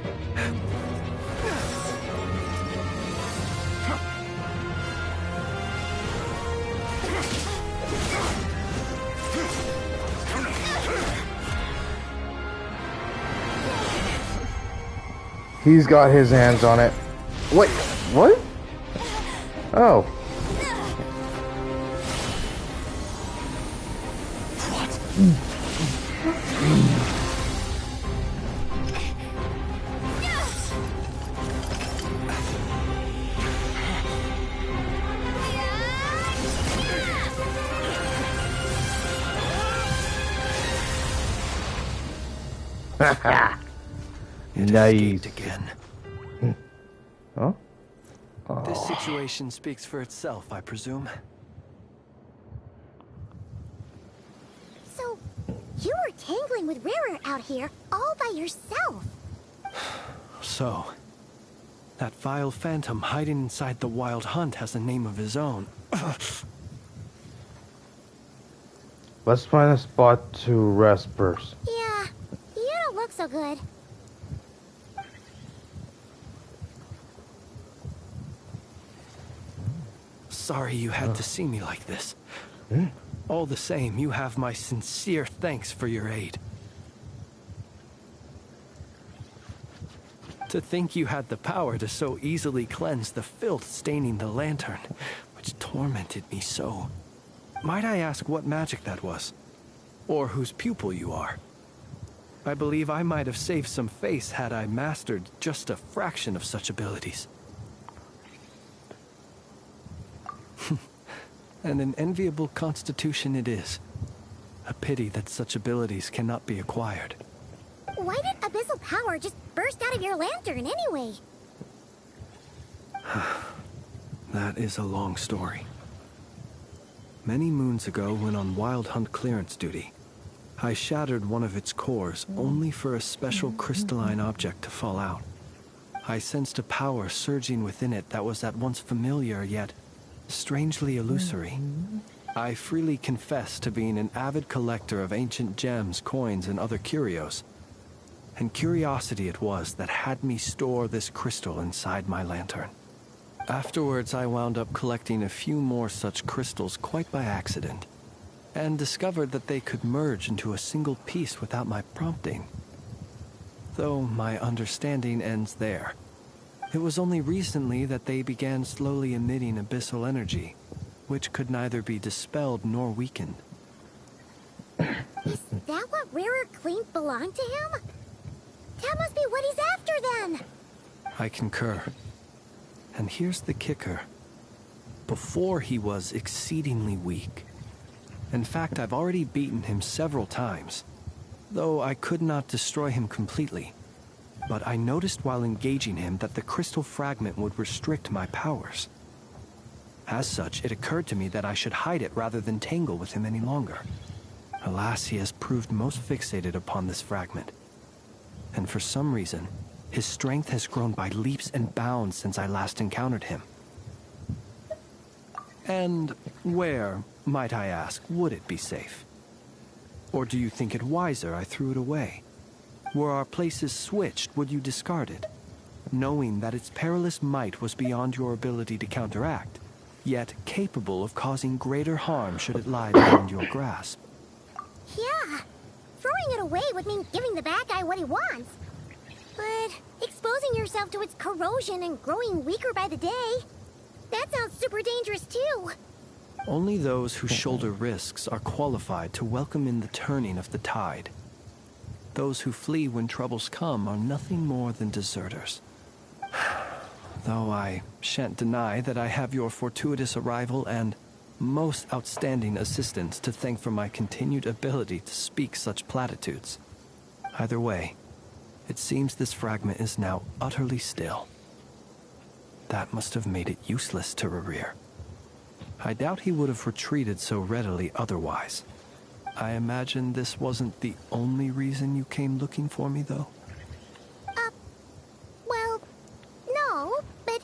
He's got his hands on it. Wait, what? Oh. Nice. Again. Huh? This situation speaks for itself, I presume. So, you were tangling with Rarer out here all by yourself. So, that vile phantom hiding inside the Wild Hunt has a name of his own. Let's find a spot to rest first. Yeah, you don't look so good. Sorry you had to see me like this. All the same, you have my sincere thanks for your aid. To think you had the power to so easily cleanse the filth staining the lantern, which tormented me so. Might I ask what magic that was? Or whose pupil you are? I believe I might have saved some face had I mastered just a fraction of such abilities. And an enviable constitution it is. A pity that such abilities cannot be acquired. Why did abyssal power just burst out of your lantern anyway? That is a long story. Many moons ago, when on Wild Hunt clearance duty, I shattered one of its cores only for a special crystalline object to fall out. I sensed a power surging within it that was at once familiar yet strangely illusory. I freely confess to being an avid collector of ancient gems, coins, and other curios. And curiosity it was that had me store this crystal inside my lantern. Afterwards, I wound up collecting a few more such crystals quite by accident. and discovered that they could merge into a single piece without my prompting. Though my understanding ends there. It was only recently that they began slowly emitting abyssal energy, which could neither be dispelled nor weakened. Is that what Rarer claimed belonged to him? That must be what he's after then! I concur. And here's the kicker. Before he was exceedingly weak. In fact, I've already beaten him several times, though I could not destroy him completely. But I noticed while engaging him that the crystal fragment would restrict my powers. As such, it occurred to me that I should hide it rather than tangle with him any longer. Alas, he has proved most fixated upon this fragment. And for some reason, his strength has grown by leaps and bounds since I last encountered him. And where, might I ask, would it be safe? Or do you think it wiser I threw it away? Were our places switched, would you discard it, knowing that its perilous might was beyond your ability to counteract, yet capable of causing greater harm should it lie beyond your grasp? Yeah, throwing it away would mean giving the bad guy what he wants. But exposing yourself to its corrosion and growing weaker by the day, that sounds super dangerous too. Only those who shoulder risks are qualified to welcome in the turning of the tide. Those who flee when troubles come are nothing more than deserters. Though I shan't deny that I have your fortuitous arrival and most outstanding assistance to thank for my continued ability to speak such platitudes. Either way, it seems this fragment is now utterly still. That must have made it useless to Rarir. I doubt he would have retreated so readily otherwise. I imagine this wasn't the only reason you came looking for me, though? Well, no, but...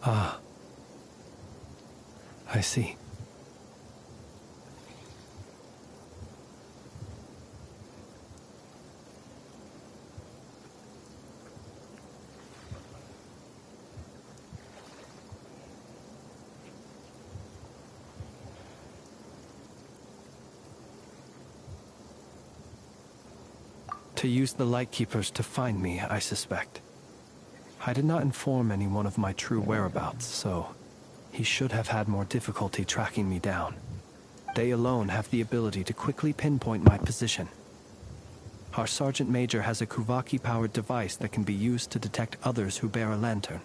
Ah. I see. To use the Lightkeepers to find me, I suspect. I did not inform anyone of my true whereabouts, so he should have had more difficulty tracking me down. They alone have the ability to quickly pinpoint my position. Our Sergeant Major has a Kuvaki-powered device that can be used to detect others who bear a lantern.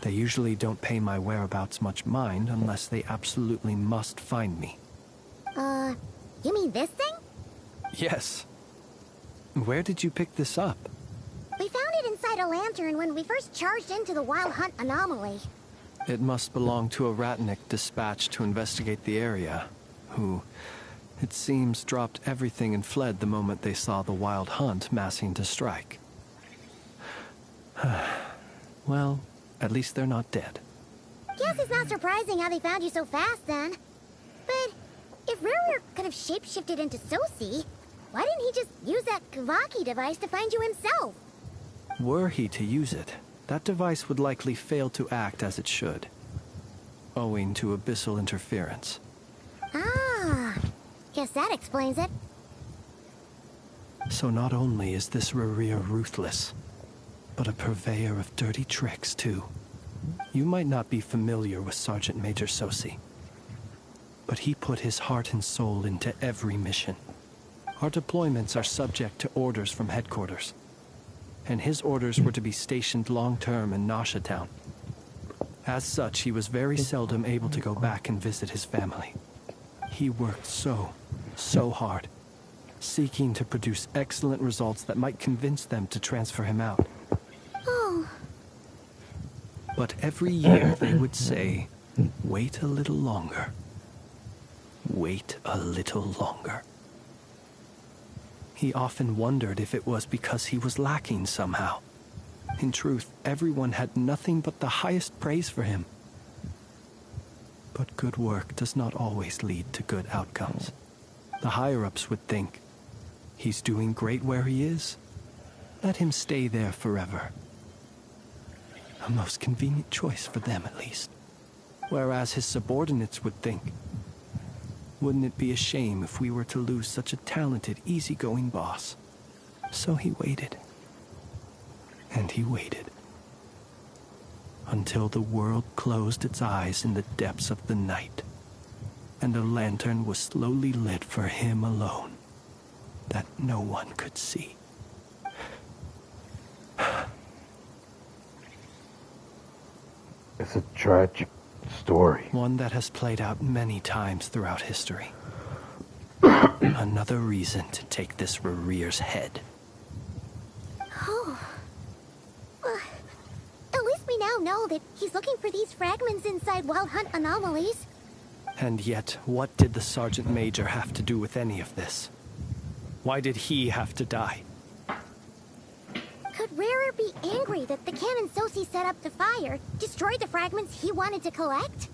They usually don't pay my whereabouts much mind unless they absolutely must find me. You mean this thing? Yes. Where did you pick this up? We found it inside a lantern when we first charged into the Wild Hunt anomaly. It must belong to a Ratnik dispatched to investigate the area, who, it seems, dropped everything and fled the moment they saw the Wild Hunt massing to strike. Well, at least they're not dead. Guess it's not surprising how they found you so fast, then. But if Rarer could have shapeshifted into Sosi, why didn't he just use that Kavaki device to find you himself? Were he to use it, that device would likely fail to act as it should, owing to abyssal interference. Ah, guess that explains it. So not only is this Rarir ruthless, but a purveyor of dirty tricks, too. You might not be familiar with Sergeant Major Sosi, but he put his heart and soul into every mission. Our deployments are subject to orders from headquarters, and his orders were to be stationed long-term in Nasha Town. As such, he was very seldom able to go back and visit his family. He worked so hard, seeking to produce excellent results that might convince them to transfer him out. Oh. But every year they would say, wait a little longer. Wait a little longer. He often wondered if it was because he was lacking somehow. In truth, everyone had nothing but the highest praise for him. But good work does not always lead to good outcomes. The higher-ups would think, he's doing great where he is. Let him stay there forever. A most convenient choice for them, at least. Whereas his subordinates would think, wouldn't it be a shame if we were to lose such a talented, easygoing boss? So he waited. And he waited. Until the world closed its eyes in the depths of the night, and a lantern was slowly lit for him alone, that no one could see. It's a tragic story. One that has played out many times throughout history. Another reason to take this Rereer's head. Oh. At least we now know that he's looking for these fragments inside Wild Hunt anomalies. And yet, what did the Sergeant Major have to do with any of this? Why did he have to die? Could Rarer be angry that the cannon Sosi set up to fire destroyed the fragments he wanted to collect?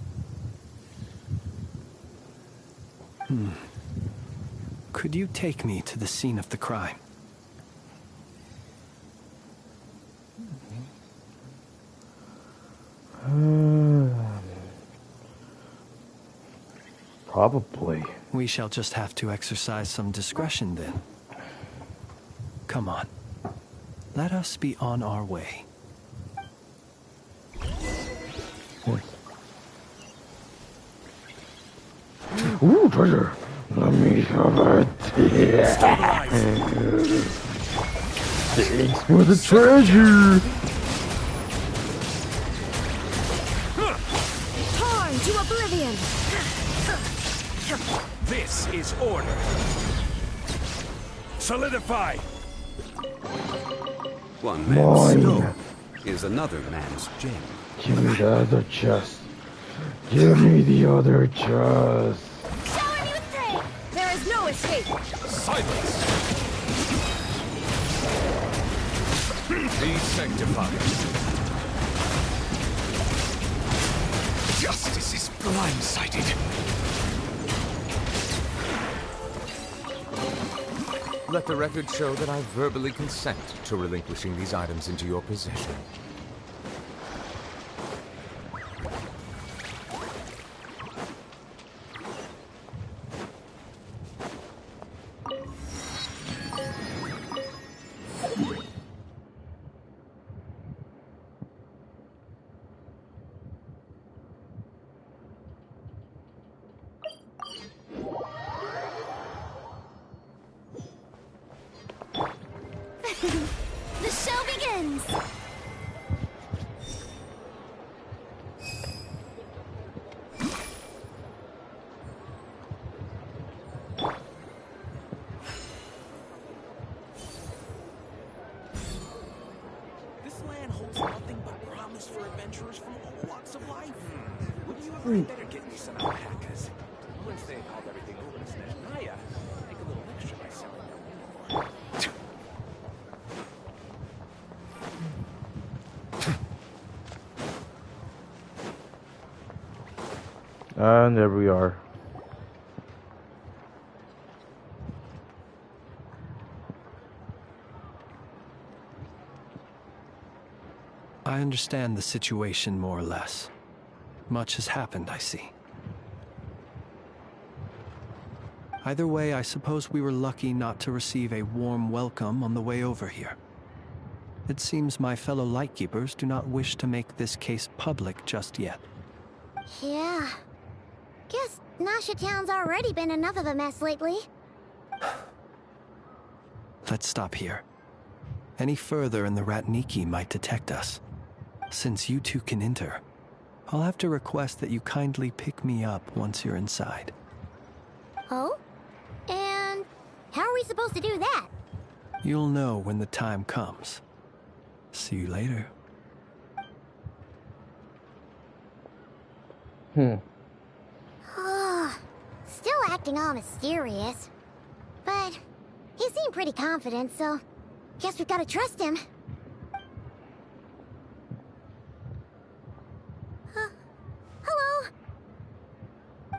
Could you take me to the scene of the crime? Probably. We shall just have to exercise some discretion then. Come on. Let us be on our way. Ooh, treasure! Let me have it. Yeah. Thanks for the treasure! Torn to oblivion! This is order. Solidify! One man's stone is another man's gem. Give me the other chest. Give me the other chest. There is no escape! Silence! Be sanctified. Justice is blindsided. Let the record show that I verbally consent to relinquishing these items into your possession. The show begins! This land holds nothing but promise for adventurers from all walks of life. Would you agree? Better get me some alpacas. Once they called everything over to Snezhnaya, make a little extra by selling them more. And there we are. I understand the situation more or less. Much has happened, I see. Either way, I suppose we were lucky not to receive a warm welcome on the way over here. It seems my fellow Lightkeepers do not wish to make this case public just yet. Yeah. Guess Nasha Town's already been enough of a mess lately. Let's stop here. Any further and the Ratniki might detect us. Since you two can enter, I'll have to request that you kindly pick me up once you're inside. Oh? And how are we supposed to do that? You'll know when the time comes. See you later. Still acting all mysterious. But he seemed pretty confident, so guess we've got to trust him. Hello?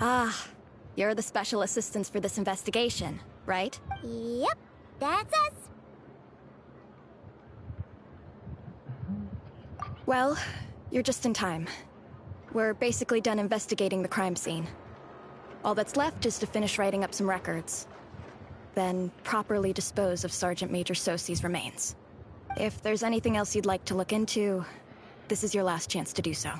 Ah, you're the special assistants for this investigation, right? Yep, that's us. Well, you're just in time. We're basically done investigating the crime scene. All that's left is to finish writing up some records. Then properly dispose of Sergeant Major Sosi's remains. If there's anything else you'd like to look into, this is your last chance to do so.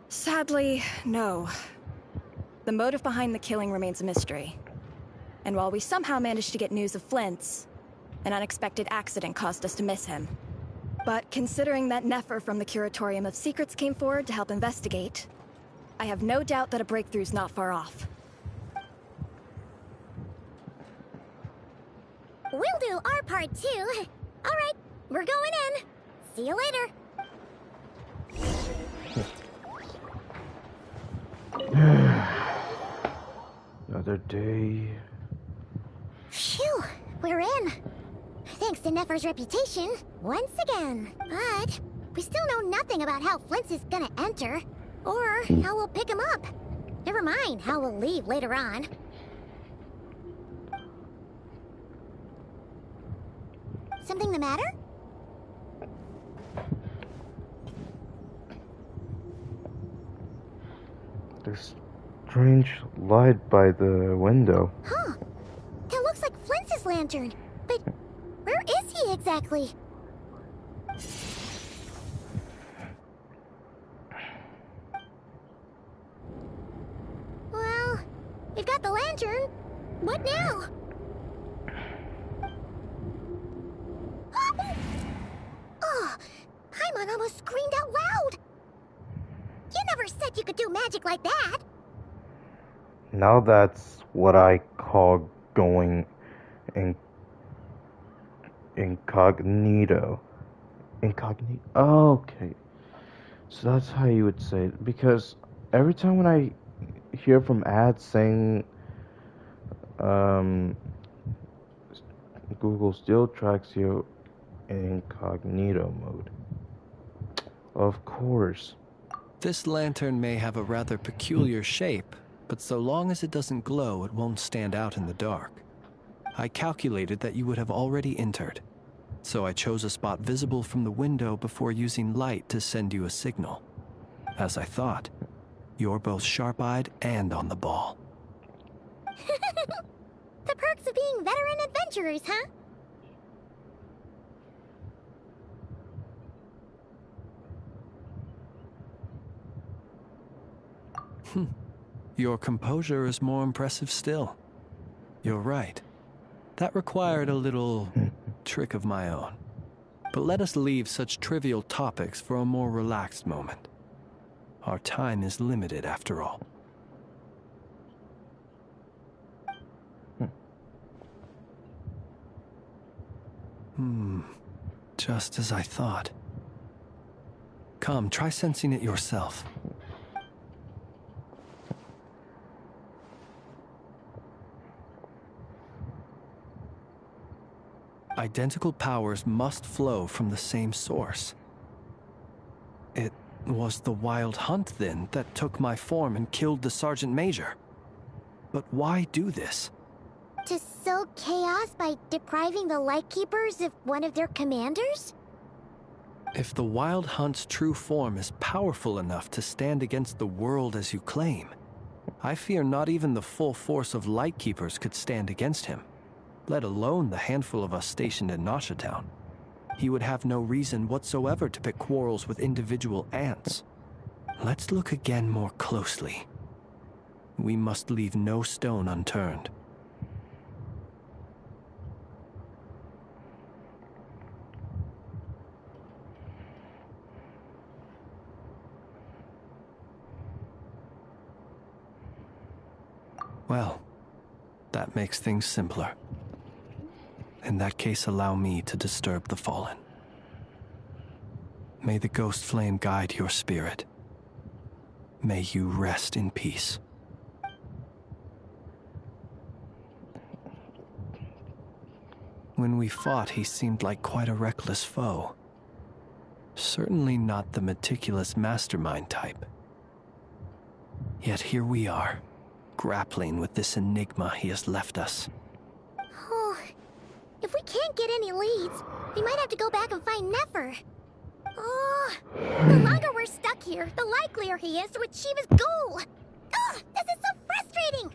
Sadly, no. The motive behind the killing remains a mystery. And while we somehow managed to get news of Flint's, an unexpected accident caused us to miss him. But considering that Nefer from the Curatorium of Secrets came forward to help investigate, I have no doubt that a breakthrough's not far off. We'll do our part too. All right, we're going in. See you later. Another day. Phew, we're in. Thanks to Nefer's reputation, once again. But we still know nothing about how Flint's is gonna enter, or how we'll pick him up. Never mind how we'll leave later on. Something the matter? There's strange light by the window. Huh. That looks like Flint's lantern. But where is he exactly? Well, we've got the lantern. What now? Oh, Paimon almost screamed out loud. You never said you could do magic like that. Now that's what I call going incognito. Incognito? Oh, okay. So that's how you would say it. Because every time when I hear from ads saying Google still tracks you in incognito mode. Of course. This lantern may have a rather peculiar shape, but so long as it doesn't glow, it won't stand out in the dark. I calculated that you would have already entered, so I chose a spot visible from the window before using light to send you a signal. As I thought, you're both sharp-eyed and on the ball. The perks of being veteran adventurers, huh? Your composure is more impressive still. You're right. That required a little trick of my own. But let us leave such trivial topics for a more relaxed moment. Our time is limited, after all. Just as I thought. Come, try sensing it yourself. Identical powers must flow from the same source. It was the Wild Hunt, then, that took my form and killed the Sergeant Major. But why do this? To sow chaos by depriving the Lightkeepers of one of their commanders? If the Wild Hunt's true form is powerful enough to stand against the world as you claim, I fear not even the full force of Lightkeepers could stand against him, let alone the handful of us stationed in Nasha Town. He would have no reason whatsoever to pick quarrels with individual ants. Let's look again more closely. We must leave no stone unturned. Well, that makes things simpler. In that case, allow me to disturb the fallen. May the ghost flame guide your spirit. May you rest in peace. When we fought, he seemed like quite a reckless foe. Certainly not the meticulous mastermind type. Yet here we are, grappling with this enigma he has left us. Oh, If we can't get any leads, we might have to go back and find Nefer. Oh, the longer we're stuck here, the likelier he is to achieve his goal. Ugh, this is so frustrating.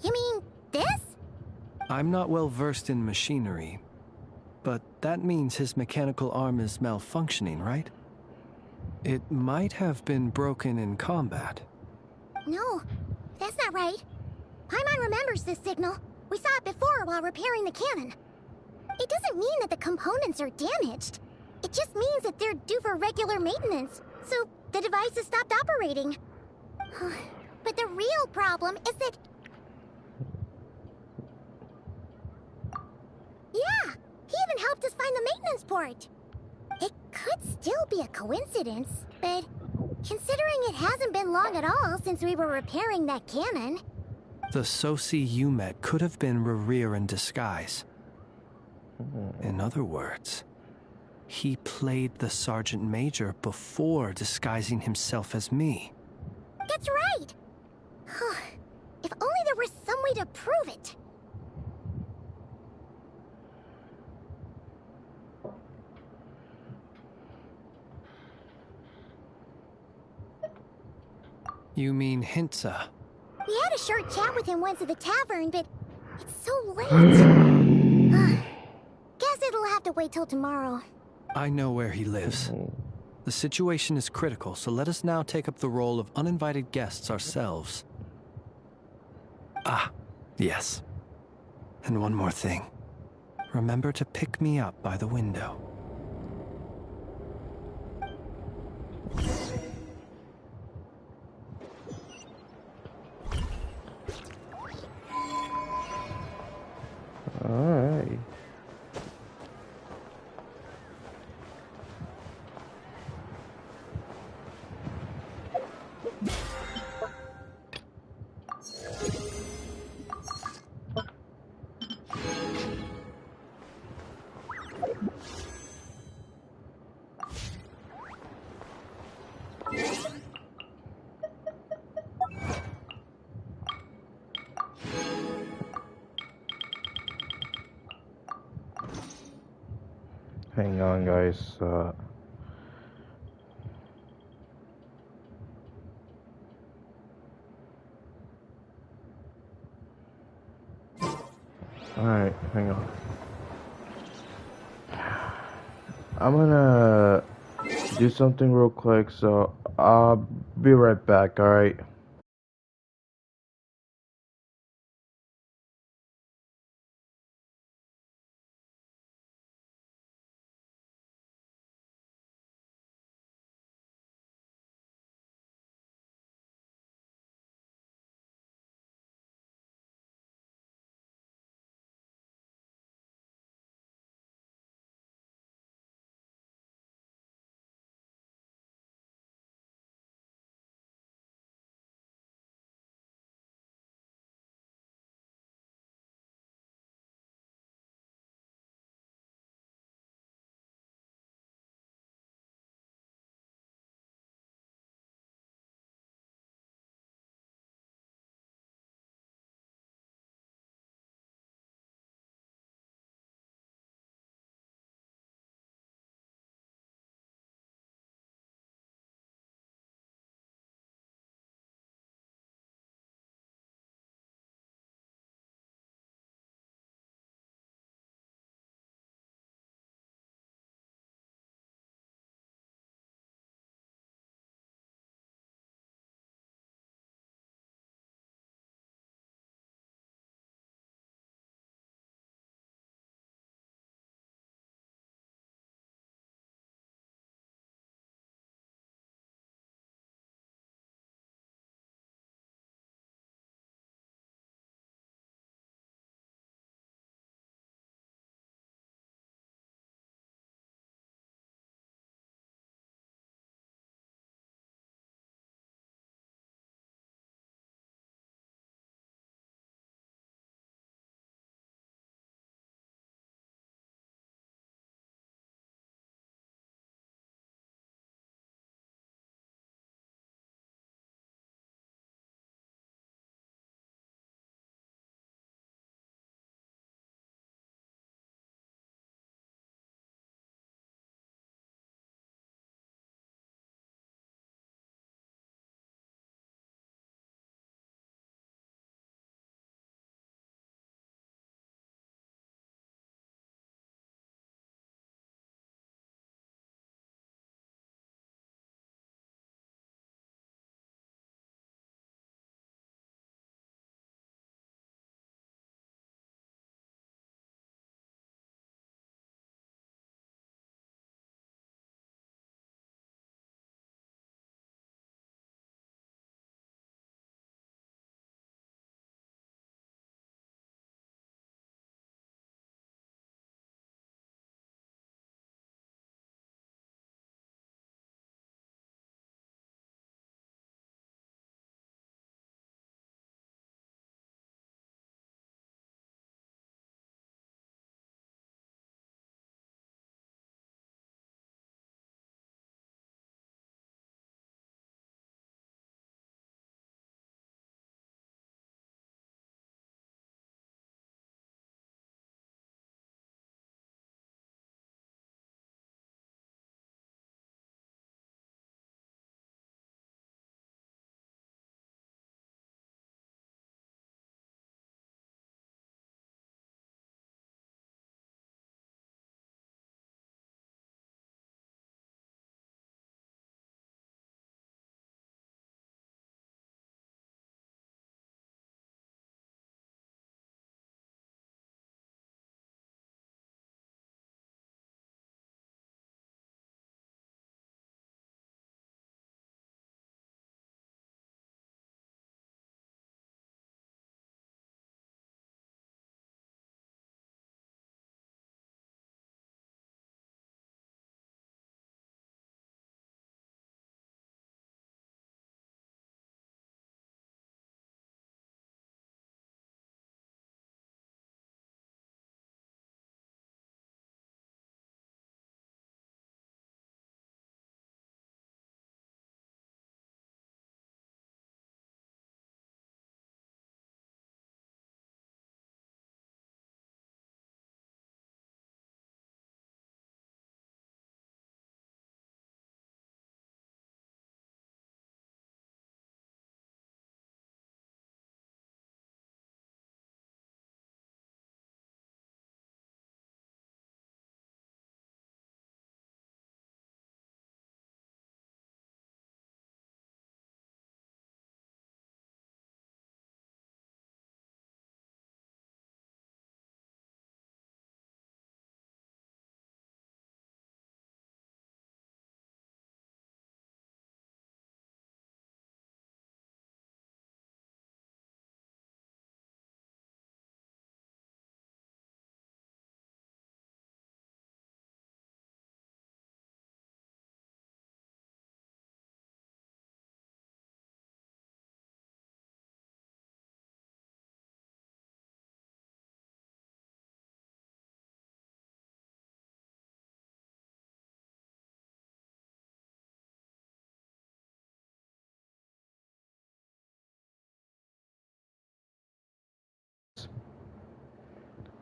You mean this? I'm not well versed in machinery, but that means his mechanical arm is malfunctioning, right? It might have been broken in combat. No, that's not right. Paimon remembers this signal. We saw it before while repairing the cannon. It doesn't mean that the components are damaged. It just means that they're due for regular maintenance, so the device has stopped operating. But the real problem is that... Yeah, he even helped us find the maintenance port. It could still be a coincidence, but considering it hasn't been long at all since we were repairing that cannon... The Sosi you met could have been Rerir in disguise. In other words, he played the Sergeant Major before disguising himself as me. That's right! If only there was some way to prove it. You mean Hintsa? We had a short chat with him once at the tavern, but it's so late. Guess it'll have to wait till tomorrow. I know where he lives. The situation is critical, so let us now take up the role of uninvited guests ourselves. Ah, yes. And one more thing. Remember to pick me up by the window. Alright. Hang on, guys. Alright, hang on. I'm gonna do something real quick, so I'll be right back, alright?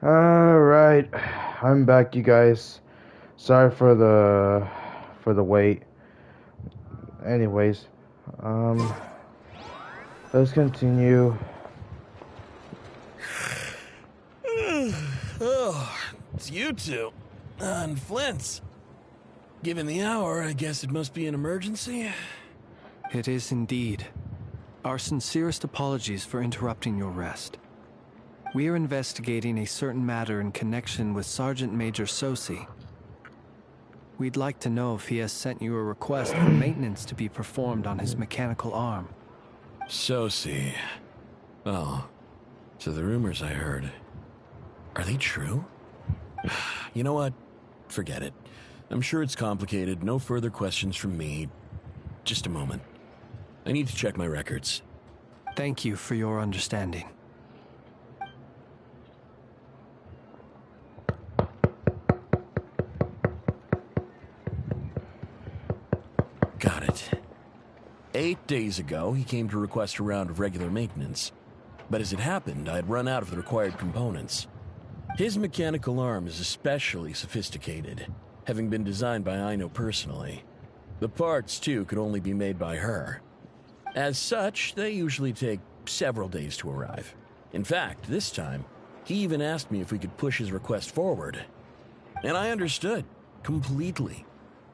Alright, I'm back, you guys. Sorry for the wait. Anyways, let's continue. Oh, it's you two. And Flint's. Given the hour, I guess it must be an emergency. It is indeed. Our sincerest apologies for interrupting your rest. We are investigating a certain matter in connection with Sergeant Major Sosi. We'd like to know if he has sent you a request for maintenance to be performed on his mechanical arm. Sosi. Oh, so the rumors I heard, are they true? You know what? Forget it. I'm sure it's complicated. No further questions from me. Just a moment. I need to check my records. Thank you for your understanding. Got it. 8 days ago, he came to request a round of regular maintenance. But as it happened, I had run out of the required components. His mechanical arm is especially sophisticated, having been designed by Aino personally. The parts, too, could only be made by her. As such, they usually take several days to arrive. In fact, this time, he even asked me if we could push his request forward. And I understood, completely.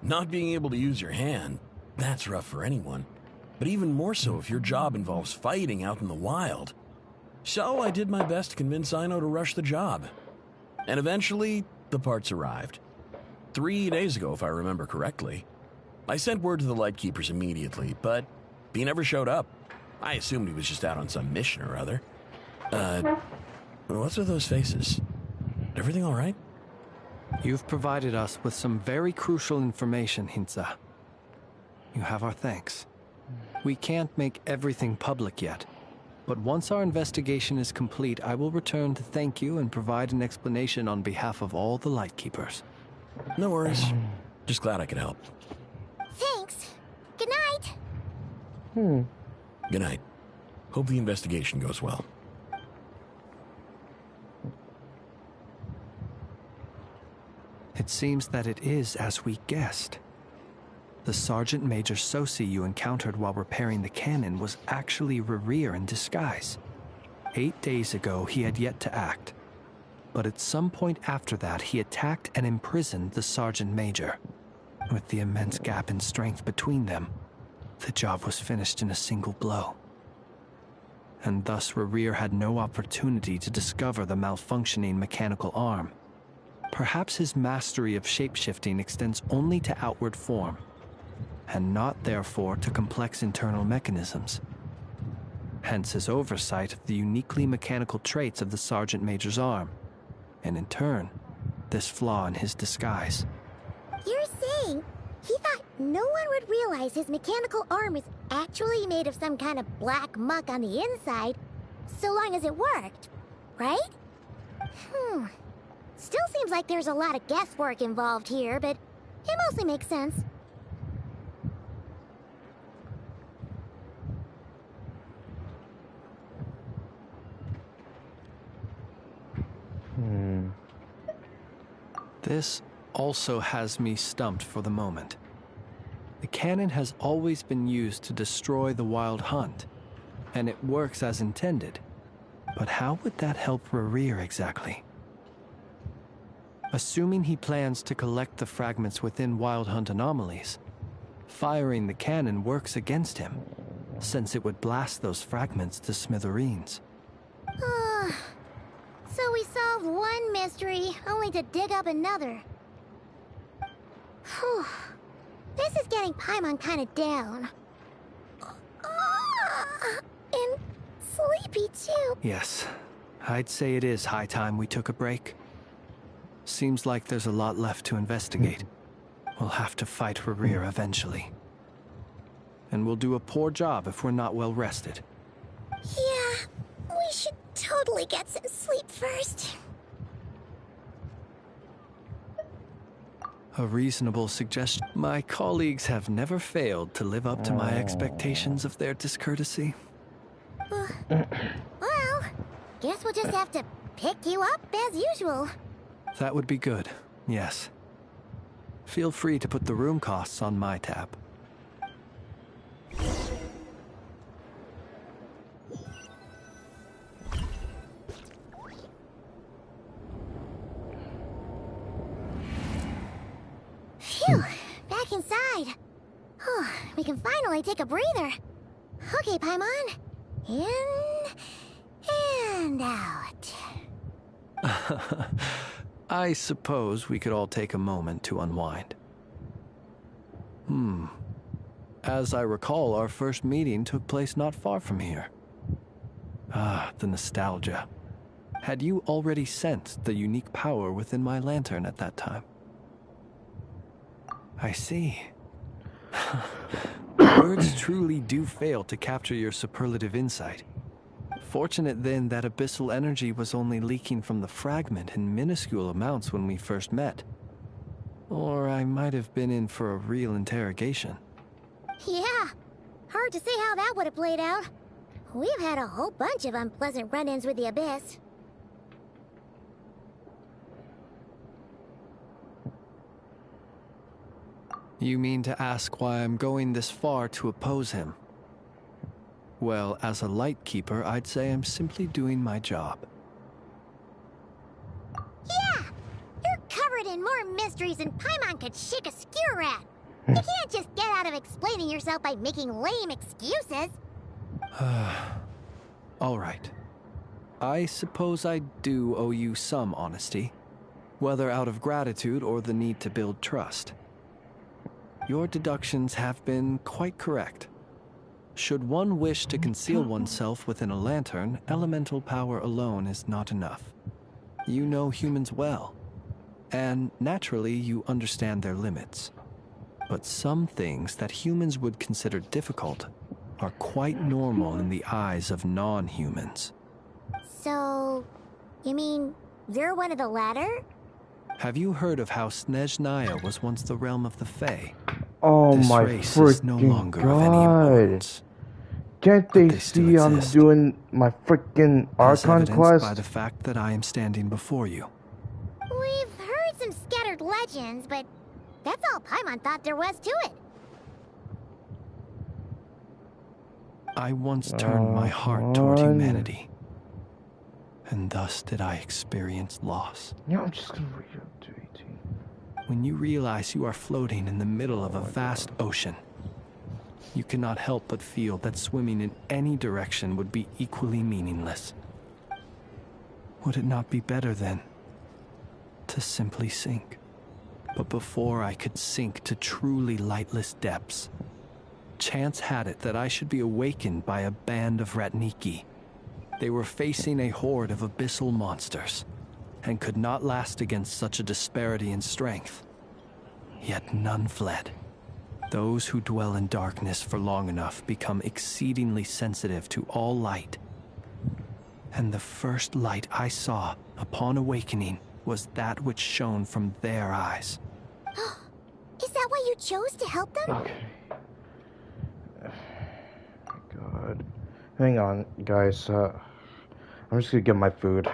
Not being able to use your hand, that's rough for anyone. But even more so if your job involves fighting out in the wild. So I did my best to convince Aino to rush the job. And eventually, the parts arrived. 3 days ago, if I remember correctly. I sent word to the Lightkeepers immediately, but he never showed up. I assumed he was just out on some mission or other. What's with those faces? Everything all right? You've provided us with some very crucial information, Hintsa. You have our thanks. We can't make everything public yet, but once our investigation is complete, I will return to thank you and provide an explanation on behalf of all the Lightkeepers. No worries. Just glad I could help. Thanks. Good night. Good night. Hope the investigation goes well. It seems that it is as we guessed. The Sergeant Major Sosi you encountered while repairing the cannon was actually Rerir in disguise. 8 days ago, he had yet to act. But at some point after that, he attacked and imprisoned the Sergeant Major. With the immense gap in strength between them, the job was finished in a single blow. And thus Rerir had no opportunity to discover the malfunctioning mechanical arm. Perhaps his mastery of shapeshifting extends only to outward form, and not therefore to complex internal mechanisms. Hence his oversight of the uniquely mechanical traits of the Sergeant Major's arm, and in turn, this flaw in his disguise. You're saying he thought no one would realize his mechanical arm is actually made of some kind of black muck on the inside, so long as it worked, right? Still seems like there's a lot of guesswork involved here, but it mostly makes sense. This also has me stumped for the moment. The cannon has always been used to destroy the Wild Hunt, and it works as intended. But how would that help Rerir exactly? Assuming he plans to collect the fragments within Wild Hunt anomalies, firing the cannon works against him, since it would blast those fragments to smithereens. So we solved one mystery, only to dig up another. Whew. This is getting Paimon kind of down. And sleepy too. Yes, I'd say it is high time we took a break. Seems like there's a lot left to investigate. We'll have to fight Rerir eventually. And we'll do a poor job if we're not well rested. Yeah, we should totally get some sleep first. A reasonable suggestion. My colleagues have never failed to live up to my expectations of their discourtesy. Well, guess we'll just have to pick you up as usual. That would be good, yes. Feel free to put the room costs on my tab. Phew, back inside. Oh, we can finally take a breather. Okay, Paimon. In and out. I suppose we could all take a moment to unwind. As I recall, our first meeting took place not far from here. Ah, the nostalgia. Had you already sensed the unique power within my lantern at that time? I see. Words truly do fail to capture your superlative insight. Fortunate then that abyssal energy was only leaking from the fragment in minuscule amounts when we first met. Or I might have been in for a real interrogation. Yeah, hard to say how that would have played out. We've had a whole bunch of unpleasant run-ins with the Abyss. You mean to ask why I'm going this far to oppose him? Well, as a Lightkeeper, I'd say I'm simply doing my job. Yeah! You're covered in more mysteries than Paimon could shake a skewer at. You can't just get out of explaining yourself by making lame excuses. All right. I suppose I do owe you some honesty, whether out of gratitude or the need to build trust. Your deductions have been quite correct. Should one wish to conceal oneself within a lantern, elemental power alone is not enough. You know humans well, and naturally you understand their limits. But some things that humans would consider difficult are quite normal in the eyes of non-humans. So, you mean you're one of the latter? Have you heard of how Snezhnaya was once the realm of the Fae? Oh this my race is no freaking longer of any importance. Can't But they still see I'm exist. doing my freaking As Archon evidenced quest? by the fact that I am standing before you. We've heard some scattered legends, but that's all Paimon thought there was to it. I once turned my heart toward humanity. And thus did I experience loss. Yeah, I'm just gonna read up to 18. When you realize you are floating in the middle of a vast ocean, you cannot help but feel that swimming in any direction would be equally meaningless. Would it not be better, then, to simply sink? But before I could sink to truly lightless depths, chance had it that I should be awakened by a band of Ratniki. They were facing a horde of abyssal monsters, and could not last against such a disparity in strength. Yet none fled. Those who dwell in darkness for long enough become exceedingly sensitive to all light. And the first light I saw upon awakening was that which shone from their eyes. Is that why you chose to help them? Okay. God. Hang on, guys. I'm just gonna get my food.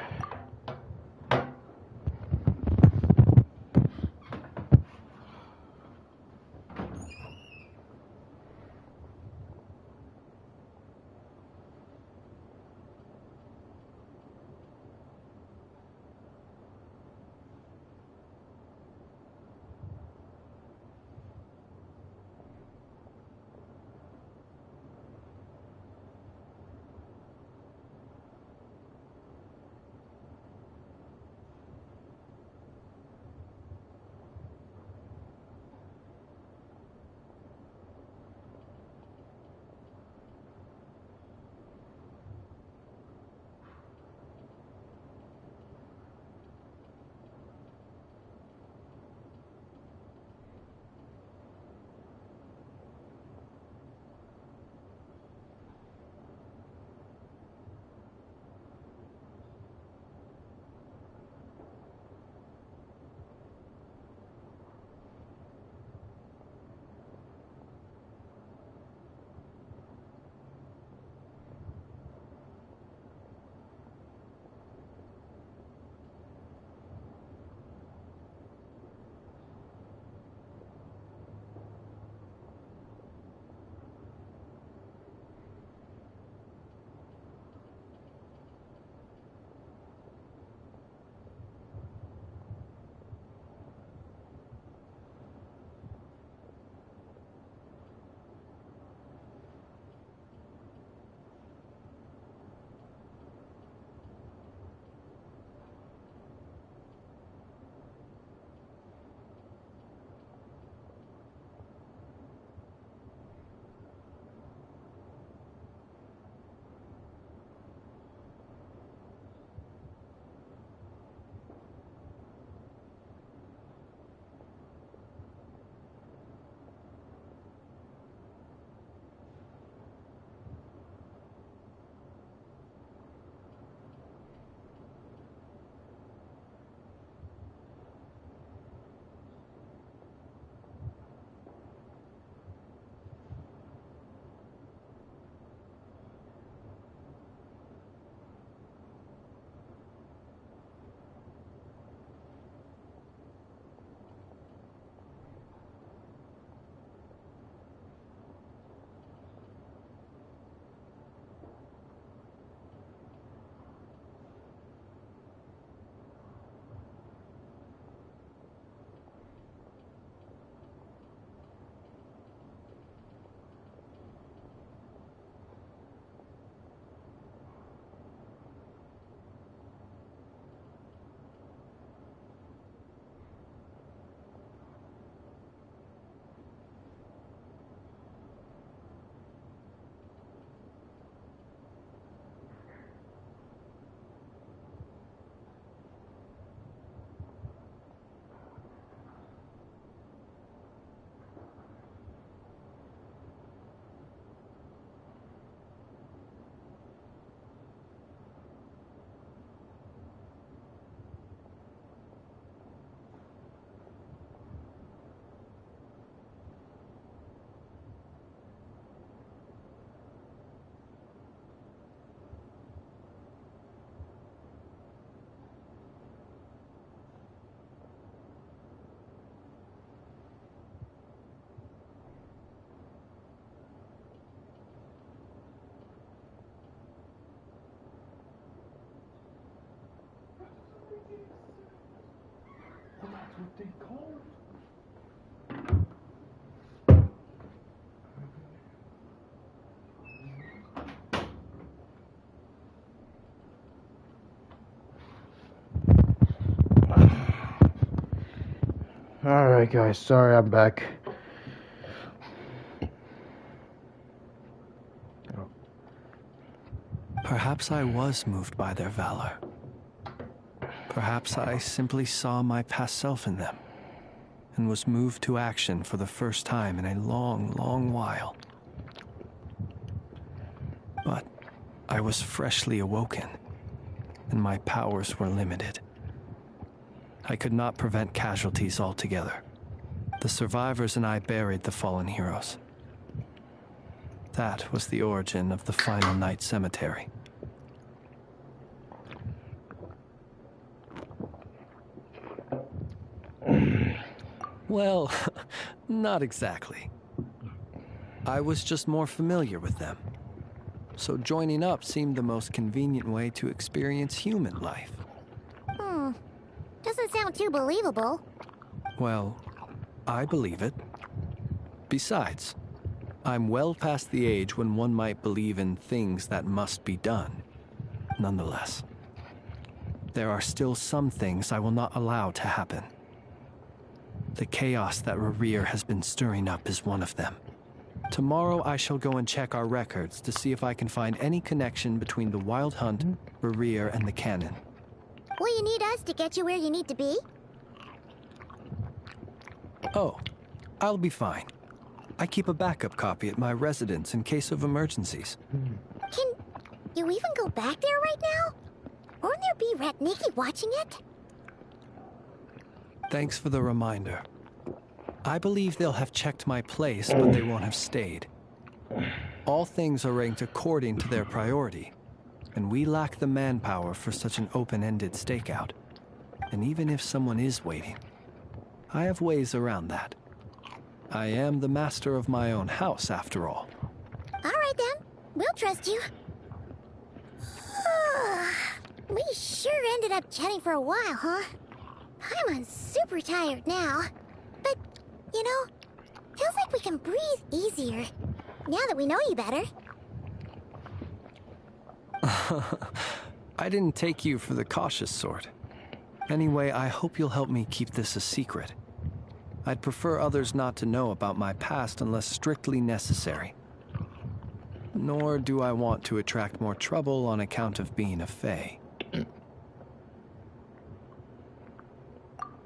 Alright guys, sorry I'm back. Perhaps I was moved by their valor. Perhaps I simply saw my past self in them, and was moved to action for the first time in a long, long while. But I was freshly awoken, and my powers were limited. I could not prevent casualties altogether. The survivors and I buried the fallen heroes. That was the origin of the Final Night Cemetery. Well, not exactly. I was just more familiar with them. So joining up seemed the most convenient way to experience human life. Doesn't sound too believable. Well, I believe it. Besides, I'm well past the age when one might believe in things that must be done. Nonetheless, there are still some things I will not allow to happen. The chaos that Rerir has been stirring up is one of them. Tomorrow I shall go and check our records to see if I can find any connection between the Wild Hunt, Rerir, and the Cannon. Will you need us to get you where you need to be? Oh, I'll be fine. I keep a backup copy at my residence in case of emergencies. Can you even go back there right now? Won't there be Ratniki watching it? Thanks for the reminder. I believe they'll have checked my place, but they won't have stayed. All things are ranked according to their priority, and we lack the manpower for such an open-ended stakeout. And even if someone is waiting, I have ways around that. I am the master of my own house, after all. All right then, we'll trust you. We sure ended up chatting for a while, huh? I'm super tired now. But, you know, feels like we can breathe easier, now that we know you better. I didn't take you for the cautious sort. Anyway, I hope you'll help me keep this a secret. I'd prefer others not to know about my past unless strictly necessary. Nor do I want to attract more trouble on account of being a Fae.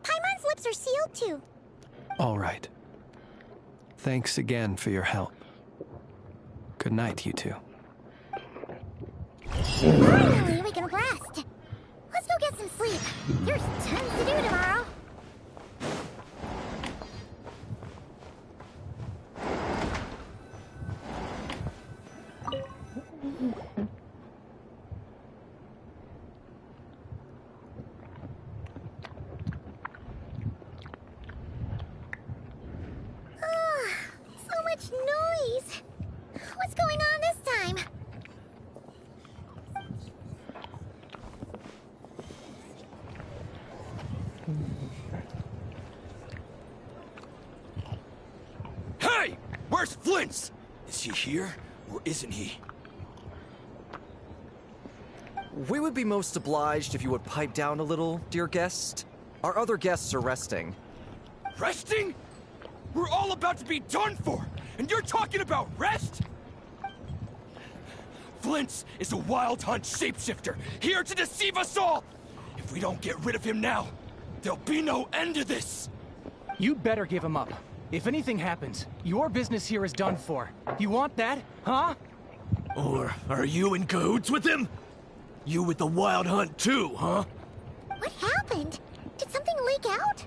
Paimon's lips are sealed too. All right. Thanks again for your help. Good night, you two. Finally, we can rest. Let's go get some sleep. There's tons to do tomorrow. So much noise. What's going on this time? Hey! Where's Flint's? Is he here, or isn't he? We would be most obliged if you would pipe down a little, dear guest. Our other guests are resting. Resting? We're all about to be done for, and you're talking about rest? Flint's is a Wild Hunt shapeshifter, here to deceive us all! If we don't get rid of him now, there'll be no end to this! You better give him up. If anything happens, your business here is done for. You want that, huh? Or are you in cahoots with him? You with the Wild Hunt too, huh? What happened? Did something leak out?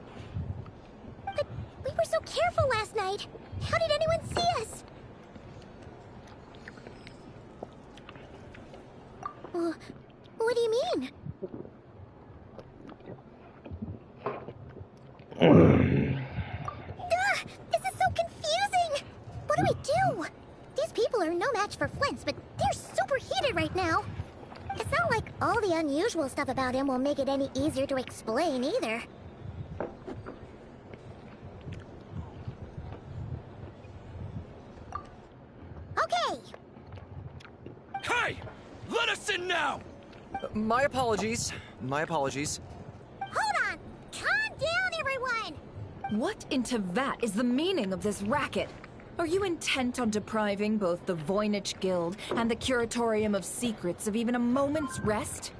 But we were so careful last night. How did anyone see us? What do you mean? This is so confusing! What do we do? These people are no match for Flint's, but they're super heated right now. It's not like all the unusual stuff about him will make it any easier to explain either. in now! My apologies. My apologies. Hold on! Calm down, everyone! What in Tevat is the meaning of this racket? Are you intent on depriving both the Voynich Guild and the Curatorium of Secrets of even a moment's rest?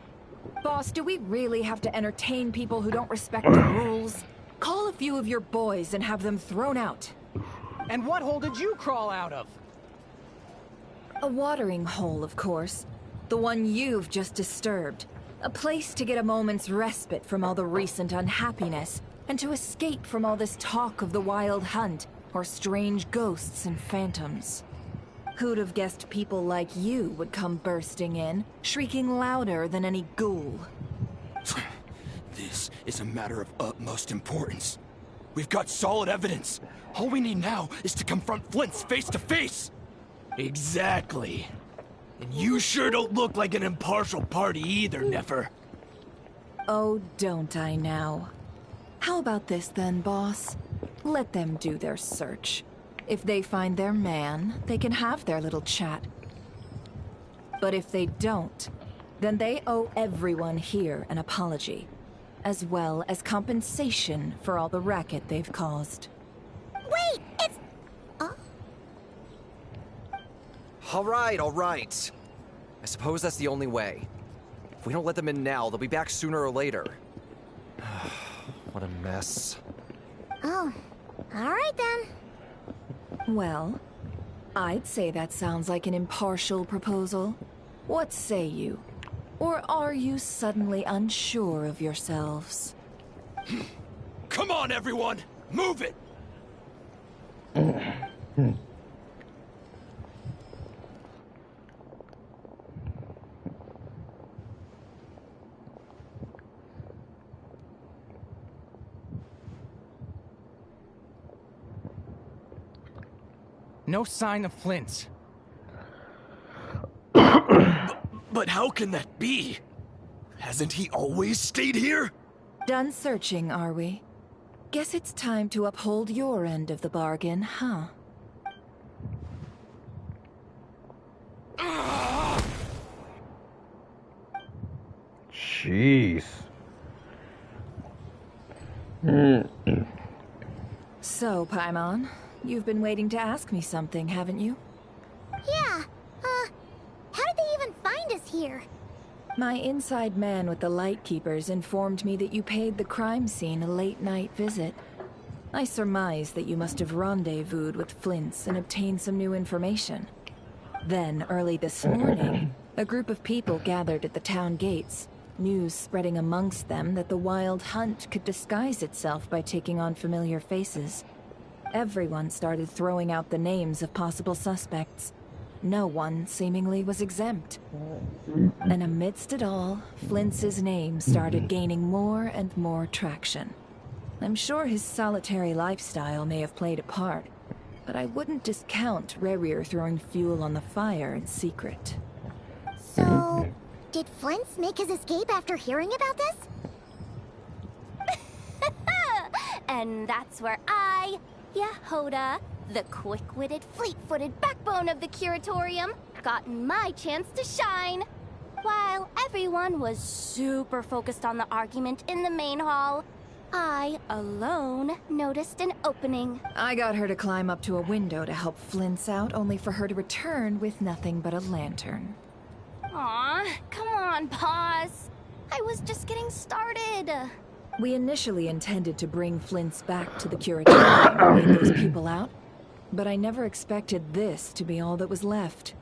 Boss, do we really have to entertain people who don't respect the rules? Call a few of your boys and have them thrown out. And what hole did you crawl out of? A watering hole, of course. The one you've just disturbed. A place to get a moment's respite from all the recent unhappiness, and to escape from all this talk of the Wild Hunt, or strange ghosts and phantoms. Who'd have guessed people like you would come bursting in, shrieking louder than any ghoul? This is a matter of utmost importance. We've got solid evidence. All we need now is to confront Flint's face to face. Exactly. And you sure don't look like an impartial party either, Nefer. Oh, don't I now? How about this then, boss? Let them do their search. If they find their man, they can have their little chat. But if they don't, then they owe everyone here an apology, as well as compensation for all the racket they've caused. Wait, it's... All right. I suppose that's the only way. If we don't let them in now, they'll be back sooner or later. What a mess. Oh, all right then. Well, I'd say that sounds like an impartial proposal. What say you? Or are you suddenly unsure of yourselves? Come on, everyone! Move it! No sign of Flint's. But how can that be? Hasn't he always stayed here? Done searching, are we? Guess it's time to uphold your end of the bargain, huh? Jeez. So, Paimon, you've been waiting to ask me something, haven't you? Yeah, how did they even find us here? My inside man with the Lightkeepers informed me that you paid the crime scene a late-night visit. I surmise that you must have rendezvoused with Flint's and obtained some new information. Then, early this morning, a group of people gathered at the town gates, news spreading amongst them that the Wild Hunt could disguise itself by taking on familiar faces. Everyone started throwing out the names of possible suspects. No one, seemingly, was exempt. And amidst it all, Flint's name started gaining more and more traction. I'm sure his solitary lifestyle may have played a part, but I wouldn't discount Rerir throwing fuel on the fire in secret. So, did Flint's make his escape after hearing about this? And that's where I, Yehoda, the quick-witted, fleet-footed backbone of the Curatorium, got my chance to shine. While everyone was super focused on the argument in the main hall, I, alone, noticed an opening. I got her to climb up to a window to help Flint's out, only for her to return with nothing but a lantern. Aw, come on, pause. I was just getting started. We initially intended to bring Flint's back to the Curatorium and get those people out, but I never expected this to be all that was left.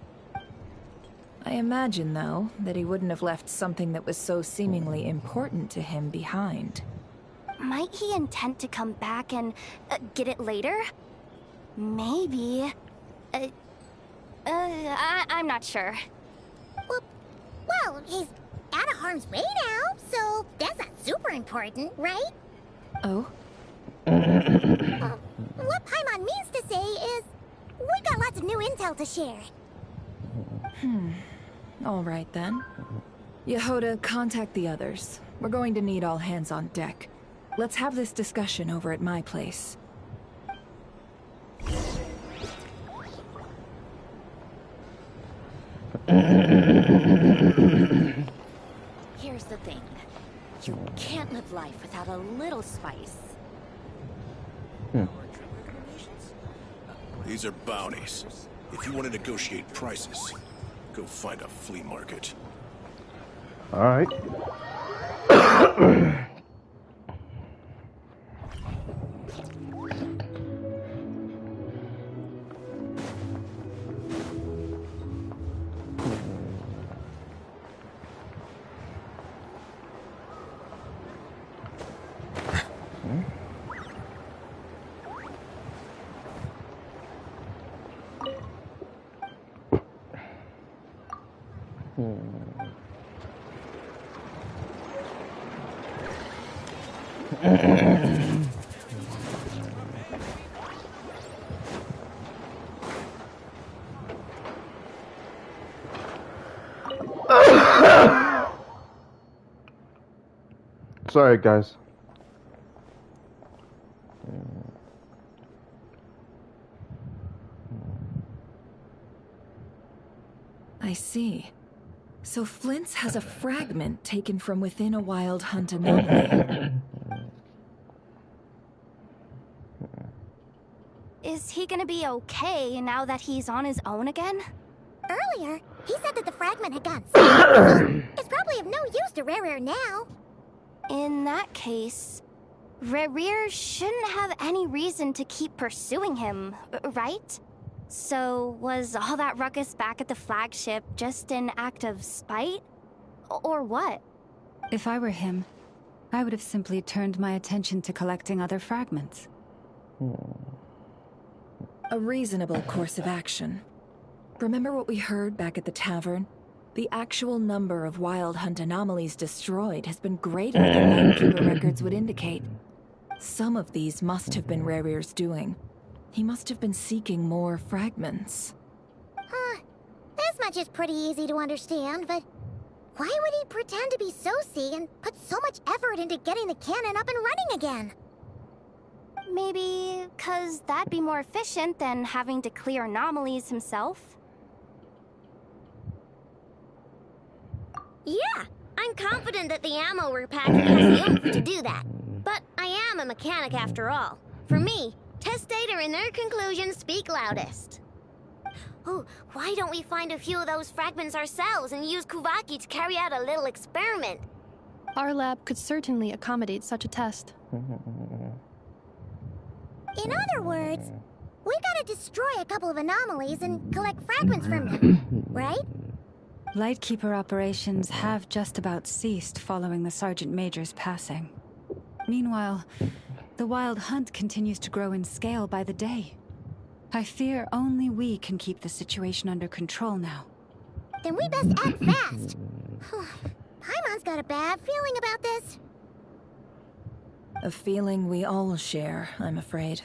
I imagine, though, that he wouldn't have left something that was so seemingly important to him behind. Might he intend to come back and get it later? Maybe. I'm not sure. Well, he's out of harm's way now, so that's not super important, right? Oh? What Paimon means to say is, we've got lots of new intel to share. All right then. Yehoda, contact the others. We're going to need all hands on deck. Let's have this discussion over at my place. life without a little spice. These are bounties. If you want to negotiate prices, go find a flea market. Alright. Sorry, guys. I see. So Flint's has a fragment taken from within a wild hunt anomaly. Is he gonna be okay now that he's on his own again? Earlier, he said that the fragment had gotten stuck. It's probably of no use to Rare now. In that case, Rare shouldn't have any reason to keep pursuing him, right? So, was all that ruckus back at the flagship just an act of spite? Or what? If I were him, I would have simply turned my attention to collecting other fragments. A reasonable course of action. Remember what we heard back at the tavern? The actual number of wild hunt anomalies destroyed has been greater than Lightkeeper records would indicate. Some of these must have been Rare's doing. He must have been seeking more fragments. This much is pretty easy to understand, but why would he pretend to be Soci and put so much effort into getting the cannon up and running again? Maybe 'cause that'd be more efficient than having to clear anomalies himself? Yeah, I'm confident that the ammo we're packing has the oomph to do that. But I am a mechanic after all. For me, test data and their conclusions speak loudest. Oh, why don't we find a few of those fragments ourselves and use Kuvaki to carry out a little experiment? Our lab could certainly accommodate such a test. In other words, we gotta destroy a couple of anomalies and collect fragments from them, right? Lightkeeper operations have just about ceased following the Sergeant Major's passing. Meanwhile, the Wild Hunt continues to grow in scale by the day. I fear only we can keep the situation under control now. Then we best act fast. Paimon's got a bad feeling about this. A feeling we all share, I'm afraid.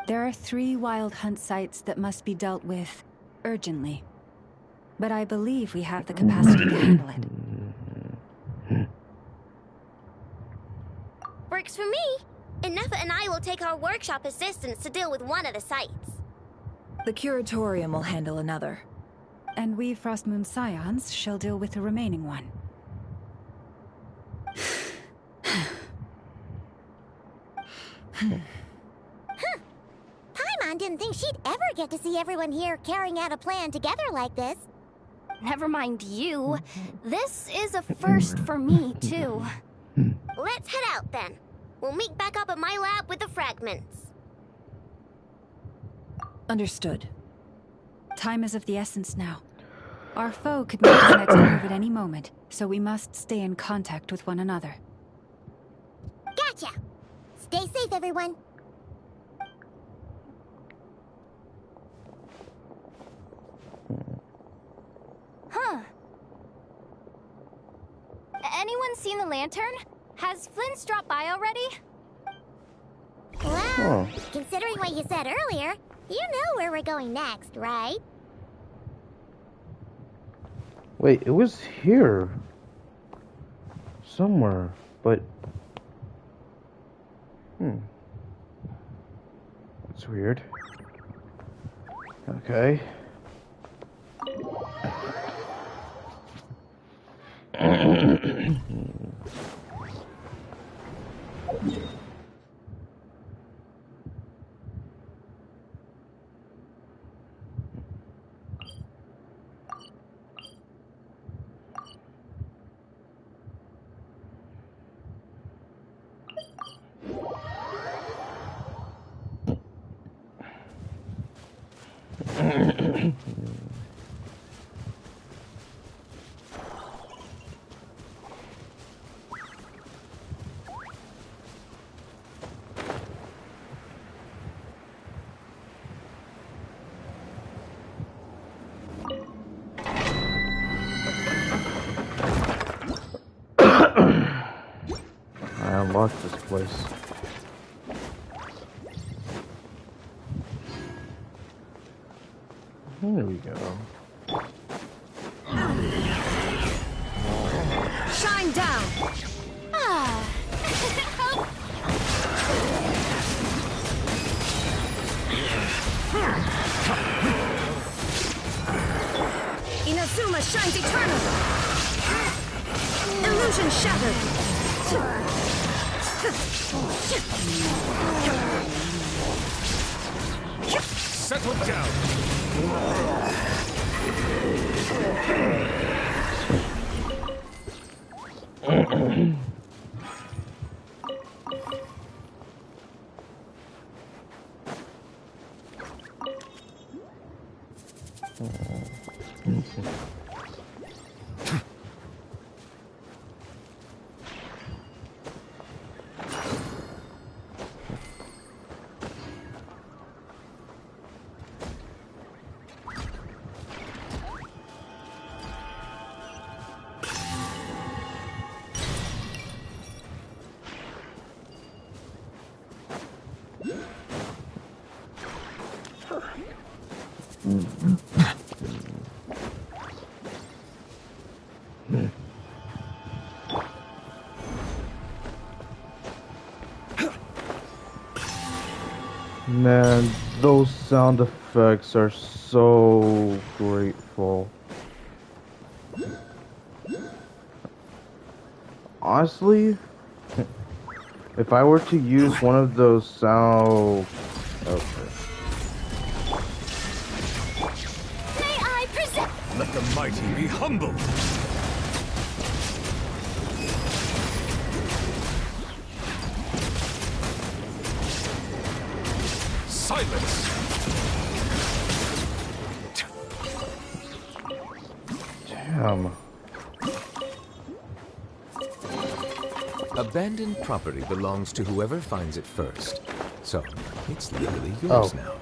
There are 3 Wild Hunt sites that must be dealt with urgently. But I believe we have the capacity to handle it. Works for me. Ineffa and I will take our workshop assistants to deal with one of the sites. The Curatorium will handle another. And we Frostmoon Scions shall deal with the remaining one. Paimon didn't think she'd ever get to see everyone here carrying out a plan together like this. Never mind you. This is a first for me, too. Let's head out then. We'll meet back up at my lab with the fragments. Understood. Time is of the essence now. Our foe could make his next move at any moment, so we must stay in contact with one another. Gotcha! Stay safe, everyone. Huh. Anyone seen the lantern? Has Flint's dropped by already? Well, considering what you said earlier, You know where we're going next, right? Wait, it was here. Somewhere, but... That's weird. Okay. I unlocked this place. There we go. Shine down! Inazuma shines eternal! Illusion shattered! Settle down! Man, those sound effects are so grateful. Honestly, if I were to use one of those sound... Okay. May I present... Let the mighty be humbled! Silence! Damn. Abandoned property belongs to whoever finds it first. So, it's legally yours now.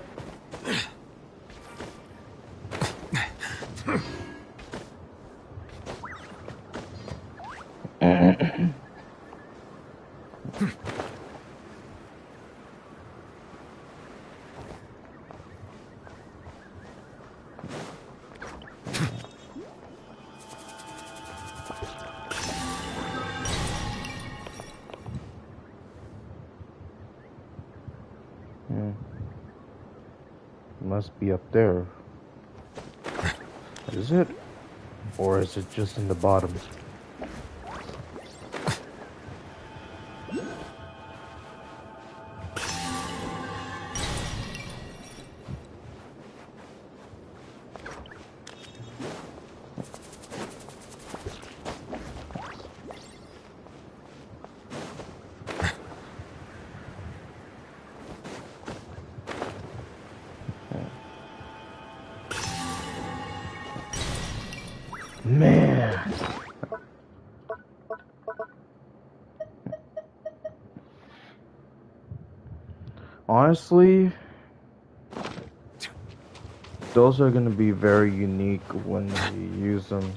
Must be up there. Is it? Or is it just in the bottom? Man. Honestly, those are going to be very unique when you use them.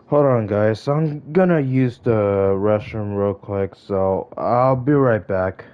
Hold on, guys. I'm gonna use the restroom real quick, so I'll be right back.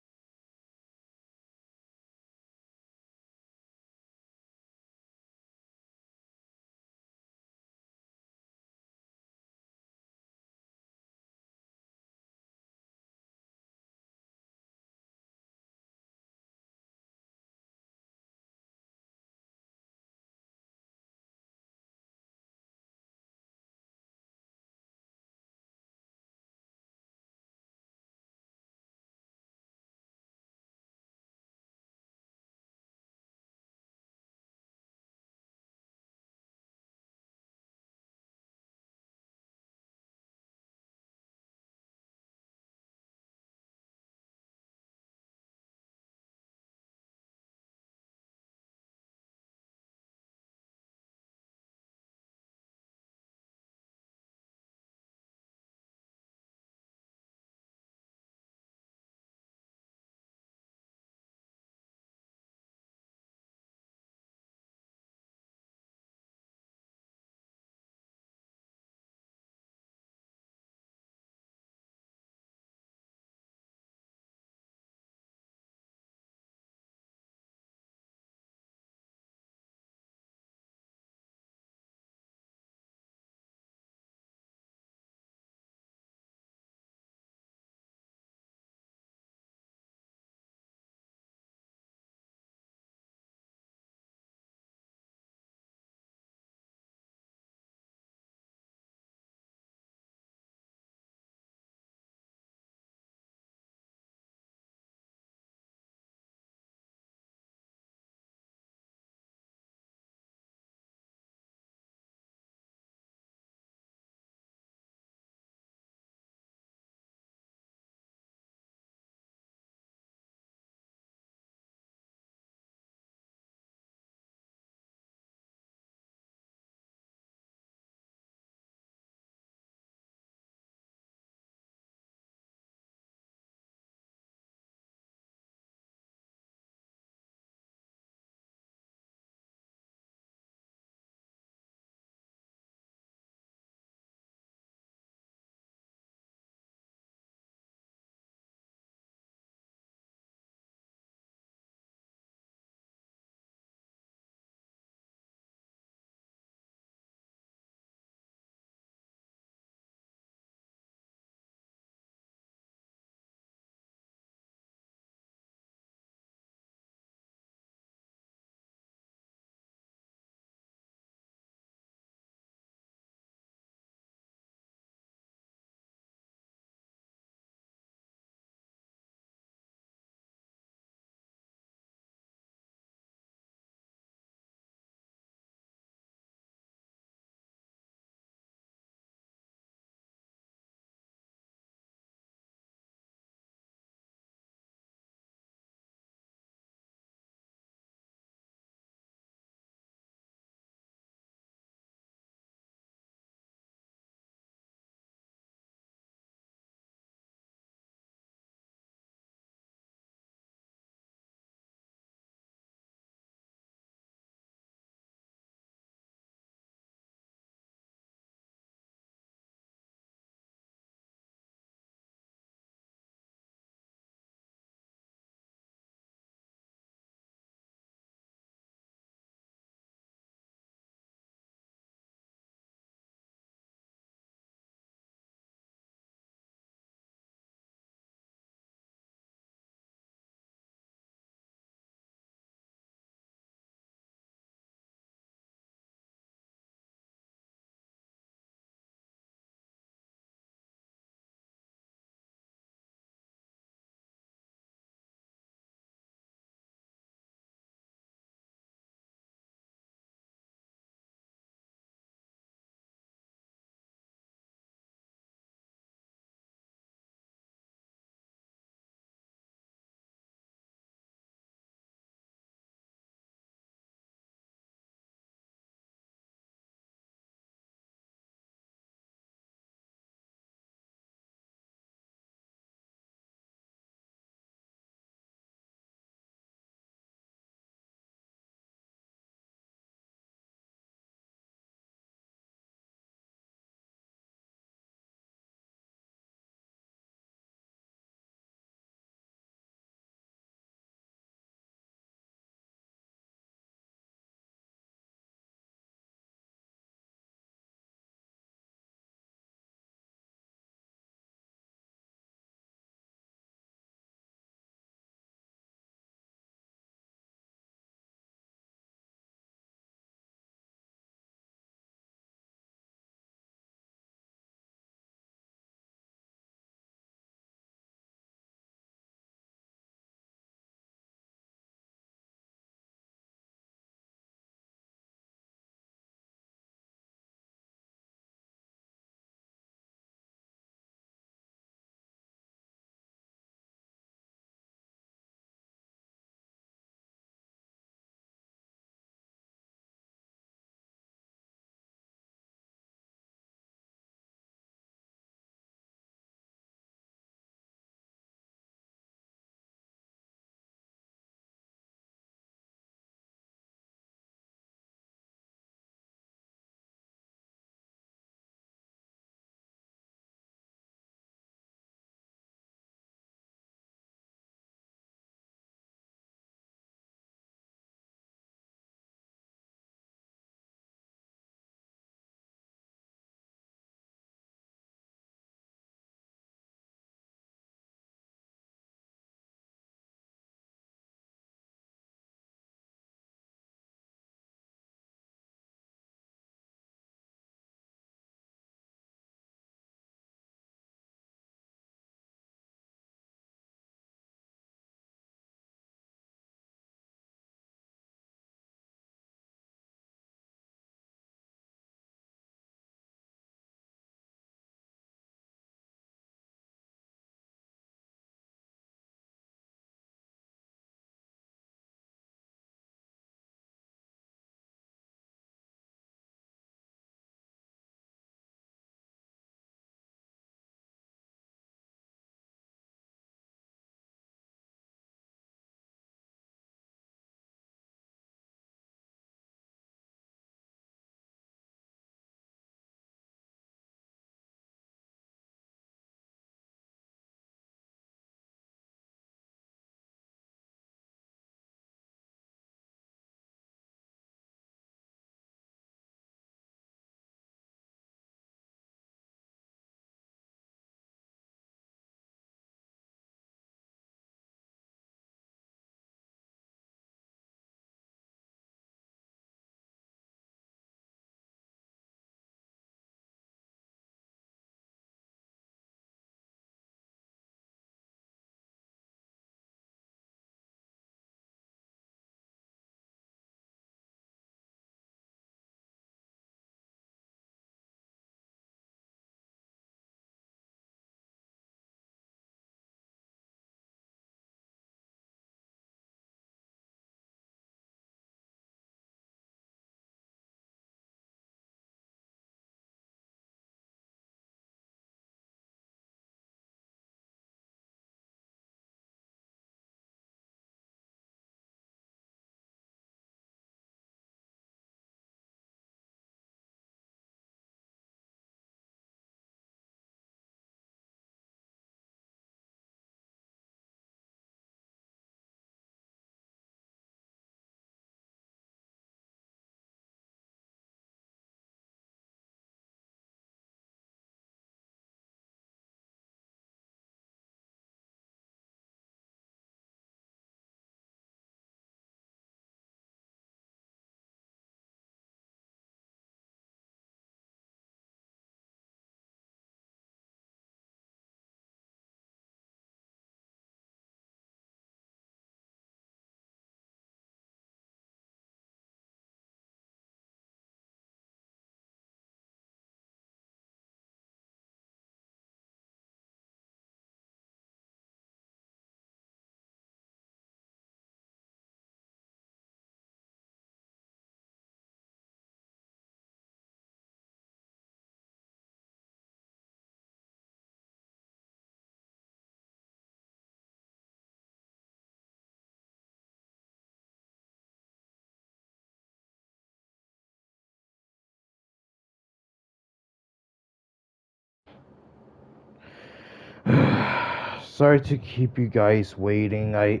sorry to keep you guys waiting. I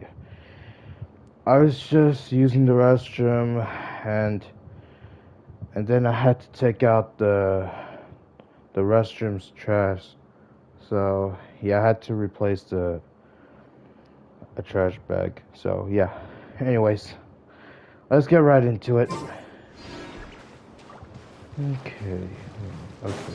was just using the restroom, and then I had to take out the restroom's trash. So yeah, I had to replace a trash bag. So yeah. Anyways, let's get right into it. Okay. Okay.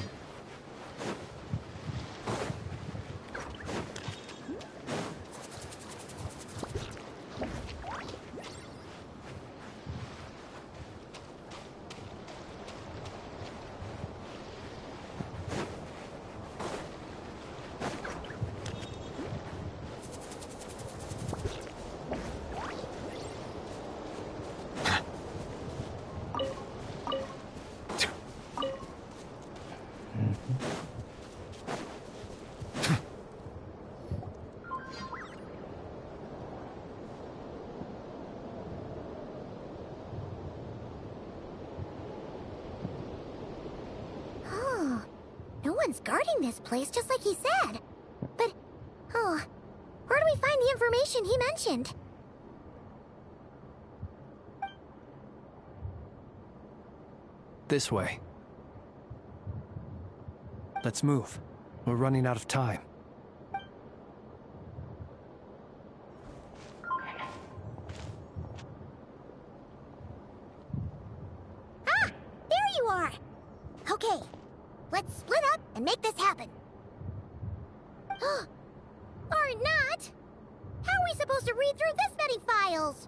Oh, no one's guarding this place, just like he said. But, oh, where do we find the information he mentioned? This way. Let's move. We're running out of time. Ah! There you are! Okay, let's split up and make this happen. Or not! How are we supposed to read through this many files?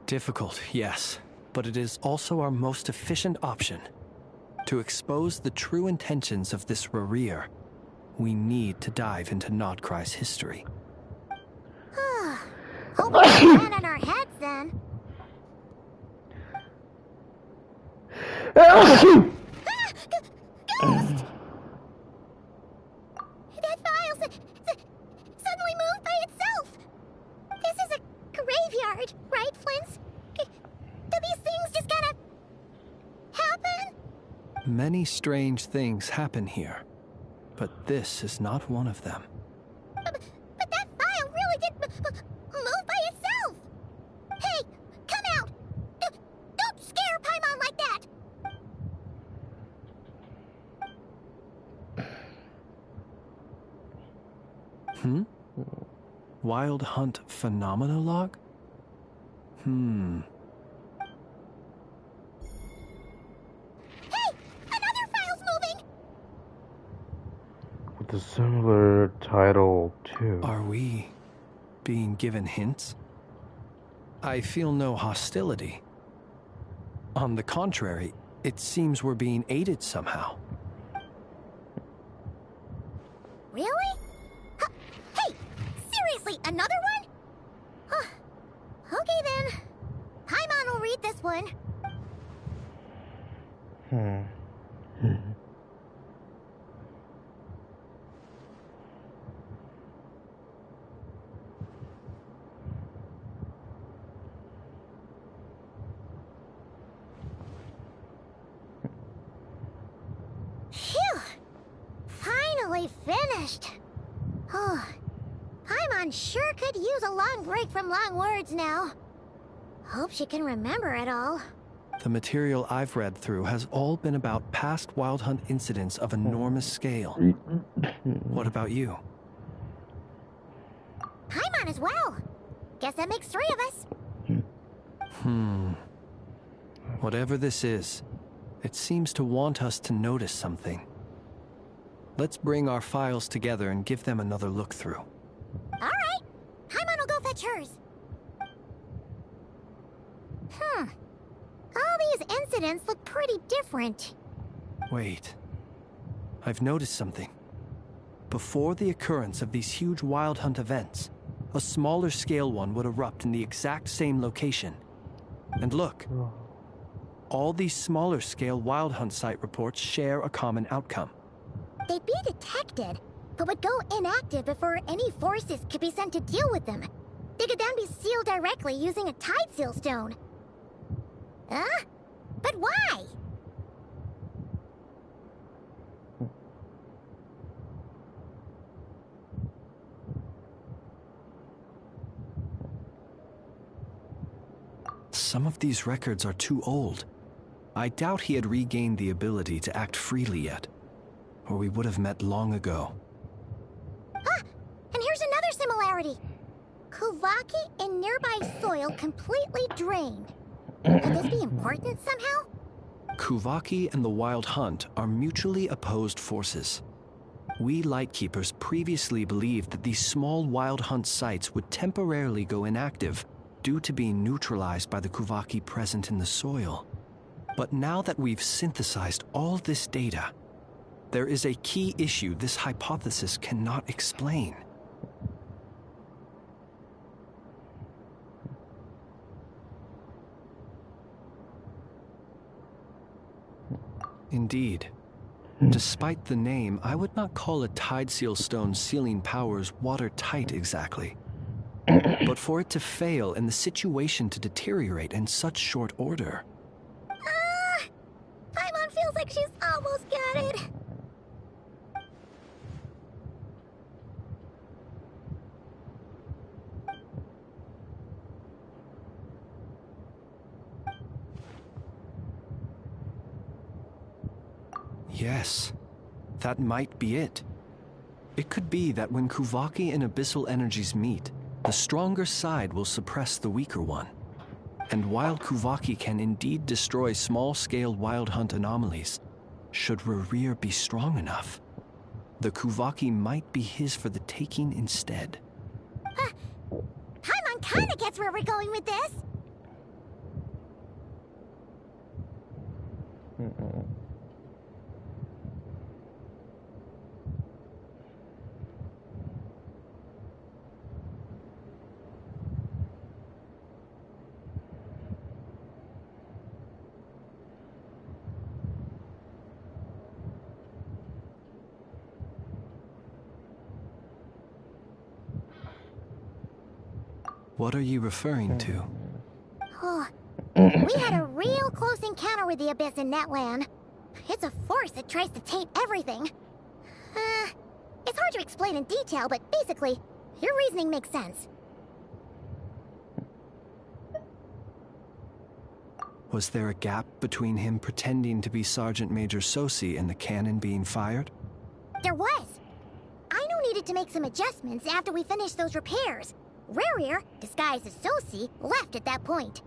Difficult, yes, but it is also our most efficient option. To expose the true intentions of this Rerir, we need to dive into Nodkrai's history. Hope we can land on our heads then. Ghost! That file suddenly moved by itself. This is a graveyard, right, Flint? Do these things just kind of happen? Many strange things happen here, but this is not one of them. But that file really did move by itself. Hey, come out! Don't scare Paimon like that! Wild Hunt Phenomenologue? Hey! Another file's moving! With a similar title too. Are we being given hints? I feel no hostility. On the contrary, it seems we're being aided somehow. Really? Hey! Seriously, another one? Okay then. Paimon will read this one. Phew! Finally finished. Oh, Paimon sure could use a long break from long words now. Hope she can remember it all. The material I've read through has all been about past Wild Hunt incidents of enormous scale. What about you? Paimon as well. Guess that makes 3 of us. Whatever this is, it seems to want us to notice something. Let's bring our files together and give them another look through. Alright. Paimon will go fetch hers. All these incidents look pretty different. Wait. I've noticed something. Before the occurrence of these huge Wild Hunt events, a smaller scale one would erupt in the exact same location. And look, all these smaller scale Wild Hunt site reports share a common outcome. They'd be detected, but would go inactive before any forces could be sent to deal with them. They could then be sealed directly using a tide seal stone. But why? some of these records are too old. I doubt he had regained the ability to act freely yet, or we would have met long ago. Ah! And here's another similarity. Kuvaki and nearby soil completely drained. Could this be important somehow? Kuvaki and the Wild Hunt are mutually opposed forces. We Lightkeepers previously believed that these small Wild Hunt sites would temporarily go inactive due to being neutralized by the Kuvaki present in the soil. But now that we've synthesized all this data, there is a key issue this hypothesis cannot explain. Indeed. Despite the name, I would not call a Tideseal Stone's sealing powers watertight exactly. But for it to fail and the situation to deteriorate in such short order... Paimon feels like she's almost got it. Yes, that might be it. It could be that when Kuvaki and Abyssal energies meet, the stronger side will suppress the weaker one. And while Kuvaki can indeed destroy small-scale Wild Hunt anomalies, should Rerir be strong enough, the Kuvaki might be his for the taking instead. Paimon kinda gets where we're going with this. What are you referring to? Oh, we had a real close encounter with the Abyss in Netland. It's a force that tries to taint everything. It's hard to explain in detail, but basically, your reasoning makes sense. Was there a gap between him pretending to be Sergeant Major Sosi and the cannon being fired? There was. Aino needed to make some adjustments after we finished those repairs. Rerir, disguised as Sosi, left at that point,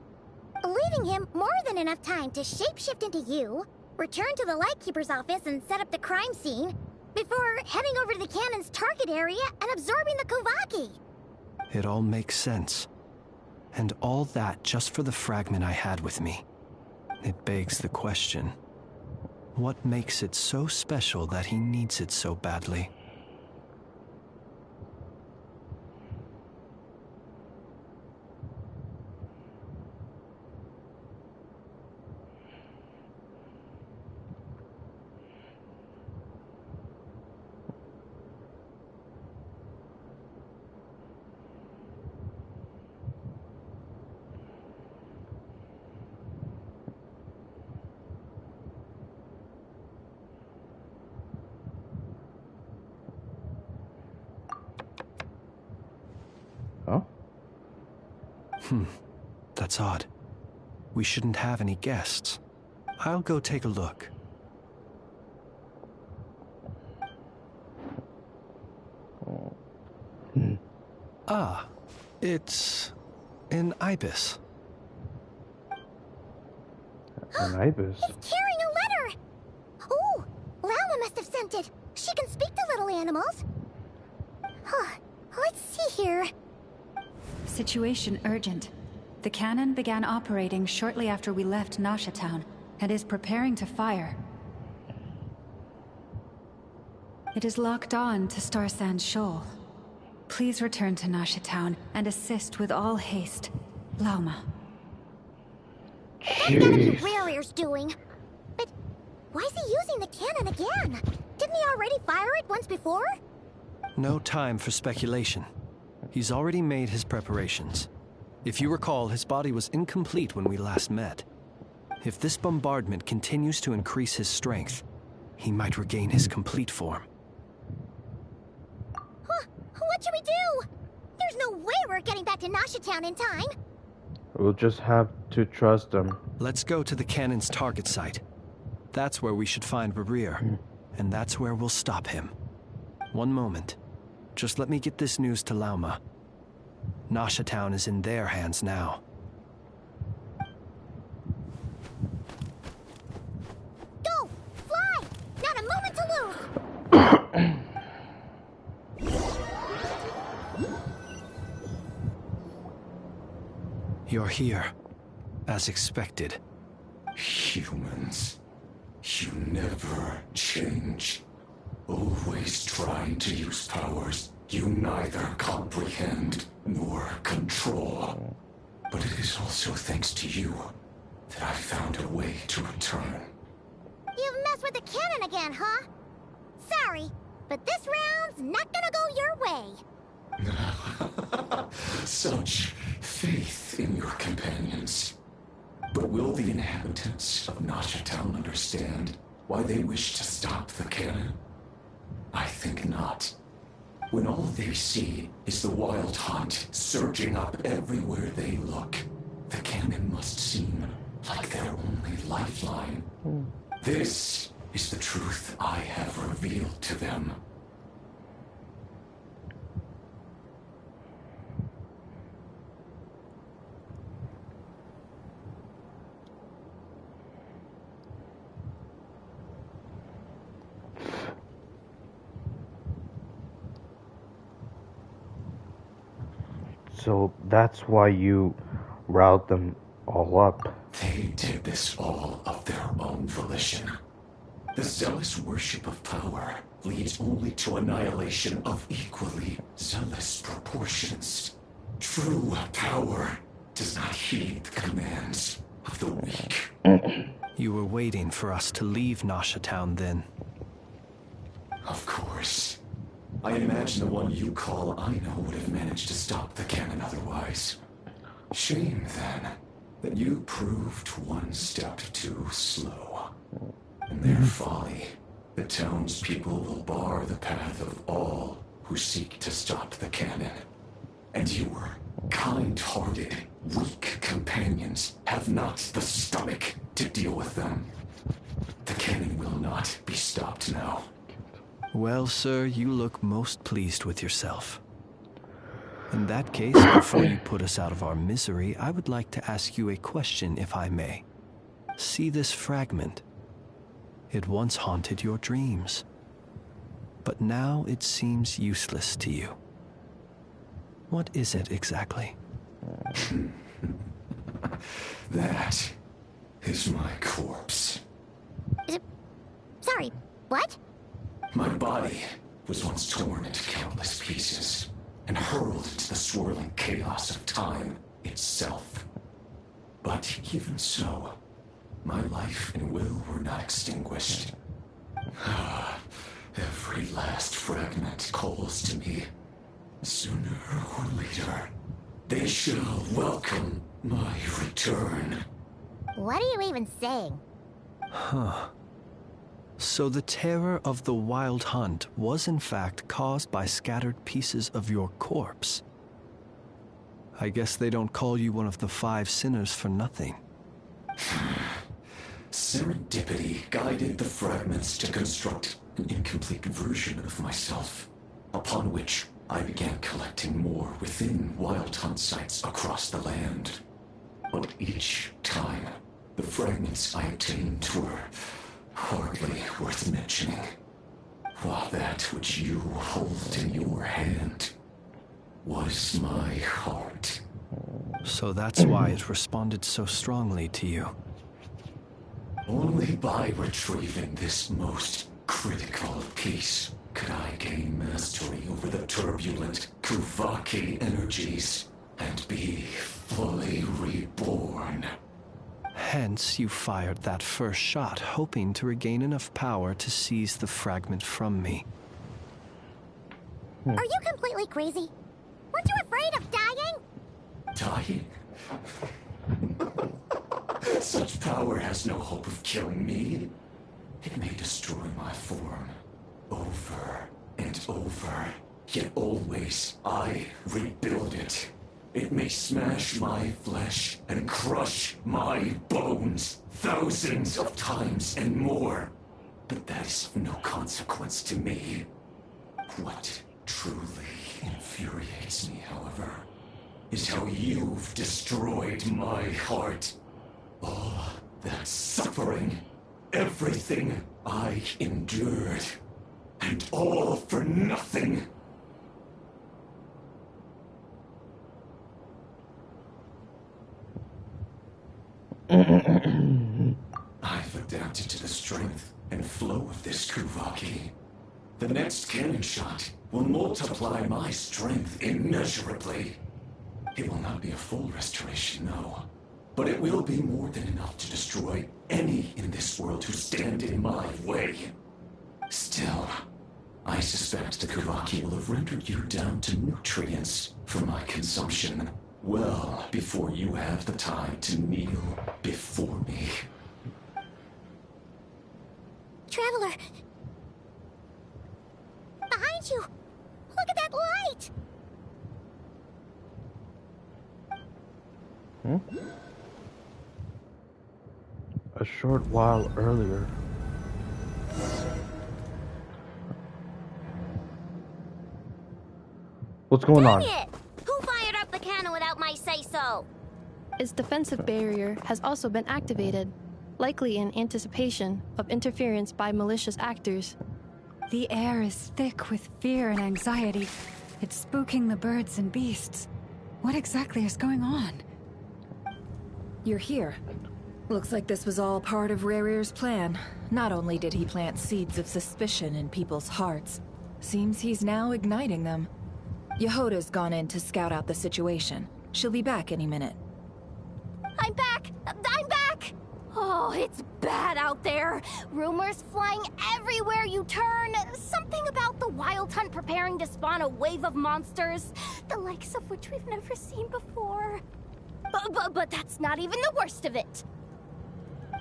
leaving him more than enough time to shapeshift into you, return to the Lightkeeper's office and set up the crime scene, before heading over to the cannon's target area and absorbing the Kuvaki. It all makes sense. And all that just for the fragment I had with me. It begs the question, what makes it so special that he needs it so badly? That's odd. We shouldn't have any guests. I'll go take a look. Ah, it's an ibis. An ibis? He's carrying a letter! Ooh, Lama must have sent it. She can speak to little animals. Let's see here. Situation urgent. The cannon began operating shortly after we left Nasha Town and is preparing to fire. It is locked on to Star Sand Shoal. Please return to Nasha Town and assist with all haste. Lauma. That's gotta be Rerir's doing. But why is he using the cannon again? Didn't he already fire it once before? No time for speculation. He's already made his preparations. If you recall, his body was incomplete when we last met. If this bombardment continues to increase his strength, he might regain his complete form. What should we do? There's no way we're getting back to Nasha Town in time. We'll just have to trust them. Let's go to the cannon's target site. That's where we should find Rerir, and that's where we'll stop him. One moment. Just let me get this news to Lauma. Nasha Town is in their hands now. Go! Fly! Not a moment to lose! You're here, as expected. Humans, you never change. Always trying to use powers you neither comprehend nor control. But it is also thanks to you that I found a way to return. You've messed with the cannon again, huh? Sorry, but this round's not gonna go your way. Such faith in your companions. But will the inhabitants of Nasha Town understand why they wish to stop the cannon? I think not. When all they see is the wild hunt surging up everywhere they look, the cannon must seem like their only lifeline. This is the truth I have revealed to them. So that's why you riled them all up. They did this all of their own volition. The zealous worship of power leads only to annihilation of equally zealous proportions. True power does not heed the commands of the weak. You were waiting for us to leave Nasha Town then. Of course. I imagine the one you call Aino would have managed to stop the cannon otherwise. Shame, then, that you proved one step too slow. In their folly, the townspeople will bar the path of all who seek to stop the cannon. And your kind-hearted, weak companions have not the stomach to deal with them. The cannon will not be stopped now. Well, sir, you look most pleased with yourself. In that case, before you put us out of our misery, I would like to ask you a question, if I may. See this fragment? It once haunted your dreams, but now it seems useless to you. What is it exactly? That is my corpse. Sorry, what? My body was once torn into countless pieces and hurled into the swirling chaos of time itself. But even so, my life and will were not extinguished. Every last fragment calls to me. Sooner or later, they shall welcome my return. What are you even saying? Huh. So the terror of the Wild Hunt was in fact caused by scattered pieces of your corpse. I guess they don't call you one of the 5 sinners for nothing. Serendipity guided the fragments to construct an incomplete version of myself, upon which I began collecting more within Wild Hunt sites across the land. But each time, the fragments I obtained were hardly worth mentioning, while that which you hold in your hand was my heart. So that's why it responded so strongly to you. Only by retrieving this most critical piece could I gain mastery over the turbulent Kuvaki energies and be fully reborn. Hence, you fired that first shot, hoping to regain enough power to seize the fragment from me. Are you completely crazy? Weren't you afraid of dying? Dying? Such power has no hope of killing me. It may destroy my form over and over, yet always I rebuild it. It may smash my flesh and crush my bones thousands of times and more. But that is of no consequence to me. What truly infuriates me, however, is how you've destroyed my heart. All that suffering, everything I endured, and all for nothing. I've adapted to the strength and flow of this Kuvaki. The next cannon shot will multiply my strength immeasurably. It will not be a full restoration, no. But it will be more than enough to destroy any in this world who stand in my way. Still, I suspect the Kuvaki will have rendered you down to nutrients for my consumption well before you have the time to kneel before me. Traveler! Behind you! Look at that light! A short while earlier. What's going on? Dang it! Who fired up the cannon without my say-so? Its defensive barrier has also been activated, likely in anticipation of interference by malicious actors. The air is thick with fear and anxiety. It's spooking the birds and beasts. What exactly is going on? You're here. Looks like this was all part of Rerir's plan. Not only did he plant seeds of suspicion in people's hearts, seems he's now igniting them. Yehoda's gone in to scout out the situation. She'll be back any minute. I'm back! I'm back! Oh, it's bad out there. Rumors flying everywhere you turn. Something about the Wild Hunt preparing to spawn a wave of monsters, the likes of which we've never seen before. But that's not even the worst of it.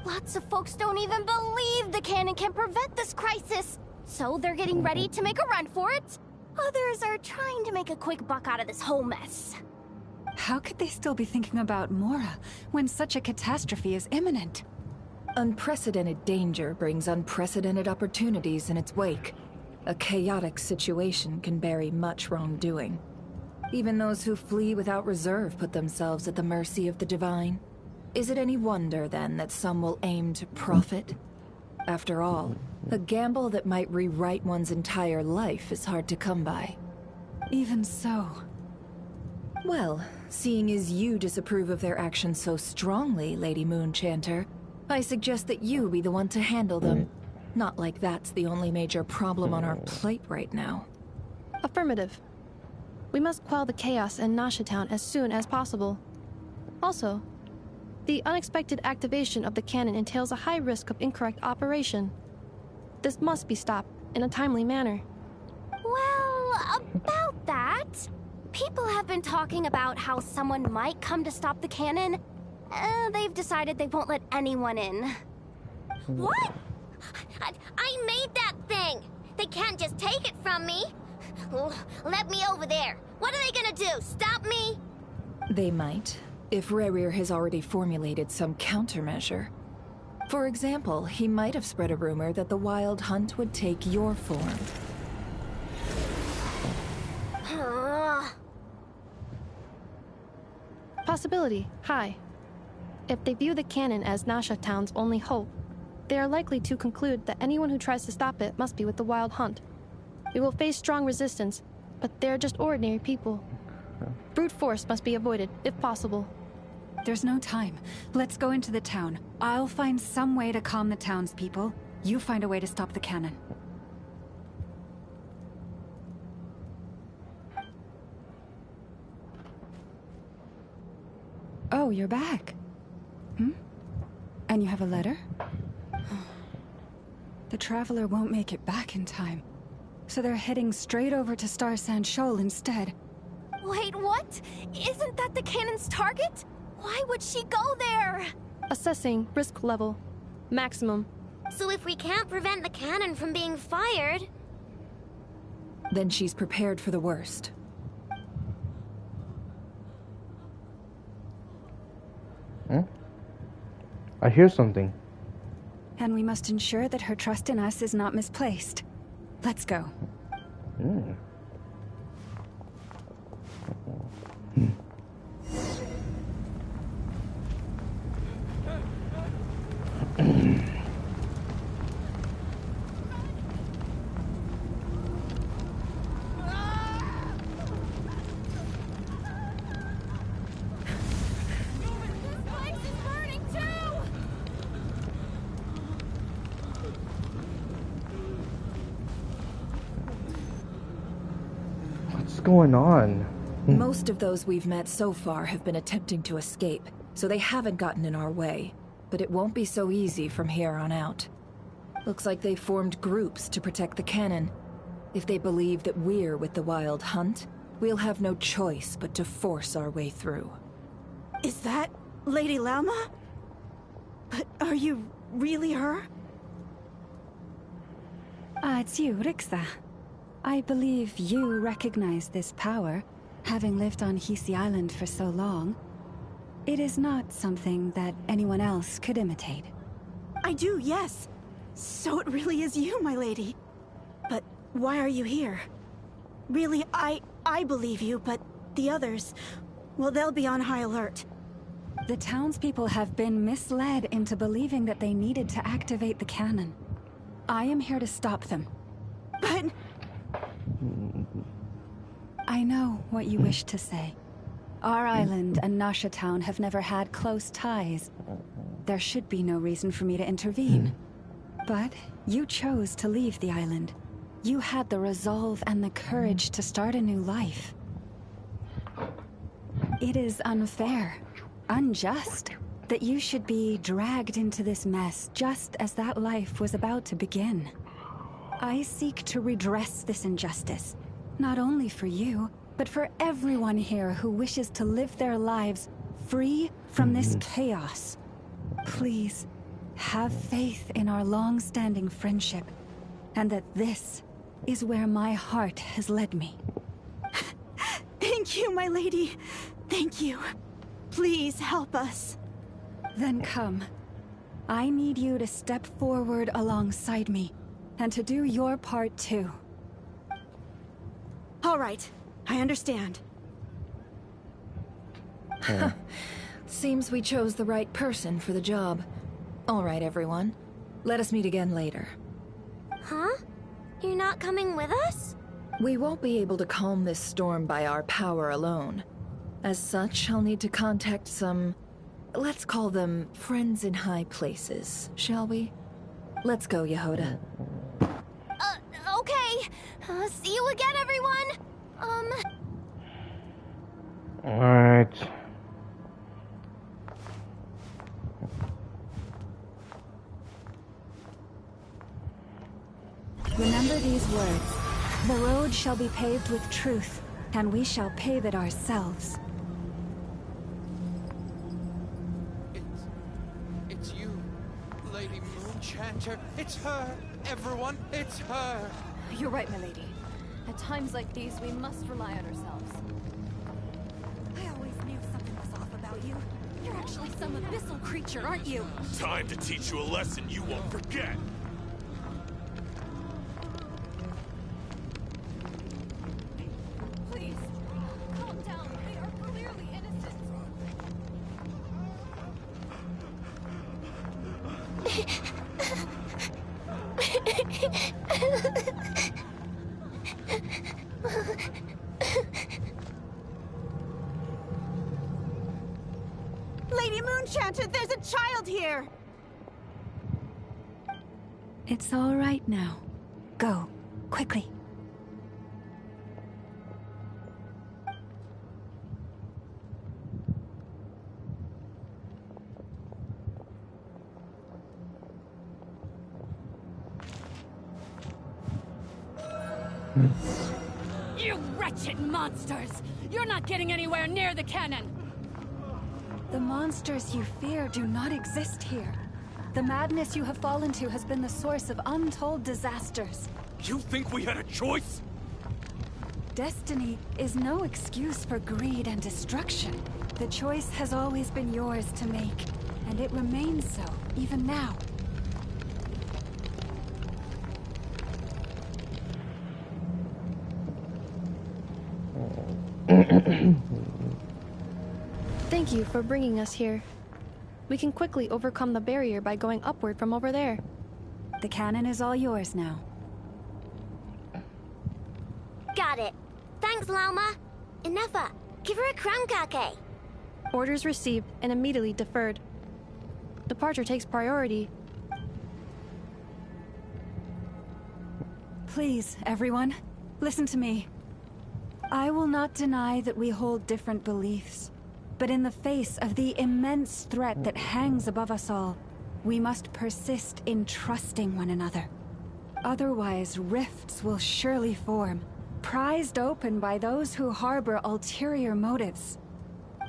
Lots of folks don't even believe the cannon can prevent this crisis, so they're getting ready to make a run for it. Others are trying to make a quick buck out of this whole mess. How could they still be thinking about Mora when such a catastrophe is imminent? Unprecedented danger brings unprecedented opportunities in its wake. A chaotic situation can bury much wrongdoing. Even those who flee without reserve put themselves at the mercy of the divine. Is it any wonder, then, that some will aim to profit? After all, a gamble that might rewrite one's entire life is hard to come by. Even so. Well, seeing as you disapprove of their actions so strongly, Lady Moonchanter, I suggest that you be the one to handle them. Not like that's the only major problem on our plate right now. Affirmative. We must quell the chaos in Nasha Town as soon as possible. Also, the unexpected activation of the cannon entails a high risk of incorrect operation. This must be stopped in a timely manner. Well, about that, people have been talking about how someone might come to stop the cannon. They've decided they won't let anyone in. What? I made that thing! They can't just take it from me! Let me over there! What are they gonna do? Stop me? They might, if Rerir has already formulated some countermeasure. For example, he might have spread a rumor that the Wild Hunt would take your form. Possibility high. If they view the cannon as Nasha Town's only hope, they are likely to conclude that anyone who tries to stop it must be with the Wild Hunt. We will face strong resistance, but they're just ordinary people. Brute force must be avoided, if possible. There's no time. Let's go into the town. I'll find some way to calm the townspeople. You find a way to stop the cannon. Oh, you're back. And you have a letter? The Traveler won't make it back in time. So they're heading straight over to Star Sand Shoal instead. Wait, what? Isn't that the cannon's target? Why would she go there? Assessing risk level. Maximum. So if we can't prevent the cannon from being fired... Then she's prepared for the worst. I hear something. And we must ensure that her trust in us is not misplaced. Let's go. Mm. What's going on? Most of those we've met so far have been attempting to escape, so they haven't gotten in our way. But it won't be so easy from here on out. Looks like they've formed groups to protect the cannon. If they believe that we're with the Wild Hunt, we'll have no choice but to force our way through. Is that Lady Lauma? But are you really her? It's you, Rixa. I believe you recognize this power, having lived on Hisi Island for so long. It is not something that anyone else could imitate. I do, yes. So it really is you, my lady. But why are you here? Really, I believe you, but the others, well, they'll be on high alert. The townspeople have been misled into believing that they needed to activate the cannon. I am here to stop them. But... I know what you wish to say. Our island and Nasha Town have never had close ties. There should be no reason for me to intervene. But you chose to leave the island. You had the resolve and the courage to start a new life. It is unfair, unjust, that you should be dragged into this mess just as that life was about to begin. I seek to redress this injustice, not only for you, but for everyone here who wishes to live their lives free from this chaos. Please, have faith in our long-standing friendship, and that this is where my heart has led me. Thank you, my lady. Thank you. Please help us. Then come. I need you to step forward alongside me, and to do your part too. All right, I understand. Seems we chose the right person for the job. All right, everyone. Let us meet again later. Huh? You're not coming with us? We won't be able to calm this storm by our power alone. As such, I'll need to contact some... let's call them friends in high places, shall we? Let's go, Yehoda. Okay. See you again, everyone. Alright. Remember these words. The road shall be paved with truth, and we shall pave it ourselves. It's you, Lady Moonchanter. It's her, everyone. It's her. You're right, my lady. At times like these, we must rely on ourselves. I always knew something was off about you. You're actually some abyssal creature, aren't you? Time to teach you a lesson you won't forget. Please, calm down. They are clearly innocent. Lady Moonchanter, there's a child here! It's all right now. Go, quickly. You wretched monsters! You're not getting anywhere near the cannon! The monsters you fear do not exist here. The madness you have fallen to has been the source of untold disasters. You think we had a choice? Destiny is no excuse for greed and destruction. The choice has always been yours to make, and it remains so, even now. Thank you for bringing us here. We can quickly overcome the barrier by going upward from over there. The cannon is all yours now. Got it. Thanks, Lauma. Enough. Give her a crown kake. Orders received and immediately deferred. Departure takes priority. Please, everyone, listen to me. I will not deny that we hold different beliefs, but in the face of the immense threat that hangs above us all, we must persist in trusting one another. Otherwise, rifts will surely form, prized open by those who harbor ulterior motives.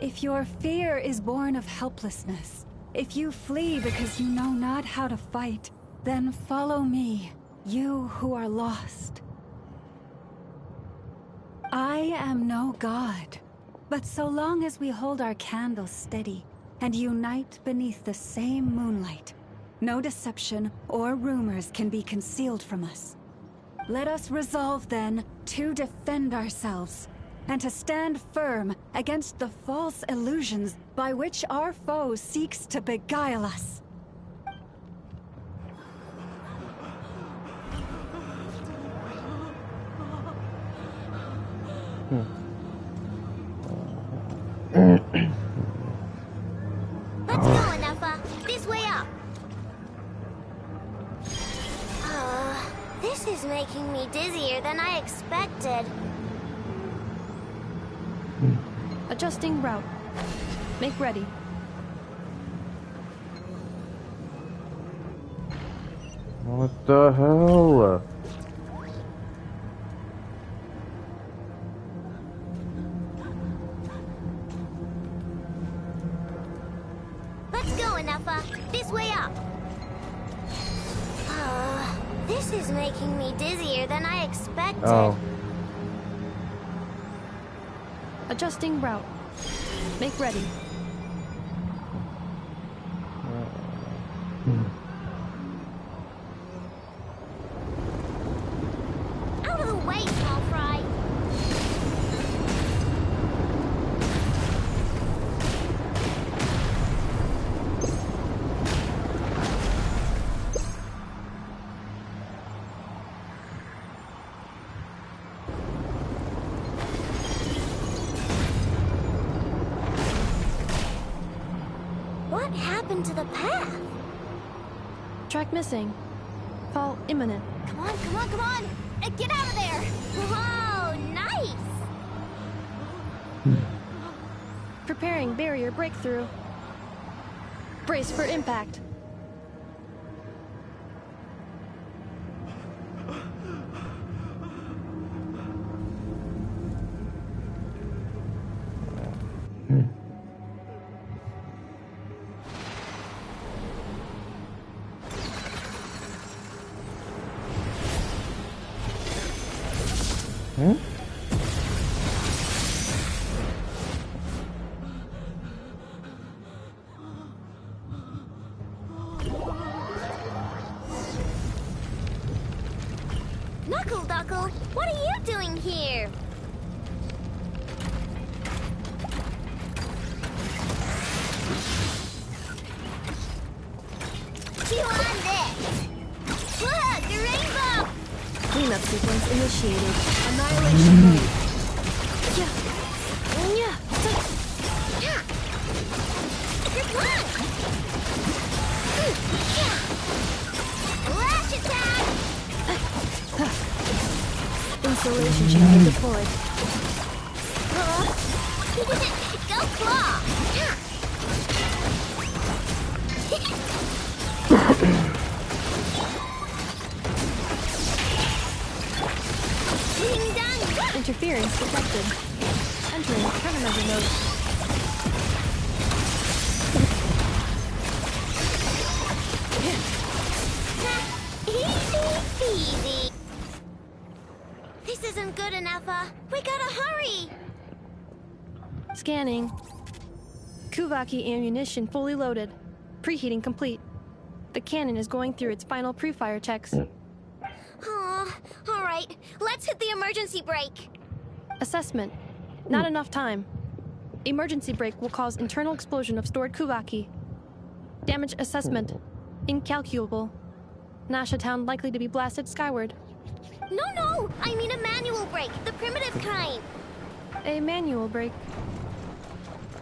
If your fear is born of helplessness, if you flee because you know not how to fight, then follow me, you who are lost. I am no god, but so long as we hold our candles steady and unite beneath the same moonlight, no deception or rumors can be concealed from us. Let us resolve then to defend ourselves and to stand firm against the false illusions by which our foe seeks to beguile us. Let's go, Enough. This way up. This is making me dizzier than I expected. Adjusting route. Make ready. What the hell? Let's go, Enough. This way up. This is making me dizzier than I expected. Oh. Adjusting route. Make ready. Out of the way, small fry. What happened to the path? Track missing. Fall imminent. Come on, come on, come on! Get out of there! Whoa, nice! Preparing barrier breakthrough. Brace for impact. Hmm? Knuckle Duckle, what are you doing here? Chew on this! Look, a rainbow! Cleanup sequence initiated. Annihilation mode. Good luck! Lash attack! Installation chamber deployed. Go claw! Ding dong! Interference detected. Entering countermeasure mode. Easy peasy. This isn't good enough, we gotta hurry. Scanning. Kuvaki ammunition fully loaded. Preheating complete. The cannon is going through its final pre-fire checks. Aw, all right. Let's hit the emergency brake. Assessment. Not enough time. Emergency brake will cause internal explosion of stored Kuvaki. Damage assessment. Incalculable. Nasha Town likely to be blasted skyward. No! I mean a manual brake, the primitive kind. A manual brake.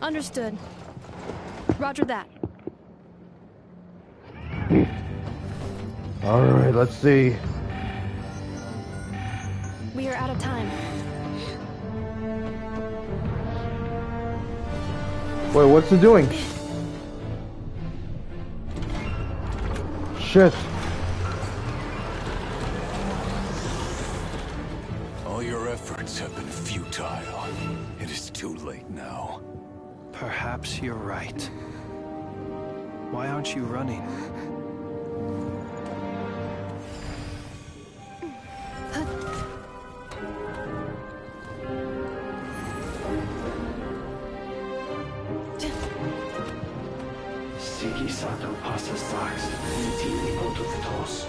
Understood. Roger that. Alright, let's see. We are out of time. Wait, what's it doing? Shit. All your efforts have been futile. It is too late now. Perhaps you're right. Why aren't you running? Sigi sato passa sax, intili potutos.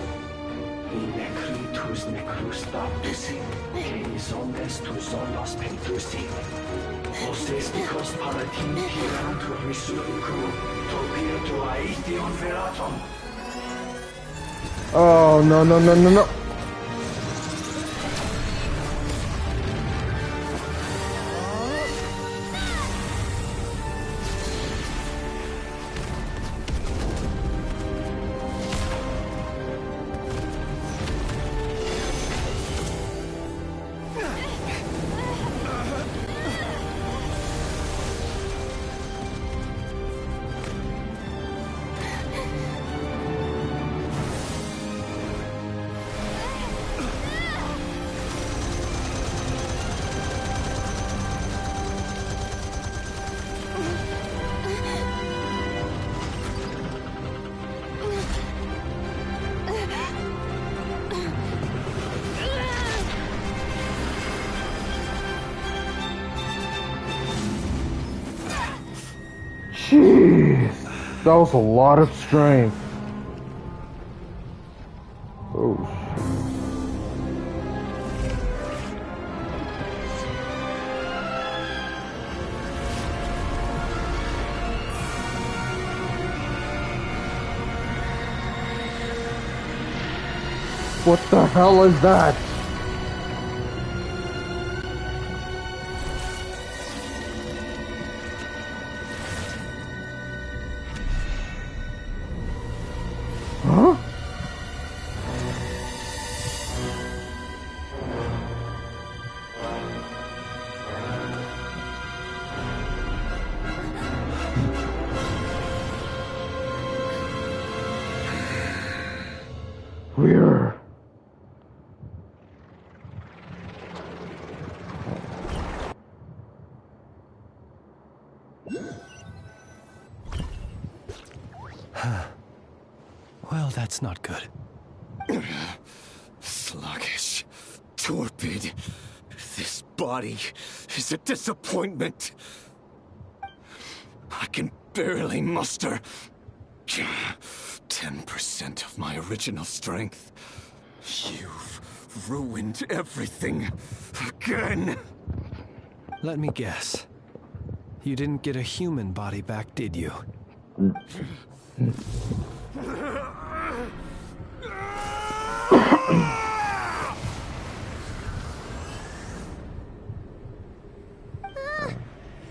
In necritus necrus baptisi, que omnes tu solos pentusi. Ostes picos palatin pirantur resurricu, topirtu aethion veratum. Oh, no. Jeez, that was a lot of strength. Oh shit. What the hell is that? Huh? We're... Well, that's not good. Sluggish. Torpid. This body is a disappointment. I can barely muster 10% of my original strength. You've ruined everything again. Let me guess. You didn't get a human body back, did you?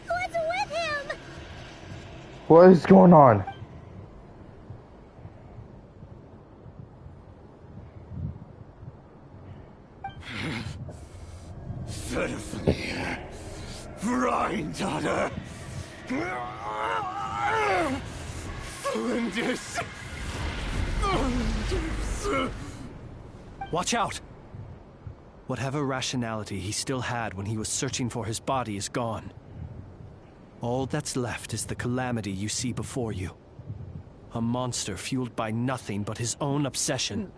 What's with him? What is going on? Verfnir. Rhine-daughter. Flinders. Watch out! Whatever rationality he still had when he was searching for his body is gone. All that's left is the calamity you see before you. A monster fueled by nothing but his own obsession.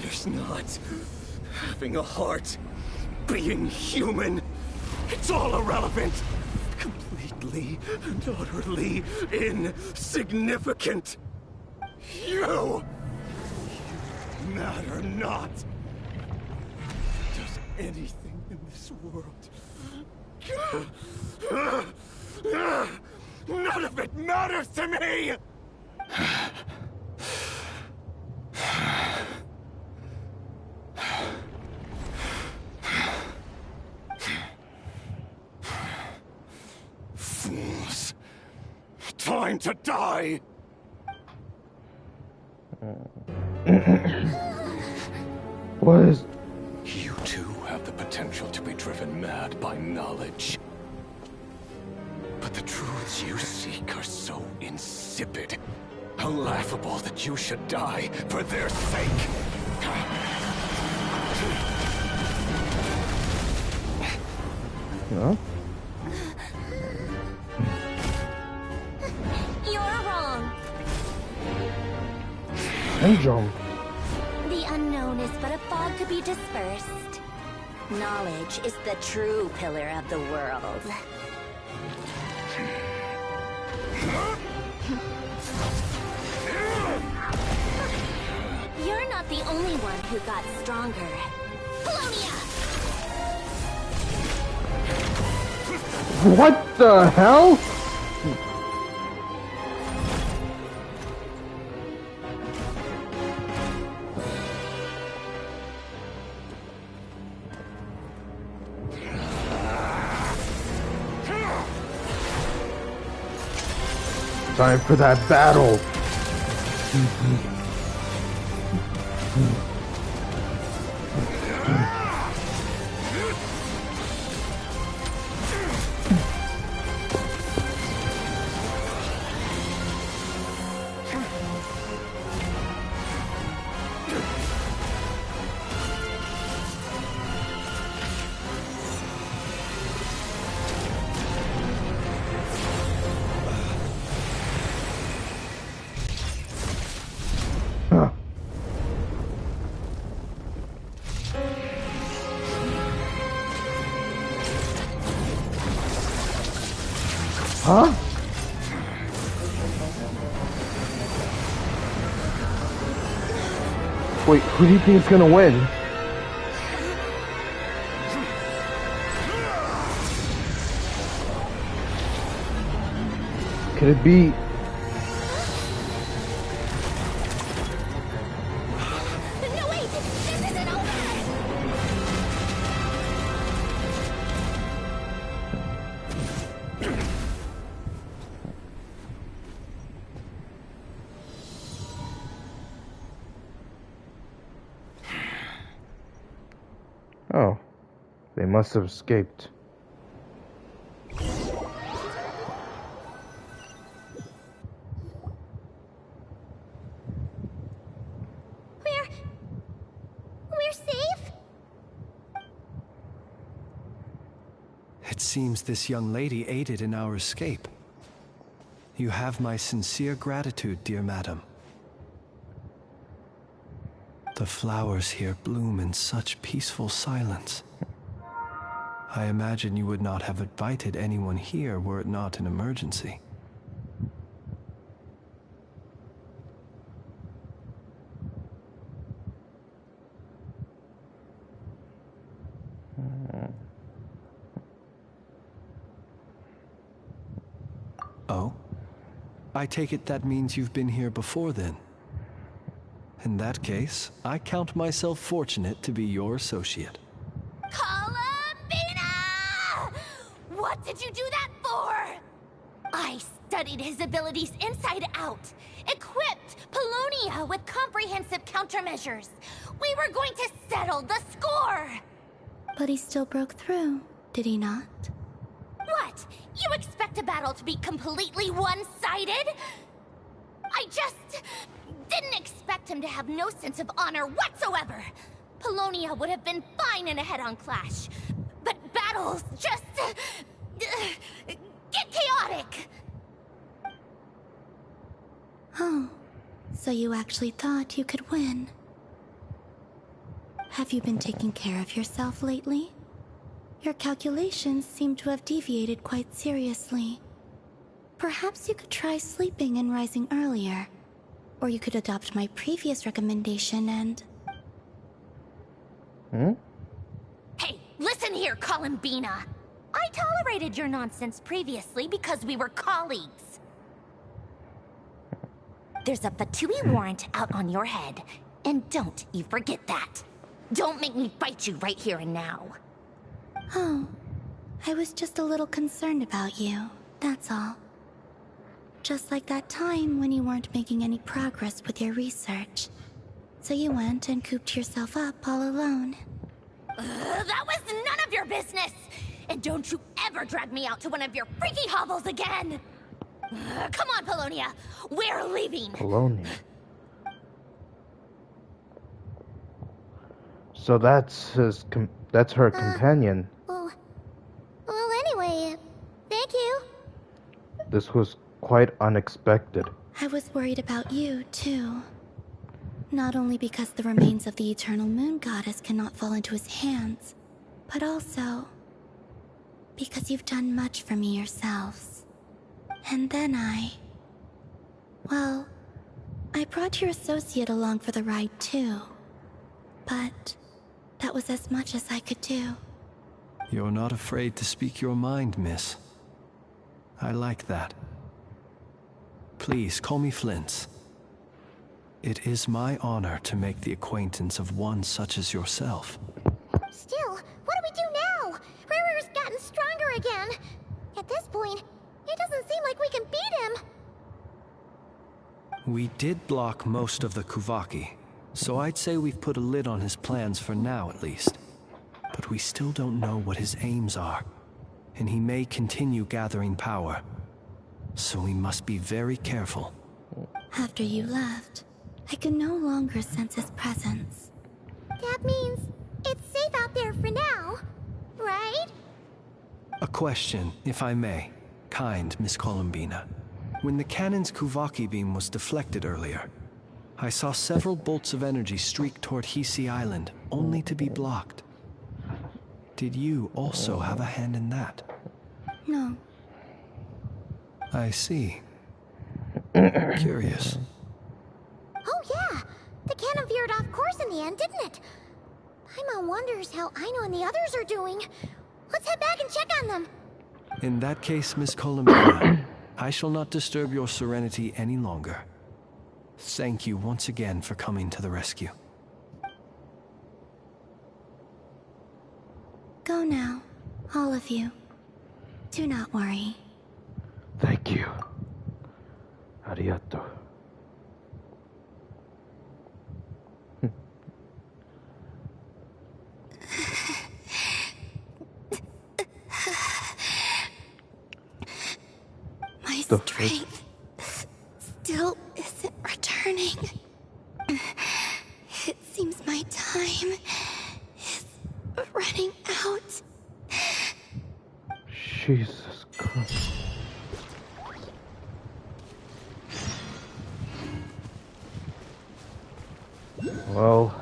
There's not. Having a heart. Being human. It's all irrelevant. Completely utterly insignificant. You matter not. Does anything in this world... None of it matters to me! Fools. Time to die! What is... You too have the potential to be driven mad by knowledge. But the truths you seek are so insipid. How laughable that you should die for their sake. Huh? You're wrong. Syndrome. The unknown is but a fog to be dispersed. Knowledge is the true pillar of the world. You're not the only one who got stronger. Polonia! What the hell? Time for that battle. Huh? Wait, who do you think is gonna win? Could it be... No, wait! This isn't over! Oh, they must have escaped. We're safe? It seems this young lady aided in our escape. You have my sincere gratitude, dear madam. The flowers here bloom in such peaceful silence. I imagine you would not have invited anyone here were it not an emergency. Oh? I take it that means you've been here before then. In that case, I count myself fortunate to be your associate. Columbina! What did you do that for? I studied his abilities inside out, equipped Polonia with comprehensive countermeasures. We were going to settle the score! But he still broke through, did he not? What? You expect a battle to be completely one-sided? I just didn't expect him to have no sense of honor whatsoever. Polonia would have been fine in a head-on clash, but battles just get chaotic. Oh, so you actually thought you could win. Have you been taking care of yourself lately? Your calculations seem to have deviated quite seriously. Perhaps you could try sleeping and rising earlier. Or you could adopt my previous recommendation and... Hey, listen here, Columbina. I tolerated your nonsense previously because we were colleagues. There's a Fatui warrant out on your head, and don't you forget that. Don't make me fight you right here and now. Oh, I was just a little concerned about you, that's all. Just like that time when you weren't making any progress with your research. So you went and cooped yourself up all alone. That was none of your business! And don't you ever drag me out to one of your freaky hovels again! Come on, Polonia! We're leaving! Polonia. So that's her companion. Well, anyway, thank you. This was quite unexpected. I was worried about you, too. Not only because the remains of the Eternal Moon Goddess cannot fall into his hands, but also because you've done much for me yourselves. And then I brought your associate along for the ride, too. But that was as much as I could do. You're not afraid to speak your mind, miss. I like that. Please, call me Flint's. It is my honor to make the acquaintance of one such as yourself. Still, what do we do now? Rurer's gotten stronger again. At this point, it doesn't seem like we can beat him. We did block most of the Kuvaki, so I'd say we've put a lid on his plans for now at least. But we still don't know what his aims are, and he may continue gathering power. So we must be very careful. After you left, I could no longer sense his presence. That means it's safe out there for now, right? A question, if I may. Kind Miss Columbina. When the cannon's Kuvaki beam was deflected earlier, I saw several bolts of energy streak toward Hisi Island, only to be blocked. Did you also have a hand in that? No. I see. Curious. Oh yeah! The cannon veered off course in the end, didn't it? Paimon wonders how Aino and the others are doing. Let's head back and check on them. In that case, Miss Columbina, I shall not disturb your serenity any longer. Thank you once again for coming to the rescue. Go now, all of you. Do not worry. Thank you. Arigato. My strength still isn't returning. It seems my time is running out. Jesus Christ. Well...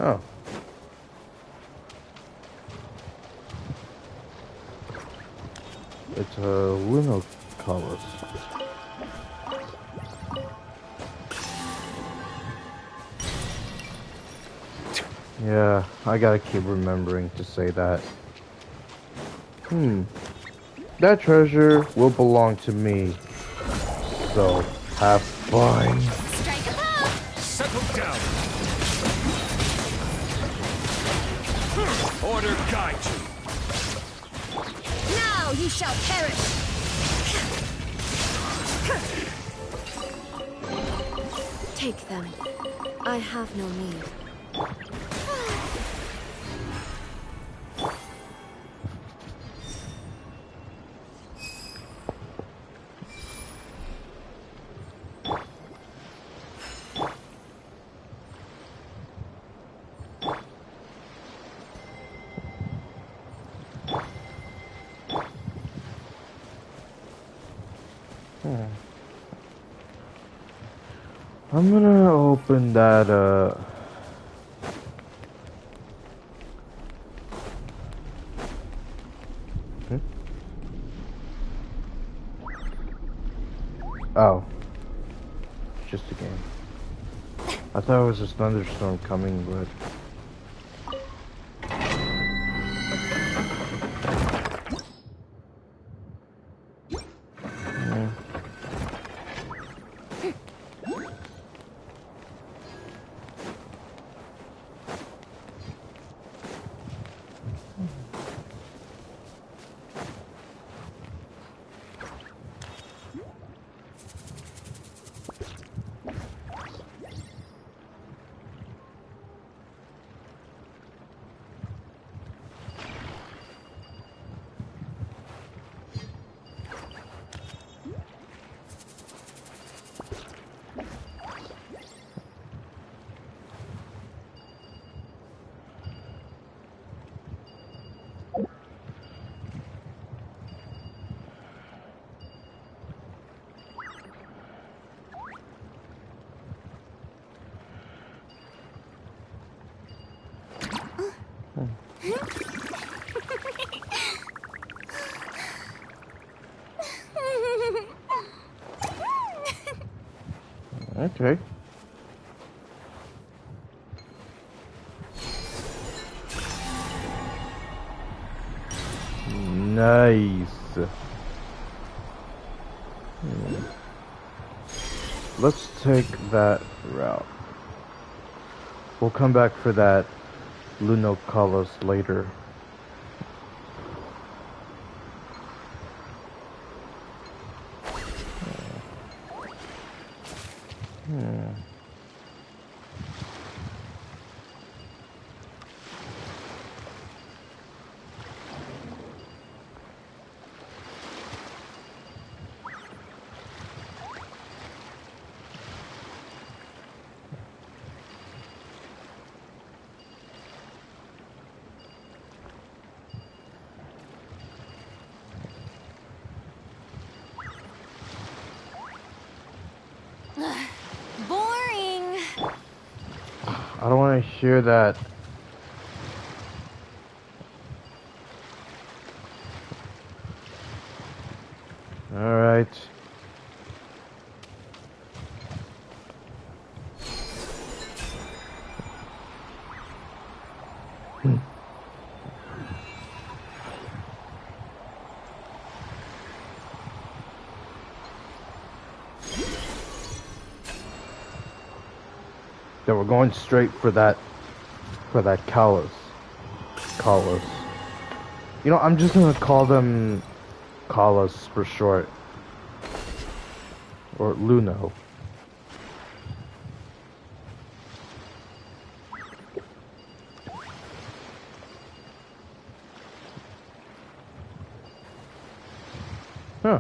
Oh. It's a lunar colors. Yeah, I gotta keep remembering to say that. That treasure will belong to me. So, have fun. Strike a pose! Settle down! Order guide you! Now you shall perish! Take them. I have no need. I'm gonna open that, Oh. Just a game. I thought it was a thunderstorm coming, but... Yeah. Okay. Nice. Let's take that route. We'll come back for that Lunocalis later. Boring. I don't want to hear that. All right. That we're going straight for that Kalas. You know, I'm just gonna call them Kalas for short. Or Luno. Huh.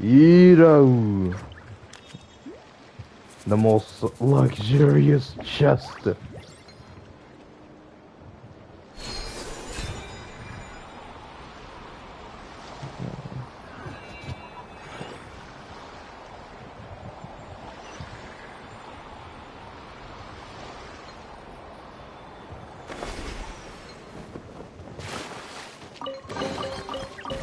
Iro. The most luxurious chest.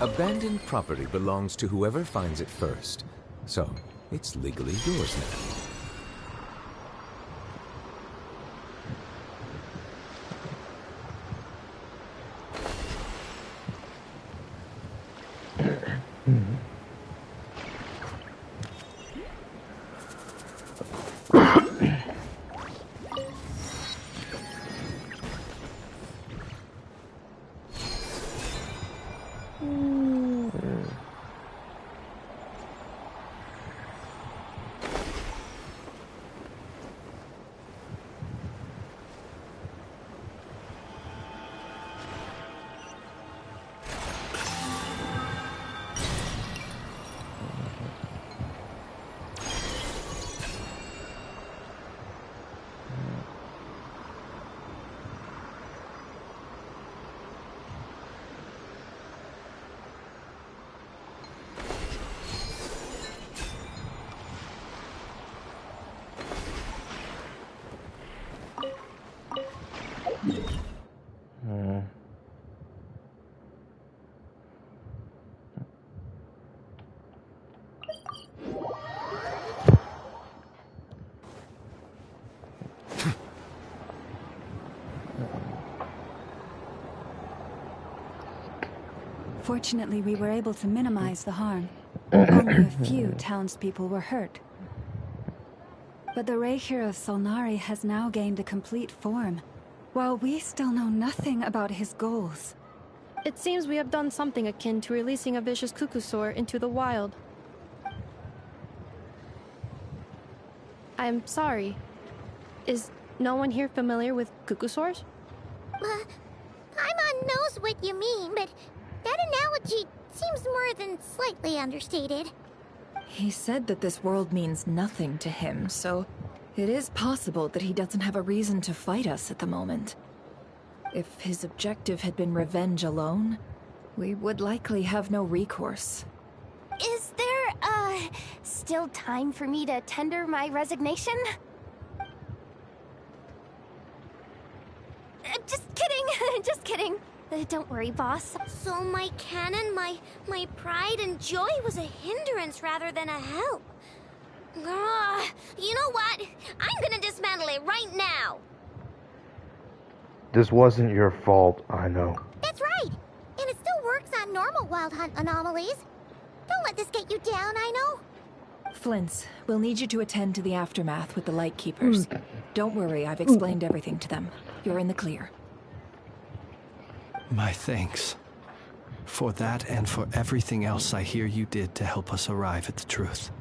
Abandoned property belongs to whoever finds it first. So, it's legally yours now. Fortunately, we were able to minimize the harm. Only a few townspeople were hurt. But the Rey hero Solnari has now gained a complete form, while we still know nothing about his goals. It seems we have done something akin to releasing a vicious Kukusaur into the wild. I'm sorry. Is no one here familiar with Kukusaurs? Paimon knows what you mean, but that analogy seems more than slightly understated. He said that this world means nothing to him, so it is possible that he doesn't have a reason to fight us at the moment. If his objective had been revenge alone, we would likely have no recourse. Is there, still time for me to tender my resignation? Just kidding, just kidding. Don't worry, boss. So my cannon, my pride and joy was a hindrance rather than a help. You know what? I'm gonna dismantle it right now. This wasn't your fault, I know. That's right. And it still works on normal Wild Hunt anomalies. Don't let this get you down, I know. Flint's, we'll need you to attend to the aftermath with the Light Keepers. Don't worry, I've explained everything to them. You're in the clear. My thanks. For that and for everything else I hear you did to help us arrive at the truth.